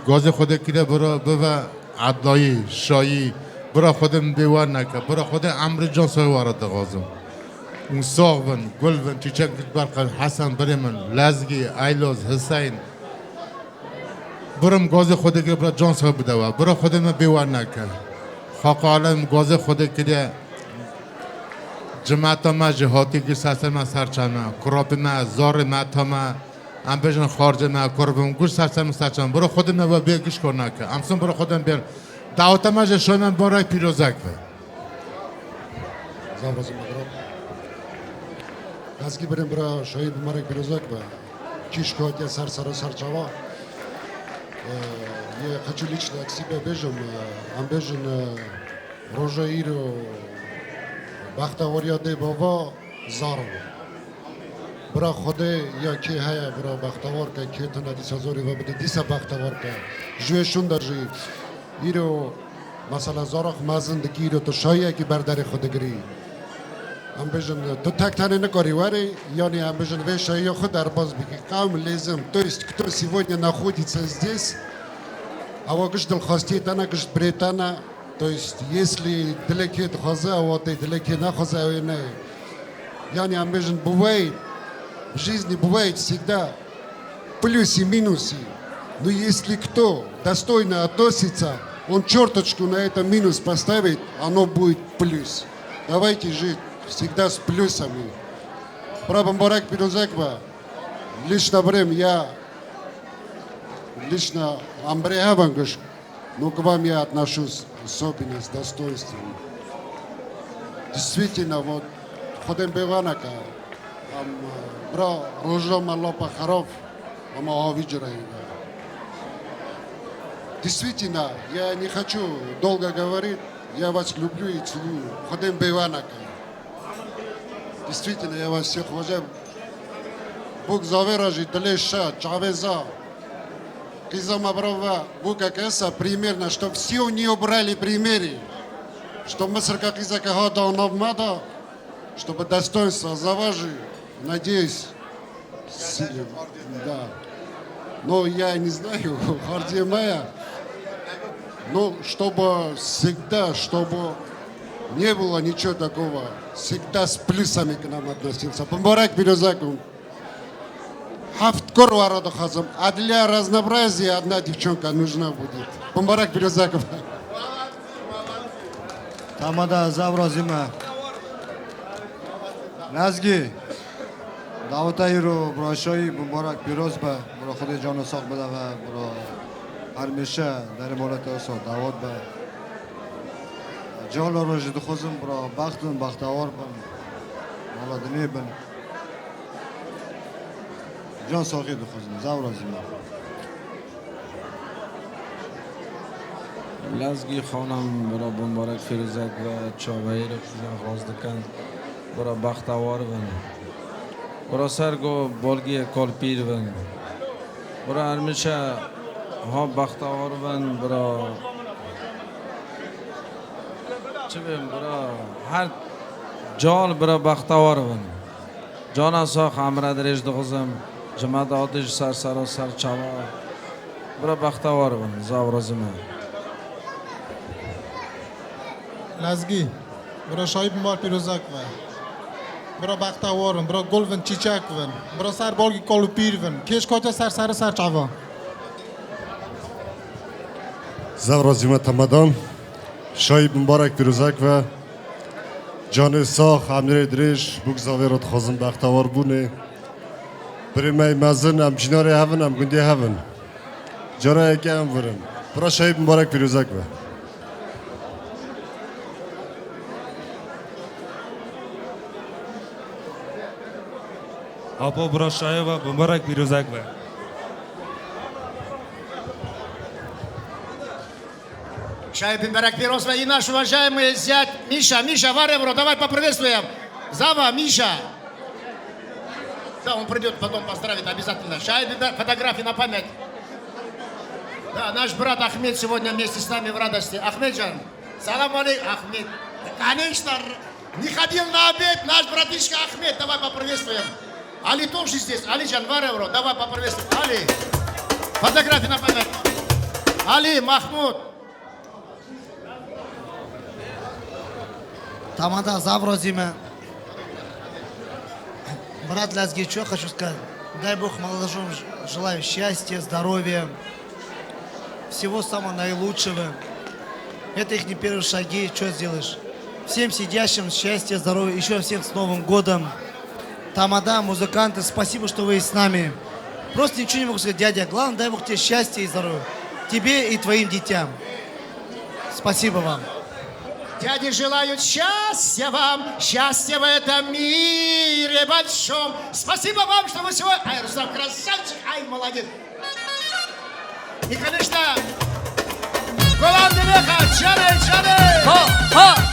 گاز خود کده برا ببا عدلایی شایی برا خودم بیوار نکه برا خود عمر جان سوی وارد غازم اون ساغ بن گل بن چیچک برقل حسن بریمن لزگی ایلوز حسین برم گاز خود که برا جان سوی بده برا خودم بیوار نکه خاق عالم گاز خود کده جماعت ما جهاتی که سرسر ما سرچانه کراپ ما زار ما تما ام بجن خارج ما کراپم گوش سرسر ما سرچانه برا خودم ما بیگیش کنه که امسون برا خودم بیار دعوت ما جشوی من برای پیروزک به Завразим наград. Газги берем бра шаид марек пирозак ба. Кишко я сарчава. Я хочу лично к себе бежим, амбежин Рожаиру Бахтаварияде баба Зарова. Бра ходе я ки хая бра Бахтаварка кетана дисазори ва буде диса Бахтаварка. Жуешун даржи иро масала Зарах мазындагӣ иро то шоя ки бар дари худагирӣ. Амбежин то так тане накори вари, яни амбежин веша ее ход арбаз бики кам лезем. То есть кто сегодня находится здесь, а вот гождал хостит, она гожд бретана, то есть если далеки от хоза, а вот и далеки на хоза, яни амбежин бывает, в жизни бывает всегда плюсы и минусы. Но если кто достойно относится, он черточку на этом минус поставит, оно будет плюс. Давайте жить всегда с плюсами. Прабам Барак Пирузакба, лично время я, лично Амбре Авангаш, но к вам я отношусь особенно с достоинством. Действительно, вот ходим Беванака, бро, Рожом Алло Пахаров, Ама Овиджраева. Действительно, я не хочу долго говорить. Я вас люблю и целую. Ходим биванака. Действительно, я вас всех уважаю. Бог заверажи, Далеша, Чавеза, Кизамаброва, Букакеса, примерно, чтобы все у нее брали примеры. Что Мыср как языка года он обмада, чтобы достоинство заважи, надеюсь, да. Но я не знаю, Хардия моя, но чтобы всегда, чтобы не было ничего такого, всегда с плюсами к нам относился. Помбарак Бирюзаком. Хафткор вараду хазам, а для разнообразия одна девчонка нужна будет. Помбарак Бирюзаков. Тамада Заврозима. Назги. Давутайру брошои мубарак пирозба, бро худи ҷону соғ бидава, бро ҳамеша дар иморати осо давот ба. Ҷоло рӯжи духозим бро бахтун бахтавор бин, молодини бин. Ҷон соғи духозим, Заврозима. Lazgi xonam bura Muborak Firuzak va Chovayrov bilan g'ozdikan bura Baxtavorvan. Bura Sargo Bolgiya Kolpirvan. Bura Armisha ha Baxtavorvan bura Chivim bura har jol bura Baxtavorvan. Jonasoq Amradresh dog'izim Jumada Otish Sarsaro Sarchava bura Baxtavorvan Zavrozima. Lazgi, bura Shoib Muborak Firuzakova, bura Baxtavorvan, bura Golvan Chichakovan, bura Sarbolgi Kolupirvan, Keshkocha Sarsari Sarchavo. Zavrozima Tamadan, Shoib Muborak Firuzakova, Joni Soq, Amir Idrish, Bug Zaverot Xozim Baxtavor bune. Primay mazin am jinore havin am gundi havin. Jora ekam vurim. Bura Shoib Muborak Firuzakova. Apo Broshaeva, Muborak Firuzakova. Шайб Muborak Firuzakova и наш уважаемый зять Миша. Миша, Варевро, давай поприветствуем. Зава, Миша. Да, он придет потом поздравит обязательно. Шайб, фотографии на память. Да, наш брат Ахмед сегодня вместе с нами в радости. Ахмеджан, салам алейкум, Ахмед. Конечно, не ходил на обед наш братишка Ахмед. Давай поприветствуем. Али тоже здесь. Алиджан, Варевро, давай поприветствуем. Али, фотографии на память. Али, Махмуд. Тамада Заврозима. Брат Лазги, что хочу сказать? Дай Бог молодежам желаю счастья, здоровья, всего самого наилучшего. Это их не первые шаги, что сделаешь? Всем сидящим счастья, здоровья, еще всех с Новым годом. Тамада, музыканты, спасибо, что вы с нами. Просто ничего не могу сказать, дядя. Главное, дай Бог тебе счастья и здоровья. Тебе и твоим детям. Спасибо вам. Дяди желают счастья вам, счастья в этом мире большом. Спасибо вам, что вы сегодня... Ай, Рустам, красавчик, ай, молодец. И, конечно, Голландия, Джаны, Джаны.